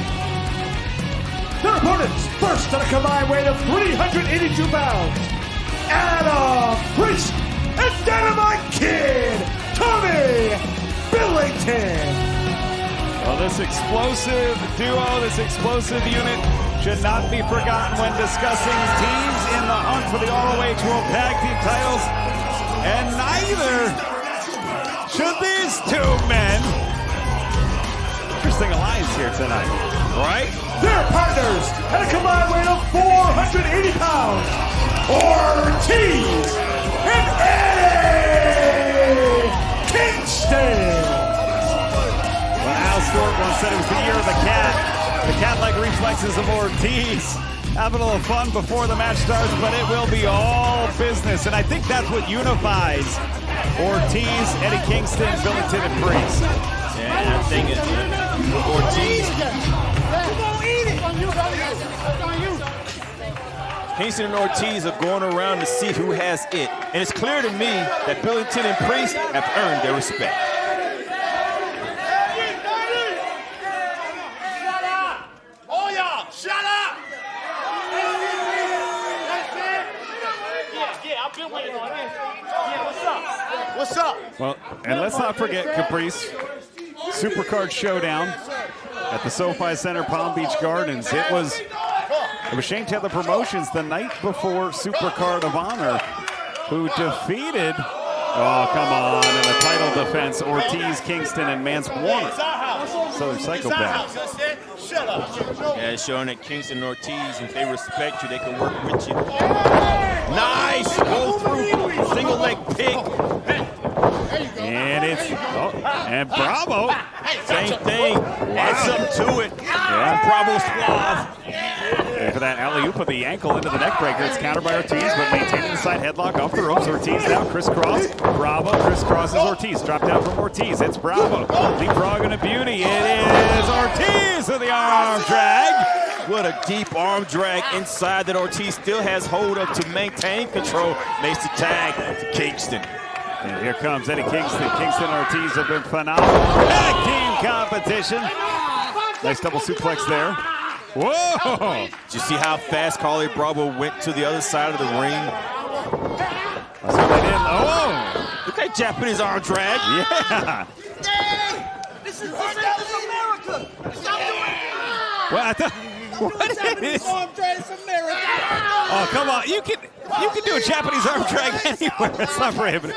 B: Their opponents, first at a combined weight of 382 pounds, Adam Priest and Dynamite Kid, Tommy Billington.
A: Well, this explosive duo, this explosive unit should not be forgotten when discussing teams in the hunt for the RoH World Tag Team titles. And neither should these two men. Interesting alliance here tonight, right?
B: Their partners at a combined weight of 480 pounds, Ortiz and Eddie Kingston.
A: Well, Al Stewart once said it was the year of the cat. The cat-like reflexes of Ortiz having a little fun before the match starts, but it will be all business. And I think that's what unifies Ortiz, Eddie Kingston, Billington, and Priest.
D: Yeah, I think it's Ortiz. Kingston and Ortiz are going around to see who has it. And it's clear to me that Billington and Priest have earned their respect.
N: Shut up! All y'all, shut up! Yeah, I've been waiting on this. Yeah, what's up? What's up?
A: Well, and let's not forget Caprice, Supercard Showdown at the SoFi Center, Palm Beach Gardens. It was Shane Taylor Promotions the night before Supercard of Honor, who defeated, oh, come on, in the title defense, Ortiz, Kingston, and Mance Warner. Southern Psychopath.
N: Shut up.
D: Yeah, it's showing that Kingston and Ortiz, if they respect you, they can work with you. Nice! Go through. Single leg pick.
A: And it's, and Bravo.
D: Same thing. Add something to it.
A: Yeah.
D: Bravo suave.
A: And for that alley-oop with the ankle into the neck breaker, it's countered by Ortiz, but maintaining the side headlock off the ropes. Ortiz down, crisscross. Bravo crisscrosses Ortiz. Drop down from Ortiz. It's Bravo. Leapfrog and a beauty. It is Ortiz with the arm drag.
D: What a deep arm drag inside that Ortiz still has hold of to maintain control. Makes the tag to Kingston.
A: And here comes Eddie Kingston. Kingston and Ortiz have been phenomenal. Tag team competition. Nice double suplex there. Whoa!
D: Did you see how fast Carly Bravo went to the other side of the ring?
A: That's what they did. Oh!
D: Look at that Japanese arm drag.
A: Yeah!
N: This is America! Stop doing it!
A: What is?
N: America!
A: Oh, come on. You can do a Japanese arm drag anywhere. It's not prohibited.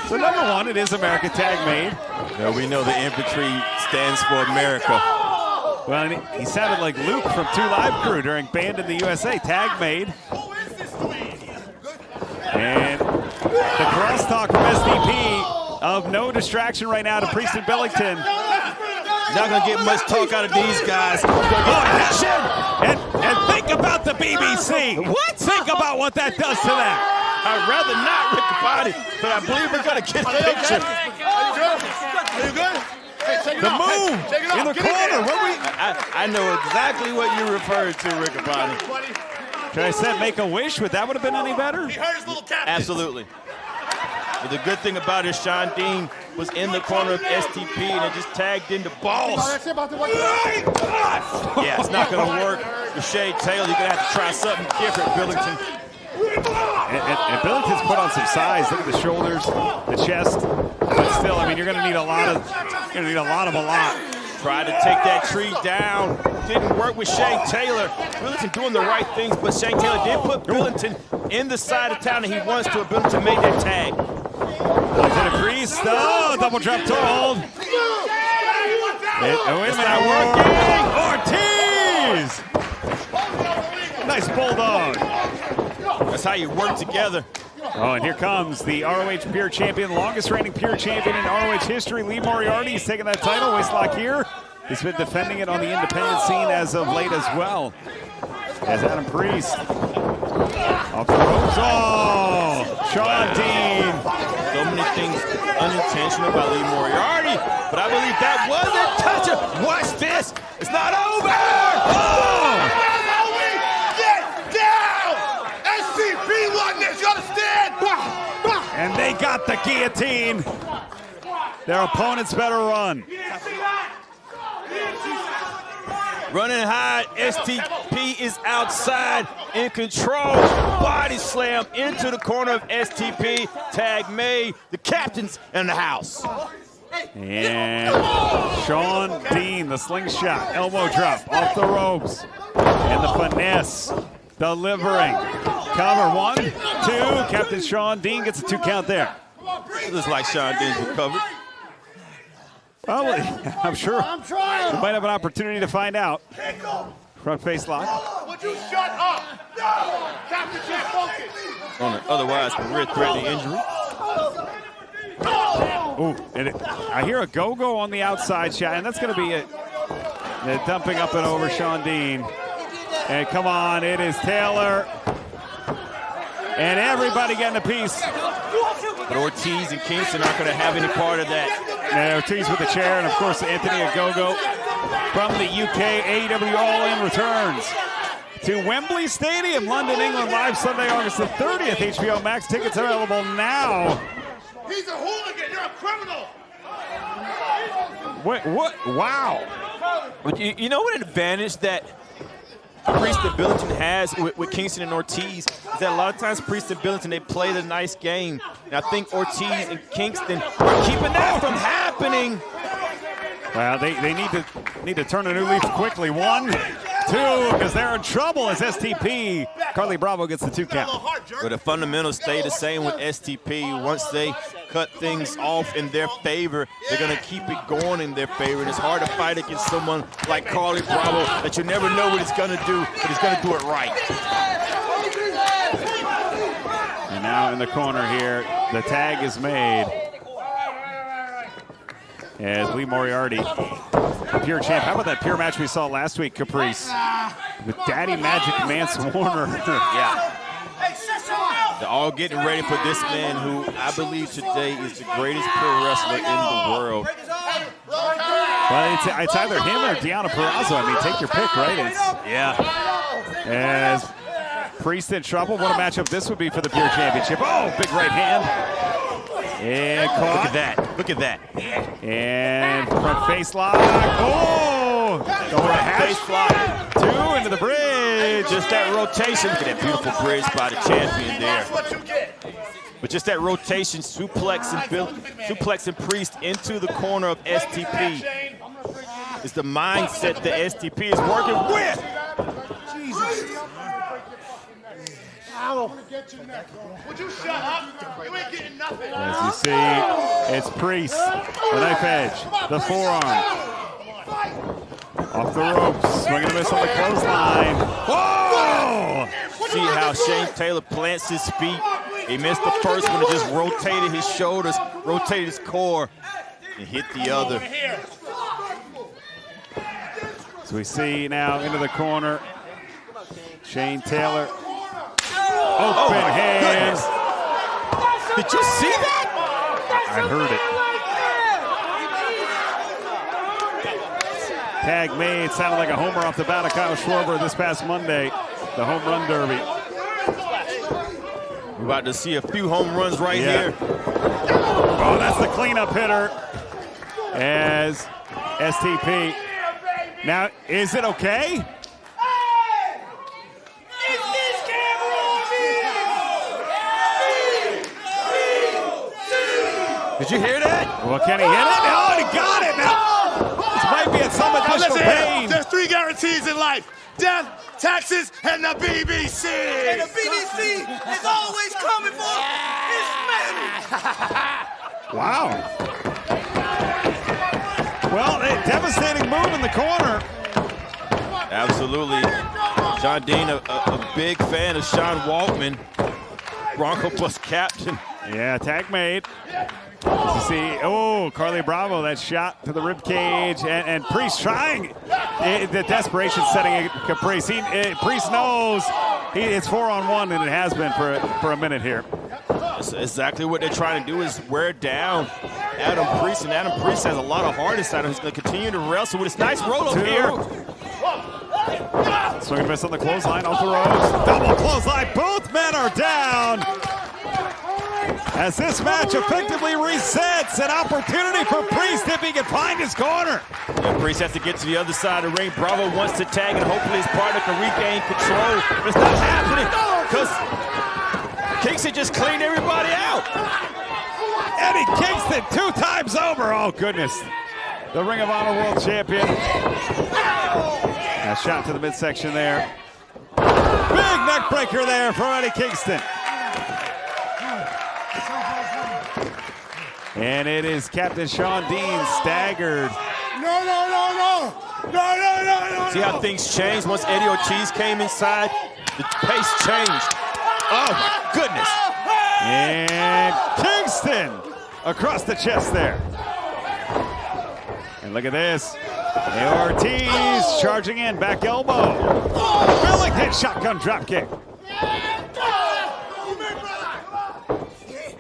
A: So number one, it is America Tag Made.
D: Well, we know the infantry stands for America.
A: Well, and he sounded like Luke from 2 Live Crew during Band in the USA. Tag Made. And the crosstalk from SDP of no distraction right now to Priest and Billington.
D: Not going to get much talk out of these guys.
A: And think about the BBC. What? Think about what that does to that.
D: I'd rather not Rick Body, but I believe we're going to get the picture.
N: Are you good?
A: The move in the corner.
D: I know exactly what you referred to, Rick Body.
A: Should I said make a wish? Would that would have been any better?
N: He hurt his little captain.
D: Absolutely. But the good thing about it, Sean Dean was in the corner of STP and it just tagged into balls. Yeah, it's not going to work with Shea Taylor. You're going to have to try something different, Billington.
A: And Billington's put on some size. Look at the shoulders, the chest. But still, I mean, you're going to need a lot of a lot.
D: Tried to take that tree down. Didn't work with Shane Taylor. Billington doing the right things, but Shane Taylor did put Billington in the side of town that he wants to. Billington made that tag.
A: Billington and Priest. Oh, double drop toe hold. Wait a minute. Ortiz! Nice bulldog.
D: That's how you work together.
A: Oh, and here comes the RoH Pure Champion, longest reigning Pure Champion in RoH history. Lee Moriarty is taking that title. Waistlock here. He's been defending it on the independent scene as of late as well. As Adam Priest. Off the ropes. Oh, Sean Dean.
D: So many things unintentional about Lee Moriarty, but I believe that was a touch. Watch this. It's not over. Oh!
A: And they got the guillotine. Their opponents better run.
D: Running high, STP is outside, in control. Body slam into the corner of STP. Tag made. The captain's in the house.
A: And Sean Dean, the slingshot, elbow drop off the ropes. And the finesse, delivering. Cover 1, 2. Captain Sean Dean gets a 2 count there.
D: It looks like Sean Dean's recovered.
A: Well, I'm sure we might have an opportunity to find out. Front face lock.
N: Would you shut up? No! Captain can't focus.
D: On an otherwise career-threatening injury.
A: Ooh, and I hear a go-go on the outside shot, and that's going to be it. They're dumping up and over Sean Dean. And come on, it is Taylor. And everybody getting a piece.
D: But Ortiz and Kingston aren't going to have any part of that.
A: And Ortiz with the chair, and of course Anthony Ogogo from the UK. AEW All In returns to Wembley Stadium, London, England, live Sunday, August the 30th. HBO Max tickets available now.
N: He's a hooligan. You're a criminal.
A: What? Wow.
D: But you know what an advantage that Priest and Billington has with Kingston and Ortiz is that a lot of times Priest and Billington, they play the nice game. And I think Ortiz and Kingston are keeping that from happening.
A: Well, they need to turn a new leaf quickly. 1, 2, because they're in trouble as STP. Carly Bravo gets the 2 count.
D: But the fundamentals stay the same with STP. Once they cut things off in their favor, they're going to keep it going in their favor. And it's hard to fight against someone like Carly Bravo that you never know what he's going to do, but he's going to do it right.
A: And now in the corner here, the tag is made. As Lee Moriarty, pure champ. How about that pure match we saw last week, Caprice? With Daddy Magic Mance Warner.
D: Yeah. They're all getting ready for this man who I believe today is the greatest pro wrestler in the world.
A: Well, it's either him or Deonna Purrazzo. I mean, take your pick, right?
D: Yeah.
A: As Priest in trouble, what a matchup this would be for the pure championship. Oh, big right hand. And caught.
D: Look at that. Look at that.
A: And front face lock. Oh! Going to face lock. 2 into the bridge.
D: Just that rotation. Look at that beautiful bridge by the champion there. But just that rotation, suplex and Priest into the corner of STP is the mindset that STP is working with.
N: Jesus. Ow. Would you shut up? You ain't getting nothing.
A: As you see, it's Priest. The knife edge. The forearm. Off the ropes. Swinging a miss on the clothesline. Whoa!
D: See how Shane Taylor plants his feet. He missed the first one. It just rotated his shoulders, rotated his core, and hit the other.
A: So we see now into the corner. Shane Taylor. Open hands.
D: Did you see that?
A: I heard it. Tag made. Sounded like a homer off the bat of Kyle Schwarber this past Monday. The home run derby.
D: We're about to see a few home runs right here.
A: Oh, that's the cleanup hitter. As STP. Now, is it okay?
D: Did you hear that?
A: Well, can he hit it? Oh, he got it now. This might be at some additional pain.
N: There's 3 guarantees in life: death, taxes, and the BBC.
O: And the BBC is always coming for his men.
A: Wow. Well, a devastating move in the corner.
D: Absolutely. John Dean, a big fan of Sean Waltman, Bronco Plus captain.
A: Yeah, tag made. You see, oh, Carly Bravo, that shot to the rib cage, and Priest trying. The desperation setting in Caprice. Priest knows it's 4-on-1, and it has been for a minute here.
D: That's exactly what they're trying to do, is wear down Adam Priest, and Adam Priest has a lot of heart inside him. He's going to continue to wrestle with this nice roll-up here.
A: Swing and miss on the clothesline, off the ropes. Double clothesline, both men are down. As this match effectively resets, an opportunity for Priest if he can find his corner.
D: Yeah, Priest has to get to the other side of the ring. Bravo wants to tag, and hopefully his partner can regain control. But it's not happening because Kingston just cleaned everybody out.
A: Eddie Kingston 2 times over. Oh, goodness. The Ring of Honor World Champion. A shot to the midsection there. Big neck breaker there from Eddie Kingston. And it is Captain Sean Dean staggered.
N: No.
D: See how things changed once Eddie Ortiz came inside? The pace changed. Oh, my goodness.
A: And Kingston across the chest there. And look at this. And Ortiz charging in, back elbow. Billington shotgun drop kick.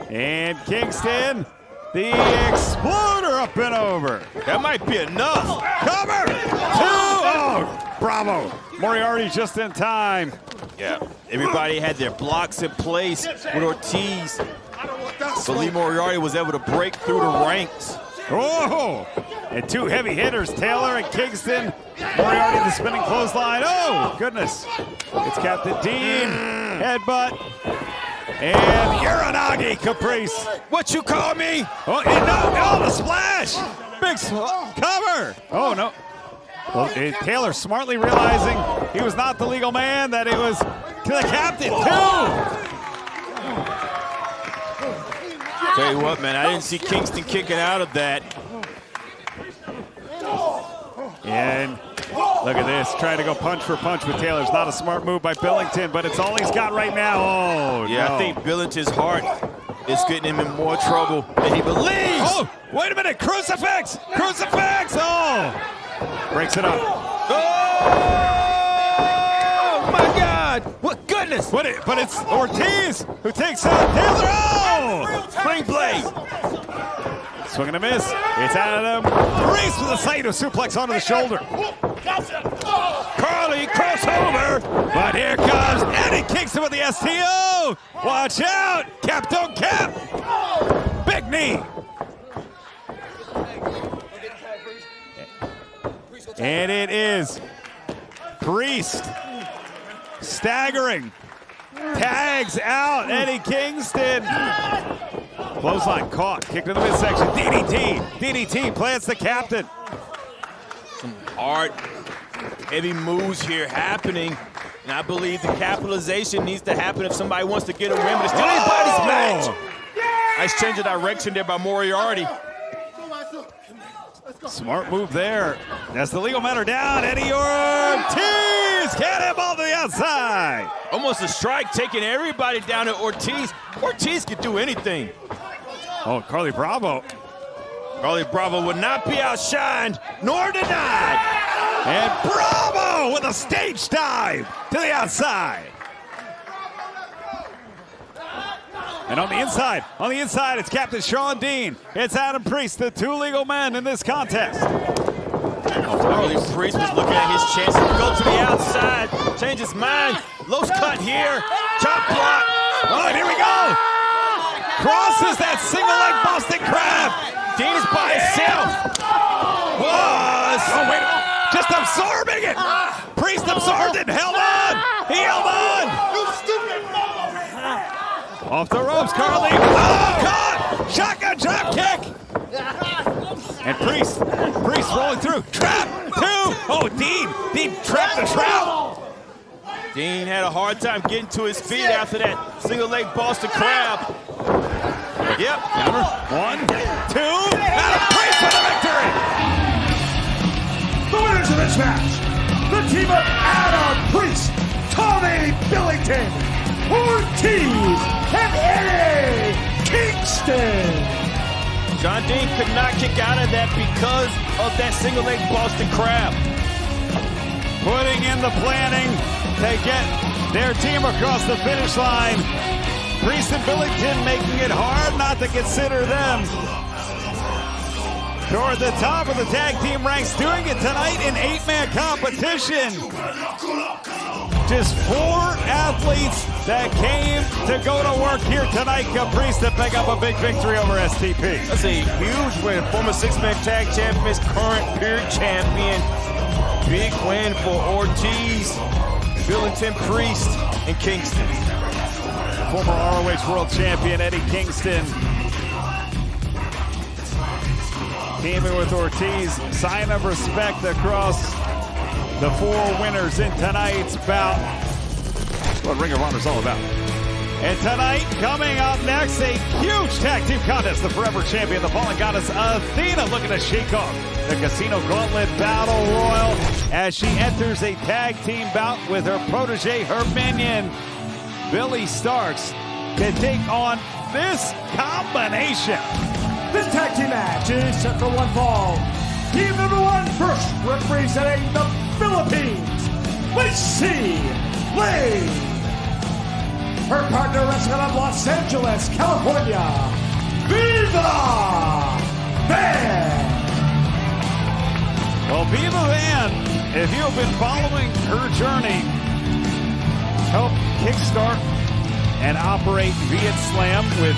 A: And Kingston, the exploder up and over.
D: That might be enough.
A: Cover! 2! Oh, bravo. Moriarty just in time.
D: Yeah, everybody had their blocks in place with Ortiz. So Lee Moriarty was able to break through the ranks.
A: Oh! And 2 heavy hitters, Taylor and Kingston. Moriarty the spinning clothesline. Oh, goodness. It's Captain Dean. Headbutt. And Uranagi Caprice.
D: What you call me?
A: Oh, no, the splash. Big cover. Oh, no. Well, Taylor smartly realizing he was not the legal man, that it was to the captain, too.
D: Tell you what, man, I didn't see Kingston kicking out of that.
A: And look at this, trying to go punch for punch with Taylor. It's not a smart move by Billington, but it's all he's got right now. Oh,
D: yeah,
A: no.
D: I think Billington's heart is getting him in more trouble than he believes.
A: Oh, wait a minute, crucifix! Crucifix! Oh! Breaks it up.
D: Oh, my God! What goodness!
A: But it's Ortiz who takes out Taylor. Oh!
D: Spring blade.
A: Swing and a miss. It's Adam Priest with a Saito suplex onto the shoulder. Carly crossover, but here comes Eddie Kingston with the STO. Watch out! Cap don't cap. Big knee. And it is Priest staggering. Tags out Eddie Kingston. Clothesline caught, kicked in the midsection. DDT plants the captain.
D: Some hard, heavy moves here happening. And I believe the capitalization needs to happen if somebody wants to get a win, but it's still anybody's match. Nice change of direction there by Moriarty.
A: Smart move there. As the legal men are down, Eddie Ortiz cannonball to the outside.
D: Almost a strike, taking everybody down at Ortiz. Ortiz could do anything.
A: Oh, Carly Bravo.
D: Carly Bravo would not be outshined nor denied.
A: And Bravo with a stage dive to the outside. And on the inside, it's Captain Sean Dean. It's Adam Priest, the 2 legal men in this contest.
D: Carly Priest was looking at his chance to go to the outside, change his mind. Los cut here, chop block.
A: Oh, and here we go. Crosses that single leg Boston Crab.
D: Dean is by himself.
A: Oh, wait, just absorbing it. Priest absorbed it, held on. He held on.
O: You stupid
A: Off the ropes, Carly. Oh, caught! Shotgun drop kick. And Priest rolling through. Trap, 2. Oh, Dean trapped the trap.
D: Dean had a hard time getting to his feet after that single leg Boston Crab. Yep.
A: Counter. 1, 2. Adam Priest for the victory.
B: The winners of this match, the team of Adam Priest, Tommy Billington, Ortiz, and Eddie Kingston.
D: John Dean could not kick out of that because of that single leg Boston Crab.
A: Putting in the planning to get their team across the finish line. Priest and Billington making it hard not to consider them toward the top of the tag team ranks, doing it tonight in 8-man competition. Just 4 athletes that came to go to work here tonight. Caprice to pick up a big victory over STP.
D: That's a huge win. Former 6-man tag champions, current peer champion. Big win for Ortiz, Billington, Priest, and Kingston.
A: Former RoH World Champion Eddie Kingston teaming with Ortiz. Sign of respect across the 4 winners in tonight's bout. That's what Ring of Honor is all about. And tonight, coming up next, a huge tag team contest. The forever champion, the fallen goddess Athena, looking to shake off the Casino Gauntlet Battle Royal as she enters a tag team bout with her protege, her minion, Billy Starks, to take on this combination.
B: This tag team match is set for 1 fall. Team number 1, first representing the Philippines, Lacey Lee. Her partner wrestling out of Los Angeles, California, Viva Van.
A: Well, Viva Van, if you have been following her journey, help kickstart and operate Viet Slam with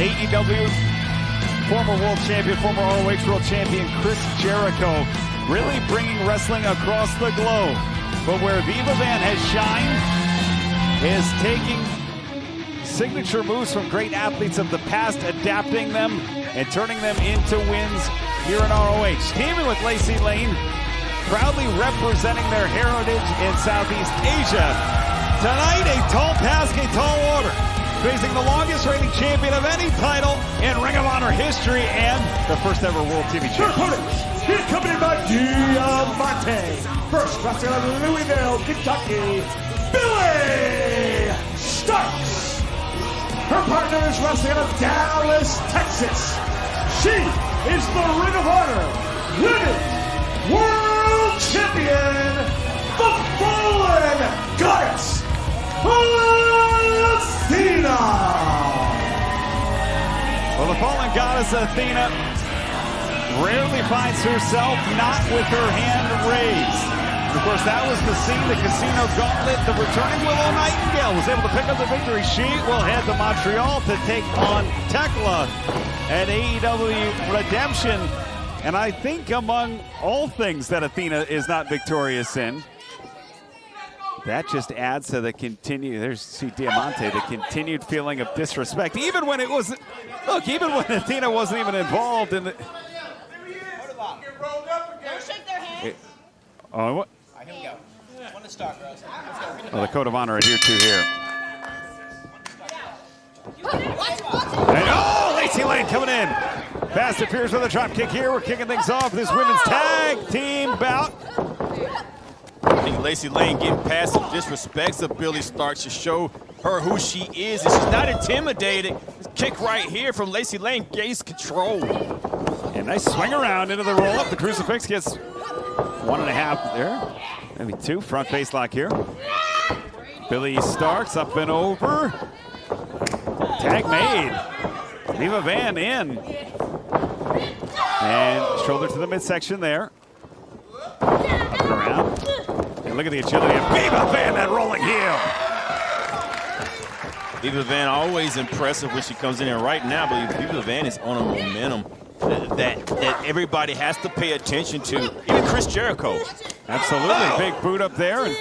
A: AEW former world champion, former RoH world champion Chris Jericho, really bringing wrestling across the globe. But where Viva Van has shined is taking signature moves from great athletes of the past, adapting them and turning them into wins here in RoH. Teaming with Lacey Lane, proudly representing their heritage in Southeast Asia. Tonight, a tall task, a tall order. Facing the longest reigning champion of any title in Ring of Honor history and the first ever World TV champion.
B: He's accompanied by Diamante. First, wrestling out of Louisville, Kentucky, Billy Starks. Her partner is wrestling out of Dallas, Texas. She is the Ring of Honor Women's World Champion, the Fallen Goddess, Athena.
A: Well, the Fallen Goddess Athena rarely finds herself not with her hand raised. Of course, that was the scene, the Casino Gauntlet. The returning Willow Nightingale was able to pick up the victory. She will head to Montreal to take on Tekla at AEW Redemption. And I think among all things that Athena is not victorious in, that just adds to the there's Diamante, the continued feeling of disrespect. Even when it wasn't, look, even when Athena wasn't even involved in the... Oh, what?
P: Here we go. One to start, girls.
A: Oh, the code of honor adhered to here. And oh, Lacey Lane coming in. Fast and Furious with a drop kick here. We're kicking things off this women's tag team bout.
D: I think Lacey Lane getting past some disrespects of Billy Starks to show her who she is, and she's not intimidated. This kick right here from Lacey Lane gains control.
A: And nice swing around into the roll-up. The crucifix gets 1.5 there. Maybe 2. Front face lock here. Billy Starks up and over. Tag made. Viva Van in. And shoulder to the midsection there. Up and around. And look at the agility of Viva Van, that rolling heel.
D: Viva Van always impressive when she comes in, and right now, but Viva Van is on a momentum that everybody has to pay attention to, even Chris Jericho.
A: Absolutely, big boot up there. And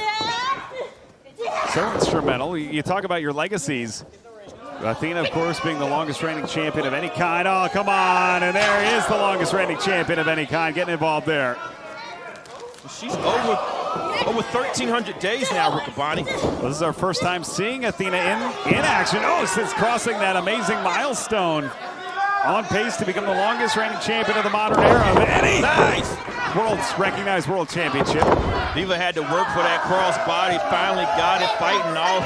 A: so instrumental. You talk about your legacies. Athena, of course, being the longest reigning champion of any kind. Oh, come on, and there is the longest reigning champion of any kind getting involved there.
D: She's over 1,300 days now, Riccaboni.
A: Well, this is our first time seeing Athena in action. Oh, since crossing that amazing milestone. On pace to become the longest reigning champion of the modern era of any recognized world championship.
D: Viva had to work for that cross body, finally got it, fighting off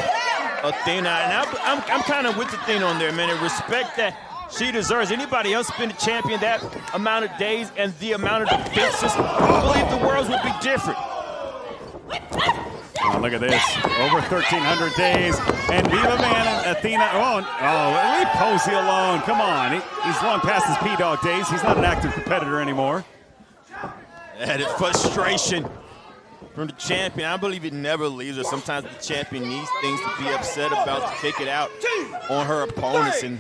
D: Athena. And I'm kind of with Athena on there, man, and respect that she deserves. Anybody else been a champion that amount of days and the amount of defenses, I believe the world would be different.
A: Oh, look at this. Over 1,300 days. And Viva Van and Athena. Oh, leave Posey alone. Come on. He's long past his P-Dog days. He's not an active competitor anymore.
D: Added frustration from the champion. I believe it never leaves her. Sometimes the champion needs things to be upset about to take it out on her opponents. And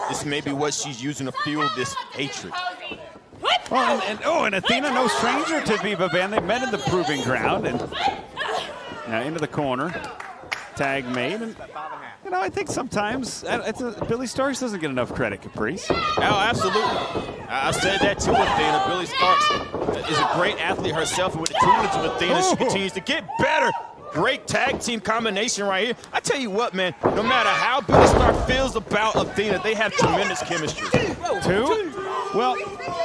D: this may be what she's using to fuel this hatred.
A: Well, and Athena, no stranger to Viva Van. They met in the proving ground. And now into the corner. Tag made. And, you know, I think sometimes Billy Starks doesn't get enough credit, Caprice.
D: Oh, absolutely. I said that too, Athena. Billy Starks is a great athlete herself, and with the tutelage of Athena, she continues to get better. Great tag team combination right here. I tell you what, man, no matter how Billy Starks feels about Athena, they have tremendous chemistry.
A: 2? Well,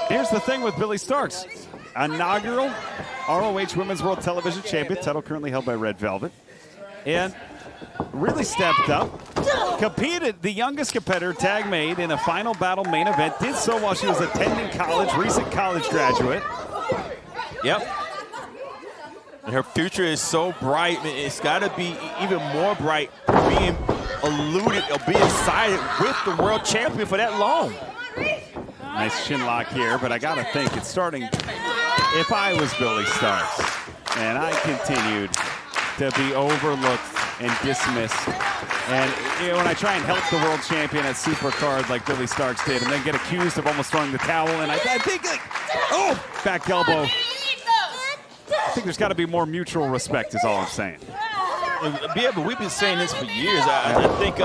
A: here's the thing with Billy Starks. Inaugural RoH Women's World Television Champion, title currently held by Red Velvet. And really stepped up, competed, the youngest competitor, tag made in a final battle main event, did so while she was attending college, recent college graduate.
D: Yep. And her future is so bright. It's got to be even more bright being alluded or being sided with the world champion for that long.
A: Nice chin lock here, but I got to think it's starting. If I was Billy Starks and I continued to be overlooked and dismissed, and when I try and help the world champion at Supercard like Billy Starks did, and then get accused of almost throwing the towel in, I think like, oh, back elbow. I think there's got to be more mutual respect is all I'm saying.
D: Yeah, but we've been saying this for years. I think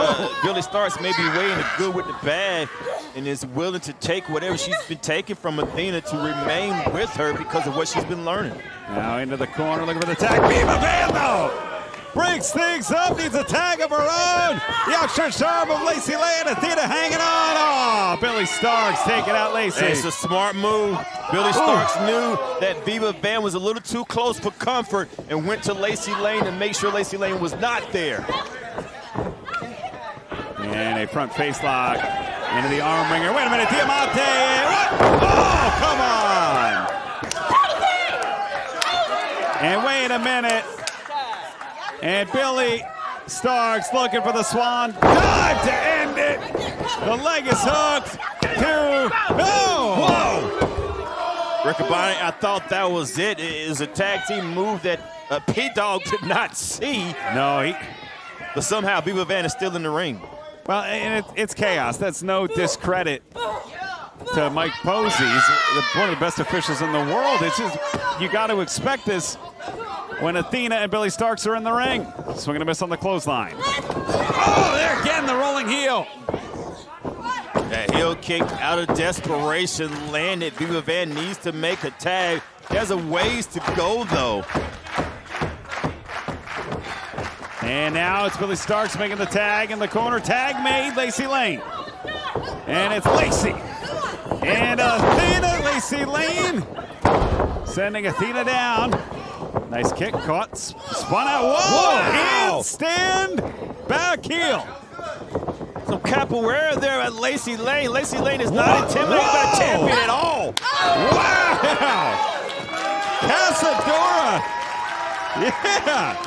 D: Billy Starks may be weighing the good with the bad and is willing to take whatever she's been taking from Athena to remain with her because of what she's been learning.
A: Now into the corner, looking for the tag. Viva Van, though, breaks things up, needs a tag of her own. The outstretched arm of Lacey Lane, Athena hanging on. Oh, Billy Starks taking out Lacey.
D: It's a smart move. Billy Starks knew that Viva Van was a little too close for comfort and went to Lacey Lane to make sure Lacey Lane was not there.
A: And a front face lock into the arm wringer. Wait a minute, Diamante. Oh, come on. And wait a minute. And Billy Starks looking for the swan dive to end it. The leg is hooked. Whoa!
D: Riccaboni, I thought that was it. It was a tag team move that P-Dog did not see.
A: No,
D: but somehow Viva Van is still in the ring.
A: Well, and it's chaos. That's no discredit to Mike Posey. He's one of the best officials in the world. It's just, you got to expect this when Athena and Billy Starks are in the ring. Swinging a miss on the clothesline. Oh, there again, the rolling heel.
D: That heel kick out of desperation landed. Viva Van needs to make a tag. There's a ways to go, though.
A: And now it's Billy Starks making the tag in the corner. Tag made, Lacey Lane. And it's Lacey. And Athena, Lacey Lane. Sending Athena down. Nice kick, caught, spun out. Whoa! Handstand, back heel.
D: Some capoeira there at Lacey Lane. Lacey Lane is not intimidated by the champion at all.
A: Wow! Casadora. Yeah.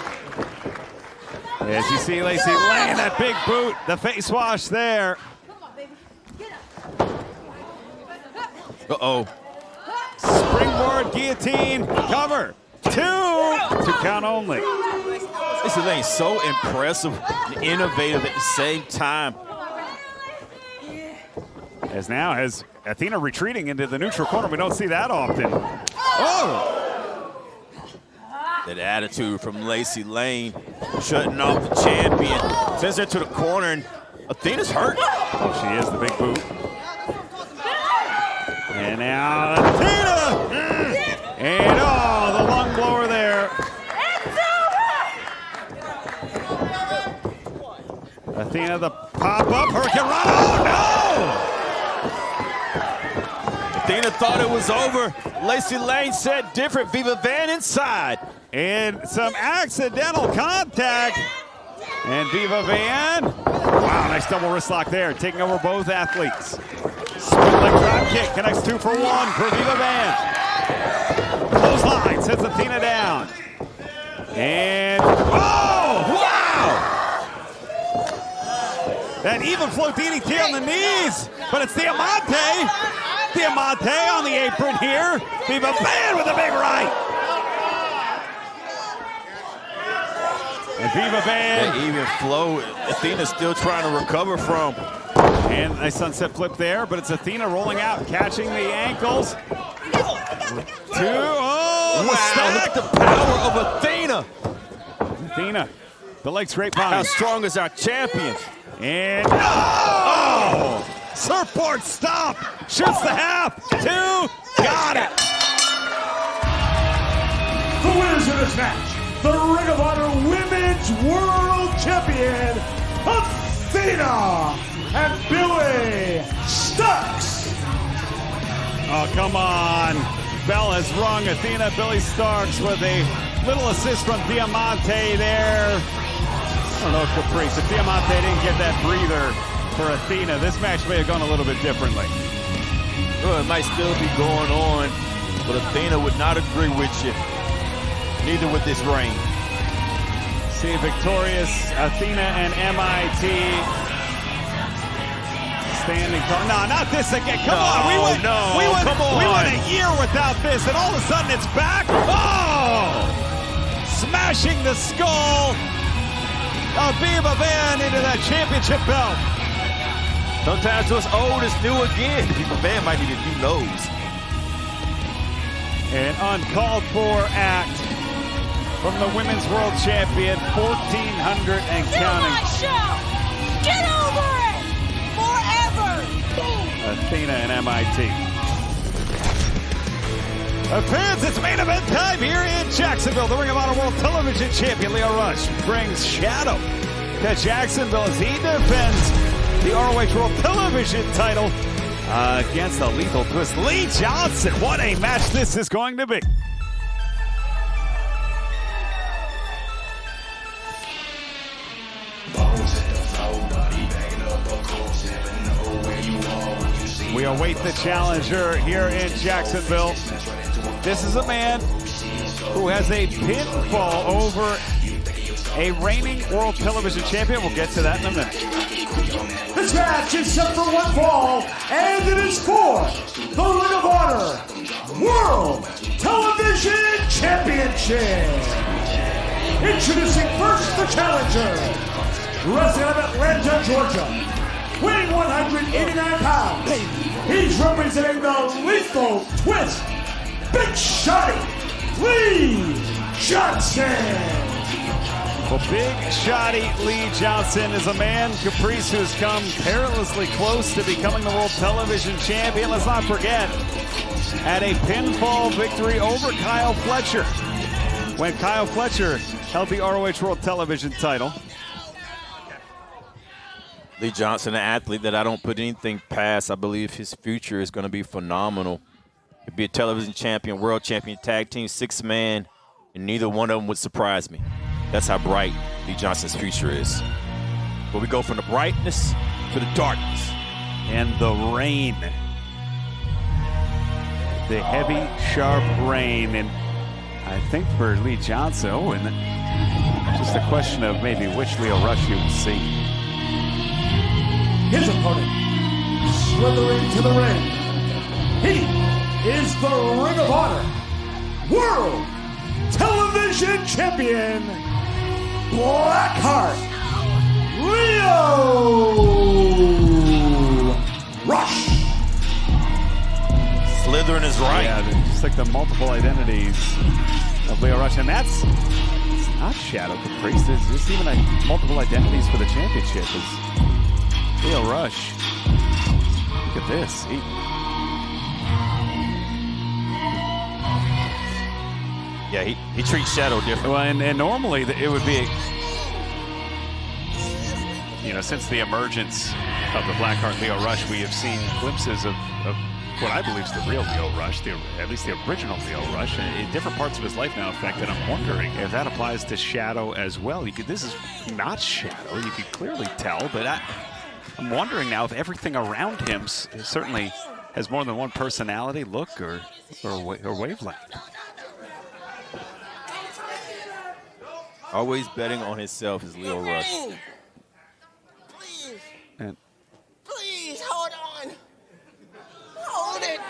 A: As you see Lacey Lane, that big boot, the face wash there.
D: Uh-oh.
A: Springboard guillotine, cover. Two count only.
D: Lacey Lane's so impressive and innovative at the same time.
A: As now has Athena retreating into the neutral corner. We don't see that often. Oh!
D: That attitude from Lacey Lane, shutting off the champion. Sends her to the corner, and Athena's hurt.
A: Oh, she is, the big boot. And now Athena! And oh, the lung blower there. Athena, the pop-up, Hurricane Run. Oh, no!
D: Athena thought it was over. Lacey Lane said different. Viva Van inside.
A: And some accidental contact. And Viva Van. Wow, nice double wrist lock there, taking over both athletes. Split leg drop kick connects 2 for 1 for Viva Van. Clothesline sets Athena down. And, oh, wow! That even float DDT on the knees, but it's Diamante. Diamante on the apron here. Viva Van with a big right. And Viva Van.
D: That even flow, Athena's still trying to recover from.
A: And a sunset flip there, but it's Athena rolling out, catching the ankles. 2, oh,
D: wow, look at the power of Athena.
A: Athena, the leg scrape behind.
D: How strong is our champion?
A: And, oh! Surfboard stop, shoots the half, 2, got it.
B: The winners of this match, the Ring of Honor Women's World Champion, Athena and Billy Starks.
A: Oh, come on. Bell has rung Athena. Billy Starks with a little assist from Diamante there. I don't know, Caprice. If Diamante didn't get that breather for Athena, this match may have gone a little bit differently.
D: Well, it might still be going on. But Athena would not agree with you. Neither would this ring.
A: See victorious Athena and MIT standing tall. No, not this again. Come on. We went a year without this, and all of a sudden it's back. Oh! Smashing the skull of Viva Van into that championship belt.
D: Sometimes what's old is new again. Viva Van might need a new nose.
A: An uncalled for act from the Women's World Champion, 1,400 and counting.
Q: Get over it! Forever!
A: Athena and MIT. Fans, it's main event time here in Jacksonville. The Ring of Honor World Television Champion Lio Rush brings Shadow to Jacksonville as he defends the RoH World Television title against the Lethal Twist, Lee Johnson. What a match this is going to be. We await the challenger here in Jacksonville. This is a man who has a pinfall over a reigning World Television Champion. We'll get to that in a minute.
B: This match is set for one fall, and it is for the Ring of Honor World Television Championship. Introducing first the challenger, wrestling out of Atlanta, Georgia, weighing 189 pounds. He's representing the Lethal Twist, Big Shotty Lee Johnson.
A: Well, Big Shotty Lee Johnson is a man, Caprice, who's come perilously close to becoming the World Television Champion. Let's not forget, had a pinfall victory over Kyle Fletcher when Kyle Fletcher held the RoH World Television title.
D: Lee Johnson, an athlete that I don't put anything past. I believe his future is going to be phenomenal. He'd be a television champion, world champion, tag team, 6-man, and neither one of them would surprise me. That's how bright Lee Johnson's future is. But we go from the brightness to the darkness.
A: And the rain. The heavy, sharp rain. And I think for Lee Johnson, and just a question of maybe which Lio Rush you will see.
B: His opponent, slithering to the ring. He is the Ring of Honor World Television Champion, Blackheart Lio Rush.
D: Slithering is right.
A: Yeah, just like the multiple identities of Lio Rush. And it's not Shadow Caprice. There's just even multiple identities for the championship. Lio Rush. Look at this.
D: He treats Shadow different.
A: Well, and normally it would be, since the emergence of the Blackheart Lio Rush, we have seen glimpses of what I believe is the real Lio Rush, at least the original Lio Rush, in different parts of his life now affected. I'm wondering if that applies to Shadow as well. This is not Shadow, you could clearly tell, but I'm wondering now if everything around him certainly has more than one personality, look, or wavelength.
D: Always betting on himself is Lio Rush.
Q: Please, hold on. Hold it.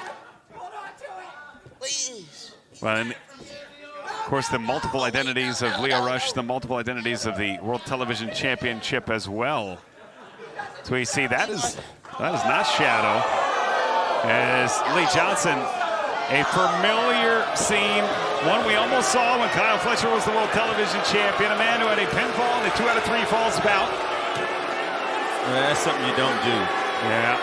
Q: Hold on to it. Please.
A: Well, and of course, the multiple identities of Lio Rush, the multiple identities of the World Television Championship as well. So we see that is not Shadow. As Lee Johnson, a familiar scene, one we almost saw when Kyle Fletcher was the World Television Champion, a man who had a pinfall in the 2 out of 3 falls bout.
D: That's something you don't do.
A: Yeah.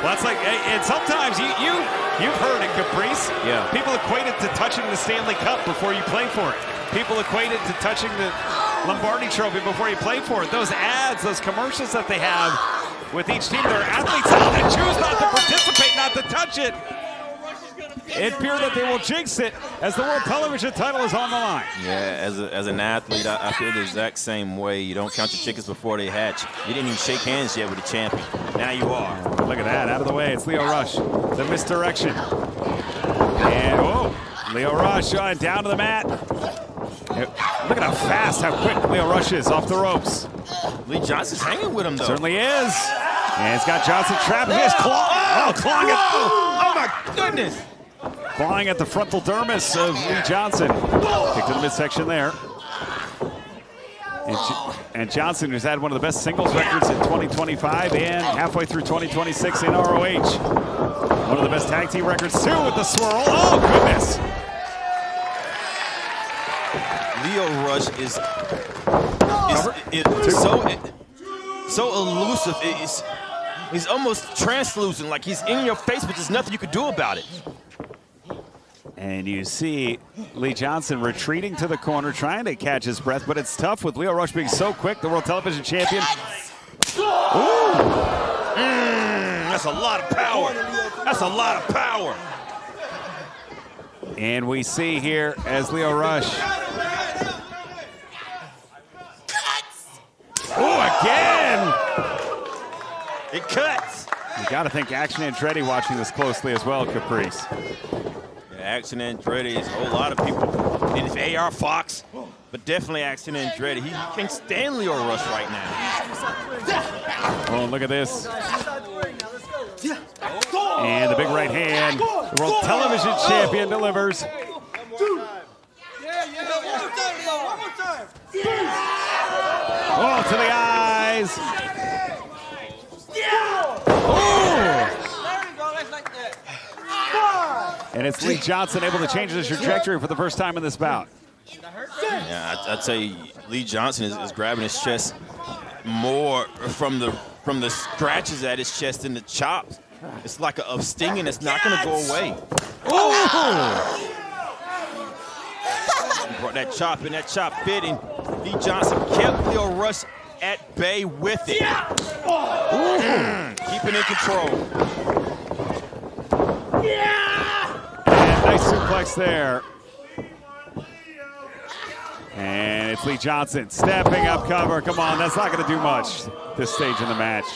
A: Well, that's like, and sometimes you've heard it, Caprice.
D: Yeah.
A: People equate it to touching the Stanley Cup before you play for it. People equate it to touching the Lombardi Trophy before you play for it. Those ads, those commercials that they have with each team, there are athletes out that choose not to participate, not to touch it. It appears that they will jinx it as the World Television title is on the line.
D: Yeah, as an athlete, I feel the exact same way. You don't count your chickens before they hatch. You didn't even shake hands yet with the champion. Now you are.
A: Look at that, out of the way. It's Lio Rush. The misdirection. And, whoa. Lio Rush down to the mat. Look at how fast, how quick Lio Rush is off the ropes.
D: Lee Johnson's hanging with him, though.
A: Certainly is. And it's got Johnson trapped. He is clawing it.
D: Oh, my goodness.
A: Clawing at the frontal dermis of Lee Johnson. Kick to the midsection there. And Johnson, who's had one of the best singles records in 2025 and halfway through 2026 in RoH. One of the best tag team records, too, with the swirl. Oh, goodness.
D: Lio Rush is so elusive. He's almost translucent, like he's in your face, but there's nothing you can do about it.
A: And you see Lee Johnson retreating to the corner, trying to catch his breath, but it's tough with Lio Rush being so quick, the World Television Champion.
D: Ooh. That's a lot of power. That's a lot of power.
A: And we see here as Lio Rush. Oh, again!
D: It cuts.
A: You got to think Action Andretti watching this closely as well, Caprice.
D: Action Andretti is a whole lot of people. And it's AR Fox, but definitely Action Andretti. He can't stand Lio Rush right now.
A: Oh, look at this. And the big right hand. The World Television Champion delivers. Oh, to the eyes. And it's Lee Johnson able to change his trajectory for the first time in this bout.
D: Yeah, I'd say Lee Johnson is grabbing his chest more from the scratches at his chest than the chops. It's like a stinging that's not going to go away. Oh! He brought that chop and that chop fit, and Lee Johnson kept Lio Rush at bay with it. Keeping in control.
A: And nice suplex there. And it's Lee Johnson stepping up cover. Come on, that's not going to do much this stage in the match.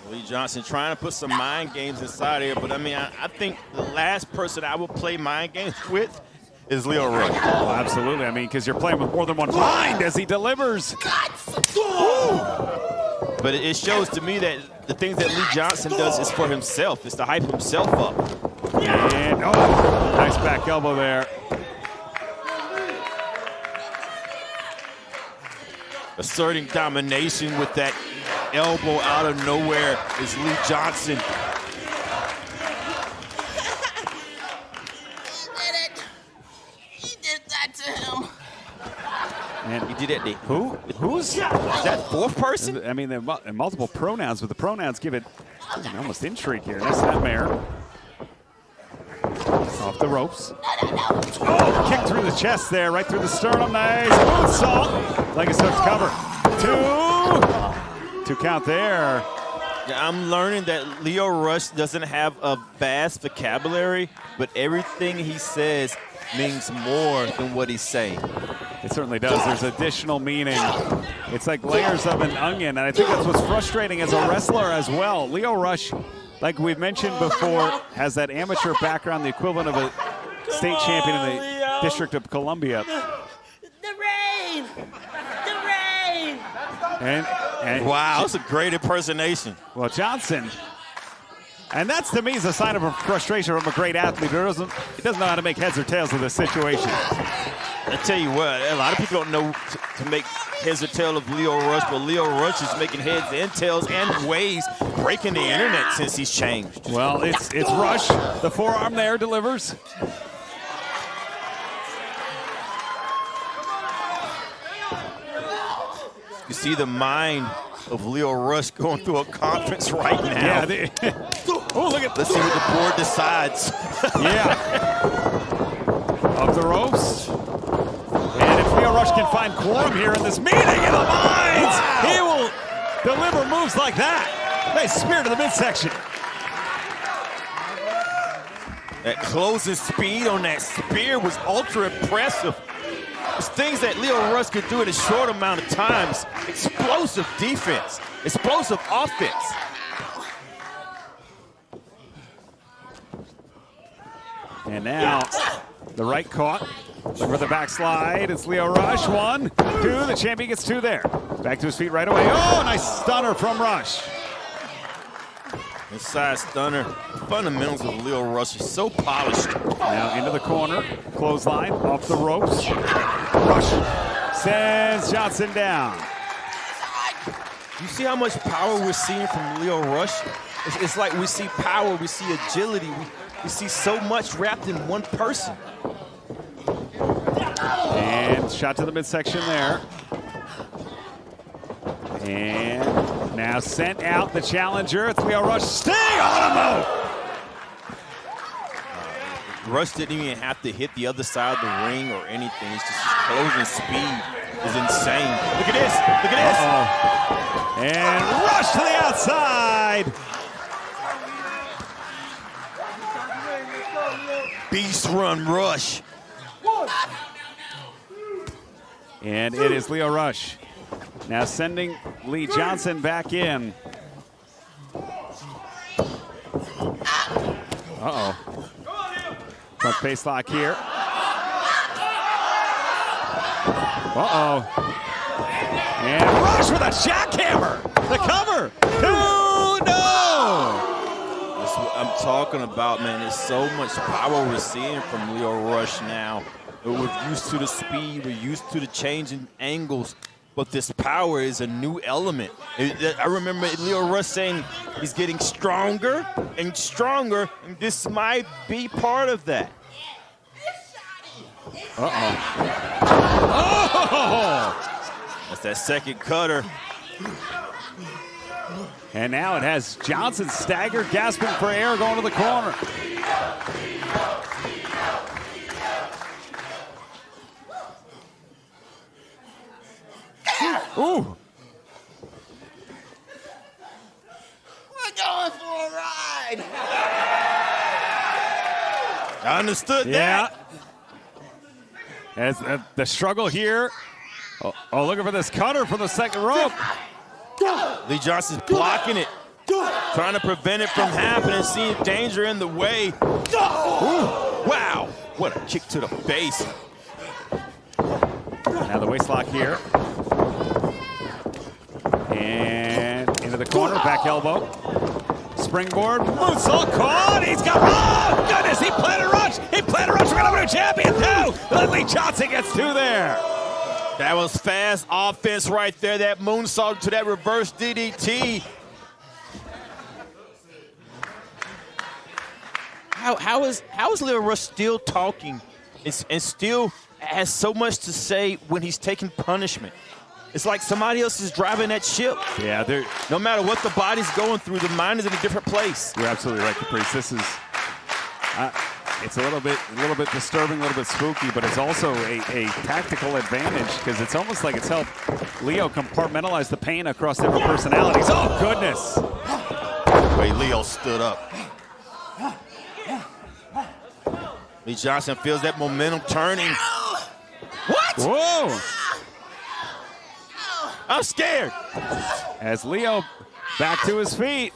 D: Lee Johnson trying to put some mind games inside here, but I mean, I think the last person I would play mind games with is Lio Rush.
A: Oh, absolutely. I mean, because you're playing with more than one mind as he delivers.
D: But it shows to me that the things that Lee Johnson does is for himself. It's to hype himself up.
A: And nice back elbow there.
D: Asserting domination with that elbow out of nowhere is Lee Johnson.
Q: He did that to him.
A: And
D: he did it to
A: who? Who's?
D: Is that fourth person?
A: I mean, there are multiple pronouns, but the pronouns give it almost intrigue here. That's that mare. Off the ropes. Oh, kick through the chest there, right through the sternum. Nice. Moonsault. Leg is hooked cover. Two count there.
D: Yeah, I'm learning that Lio Rush doesn't have a vast vocabulary, but everything he says means more than what he's saying.
A: It certainly does. There's additional meaning. It's like layers of an onion, and I think that's what's frustrating as a wrestler as well. Lio Rush, like we've mentioned before, has that amateur background, the equivalent of a state champion in the District of Columbia.
Q: The rain! The rain!
A: And
D: wow, that's a great impersonation.
A: Well, Johnson, and that's to me is a sign of a frustration from a great athlete who doesn't know how to make heads or tails of this situation.
D: I tell you what, a lot of people don't know to make heads or tails of Lio Rush, but Lio Rush is making heads and tails and waves, breaking the internet since he's changed.
A: Well, it's Rush. The forearm there delivers.
D: You see the mind of Lio Rush going through a conference right now.
A: Yeah. Oh, look at.
D: Let's see what the board decides.
A: Yeah. Up the ropes. And if Lio Rush can find quorum here in this meeting of the minds, he will deliver moves like that. Nice spear to the midsection.
D: That closing speed on that spear was ultra impressive. It's things that Lio Rush could do in a short amount of times. Explosive defense, explosive offense.
A: And now the right caught. Look for the backslide. It's Lio Rush. 1, 2. The champion gets 2 there. Back to his feet right away. Oh, nice stunner from Rush.
D: Inside stunner. Fundamentals of Lio Rush is so polished.
A: Now into the corner. Clothesline off the ropes. Rush sends Johnson down.
D: You see how much power we're seeing from Lio Rush? It's like we see power, we see agility, we see so much wrapped in one person.
A: And shot to the midsection there. And now sent out the challenger. It's Lio Rush. Stay on him!
D: Rush didn't even have to hit the other side of the ring or anything. It's just his closing speed is insane. Look at this. Look at this.
A: And Rush to the outside.
D: Beast run Rush.
A: And it is Lio Rush. Now sending Lee Johnson back in. Uh-oh. Front face lock here. Uh-oh. And Rush with a jackhammer. The cover. 2, no.
D: That's what I'm talking about, man. There's so much power we're seeing from Lio Rush now. We're used to the speed. We're used to the change in angles. But this power is a new element. I remember Lio Rush saying he's getting stronger and stronger, and this might be part of that.
A: Uh-oh. Oh!
D: That's that second cutter.
A: And now it has Johnson staggered, gasping for air, going to the corner. Ooh.
Q: We're going for a ride.
D: I understood
A: that. As the struggle here. Oh, looking for this cutter from the second rope.
D: Lee Johnson's blocking it, trying to prevent it from happening, seeing danger in the way. Ooh, wow, what a kick to the face.
A: Now the waist lock here. And into the corner, back elbow. Springboard, moonsault caught. He's got, oh goodness, he planted Rush. He planted Rush, we're gonna have a new champion too. Lee Johnson gets 2 there.
D: That was fast offense right there, that moonsault to that reverse DDT. How is Lio Rush still talking and still has so much to say when he's taking punishment? It's like somebody else is driving that ship.
A: Yeah,
D: no matter what the body's going through, the mind is in a different place.
A: You're absolutely right, Caprice. This is it's a little bit disturbing, a little bit spooky, but it's also a tactical advantage because it's almost like it's helped Lio compartmentalize the pain across different personalities. Oh goodness!
D: The way Lio stood up. Lee Johnson feels that momentum turning. What?
A: Whoa!
D: I'm scared.
A: As Lio back to his feet.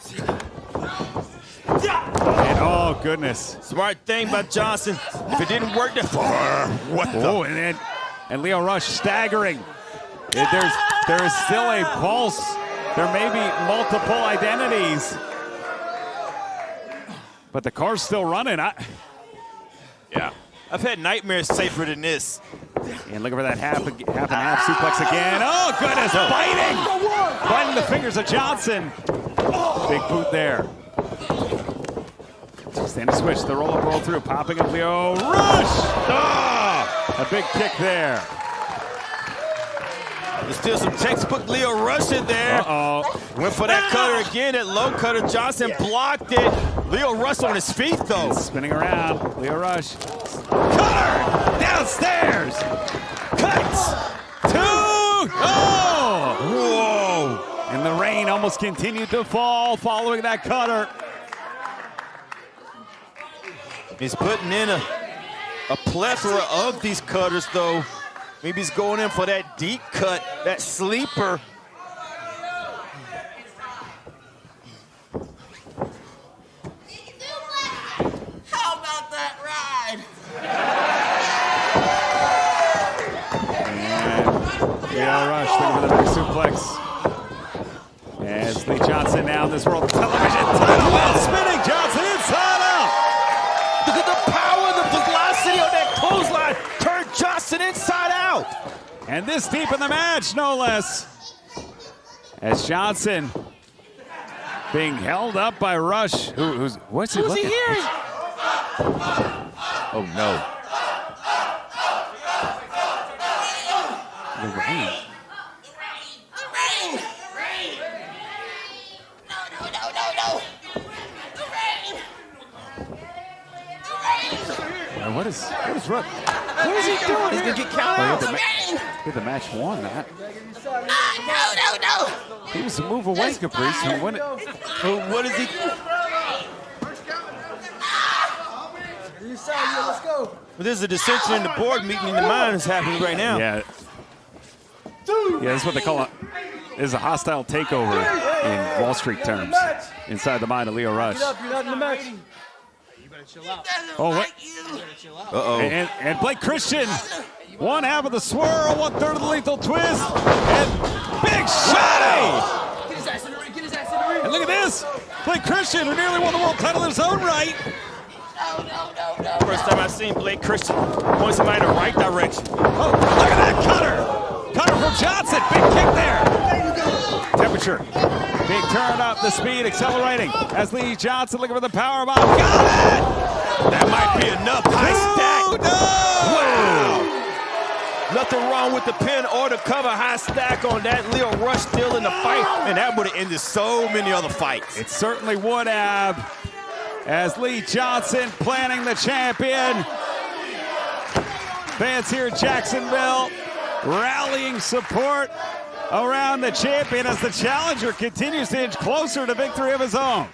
A: And oh goodness!
D: Smart thing by Johnson. If it didn't work, what the?
A: Oh, and Lio Rush staggering. There is still a pulse. There may be multiple identities, but the car's still running.
D: Yeah, I've had nightmares safer than this.
A: And looking for that half and half suplex again. Oh goodness! Biting the fingers of Johnson. Big boot there. Standing switch, the roll-up, roll through, popping up Lio Rush! Ah! A big kick there.
D: There's still some textbook Lio Rush in there.
A: Uh-oh.
D: Went for that cutter again, that low cutter. Johnson blocked it. Lio Rush on his feet, though.
A: Spinning around, Lio Rush. Cutter! Downstairs! Cuts! 2! Oh!
D: Whoa!
A: And the rain almost continued to fall following that cutter.
D: He's putting in a plethora of these cutters, though. Maybe he's going in for that deep cut, that sleeper.
Q: How about that ride?
A: As Lee Johnson now in this World Television title while spinning Johnson inside out.
D: Look at the power, the velocity on that clothesline. Turned Johnson inside out.
A: And this deep in the match, no less. As Johnson being held up by Rush. What's he looking
D: here?
A: Oh, no. The rain. What is Rush?
D: What is he doing? He's gonna get counted out.
A: The match won that.
E: No.
A: He was a move away, Caprice.
D: What is he?
I: Let's go.
D: Well, there's a dissension in the board meeting in the mind is happening right now.
A: Yeah. Yeah, that's what they call it. Is a hostile takeover in Wall Street terms inside the mind of Lio Rush.
I: You're not in the match.
A: Oh, what?
D: Uh-oh.
A: And Blake Christian, one half of the swirl, 1/3 of the lethal twist, and big shot!
I: Get his ass in the ring, get his ass in the ring.
A: And look at this, Blake Christian, who nearly won the world title in his own right.
D: No. First time I've seen Blake Christian point somebody in the right direction.
A: Oh, look at that cutter! Cutter from Johnson, big kick there. Temperature, big turn up, the speed accelerating as Lee Johnson looking for the power bomb. Got it!
D: That might be enough. High stack.
A: No!
D: Wow! Nothing wrong with the pin or the cover. High stack on that. Lio Rush still in the fight, and that would have ended so many other fights.
A: It certainly would have. As Lee Johnson planning the champion. Fans here in Jacksonville rallying support around the champion as the challenger continues to inch closer to victory of his own.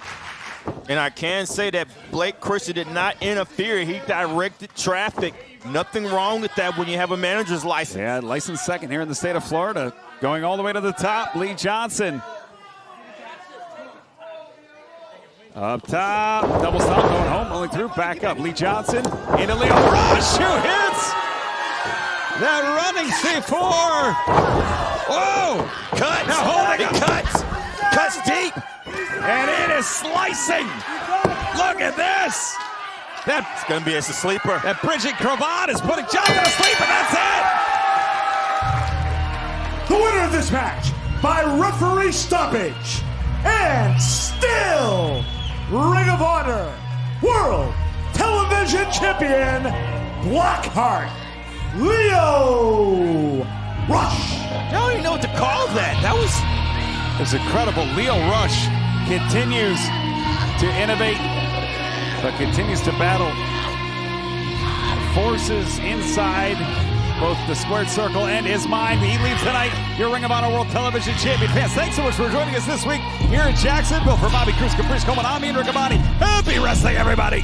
D: And I can say that Blake Christian did not interfere. He directed traffic. Nothing wrong with that when you have a manager's license.
A: Yeah, licensed second here in the state of Florida. Going all the way to the top, Lee Johnson. Up top, double stomp going home, only through, back up. Lee Johnson into Lio Rush, who hits that running C4. Whoa!
D: Cuts!
A: Now holding
D: it cuts! Cuts deep!
A: And it is slicing! Look at this!
D: It's gonna be a sleeper.
A: That bridging cravat is putting Johnson to sleep, and that's it!
B: The winner of this match by referee stoppage, and still Ring of Honor World Television Champion, Blackheart Lio Rush.
D: I don't even know what to call that. That was
A: incredible. Lio Rush continues to innovate, but continues to battle forces inside both the squared circle and his mind. He leaves tonight your Ring of Honor World Television Champion. Fans, thanks so much for joining us this week here in Jacksonville. For Bobby Cruz, Caprice Coleman, I'm Ian Riccaboni. Happy wrestling, everybody!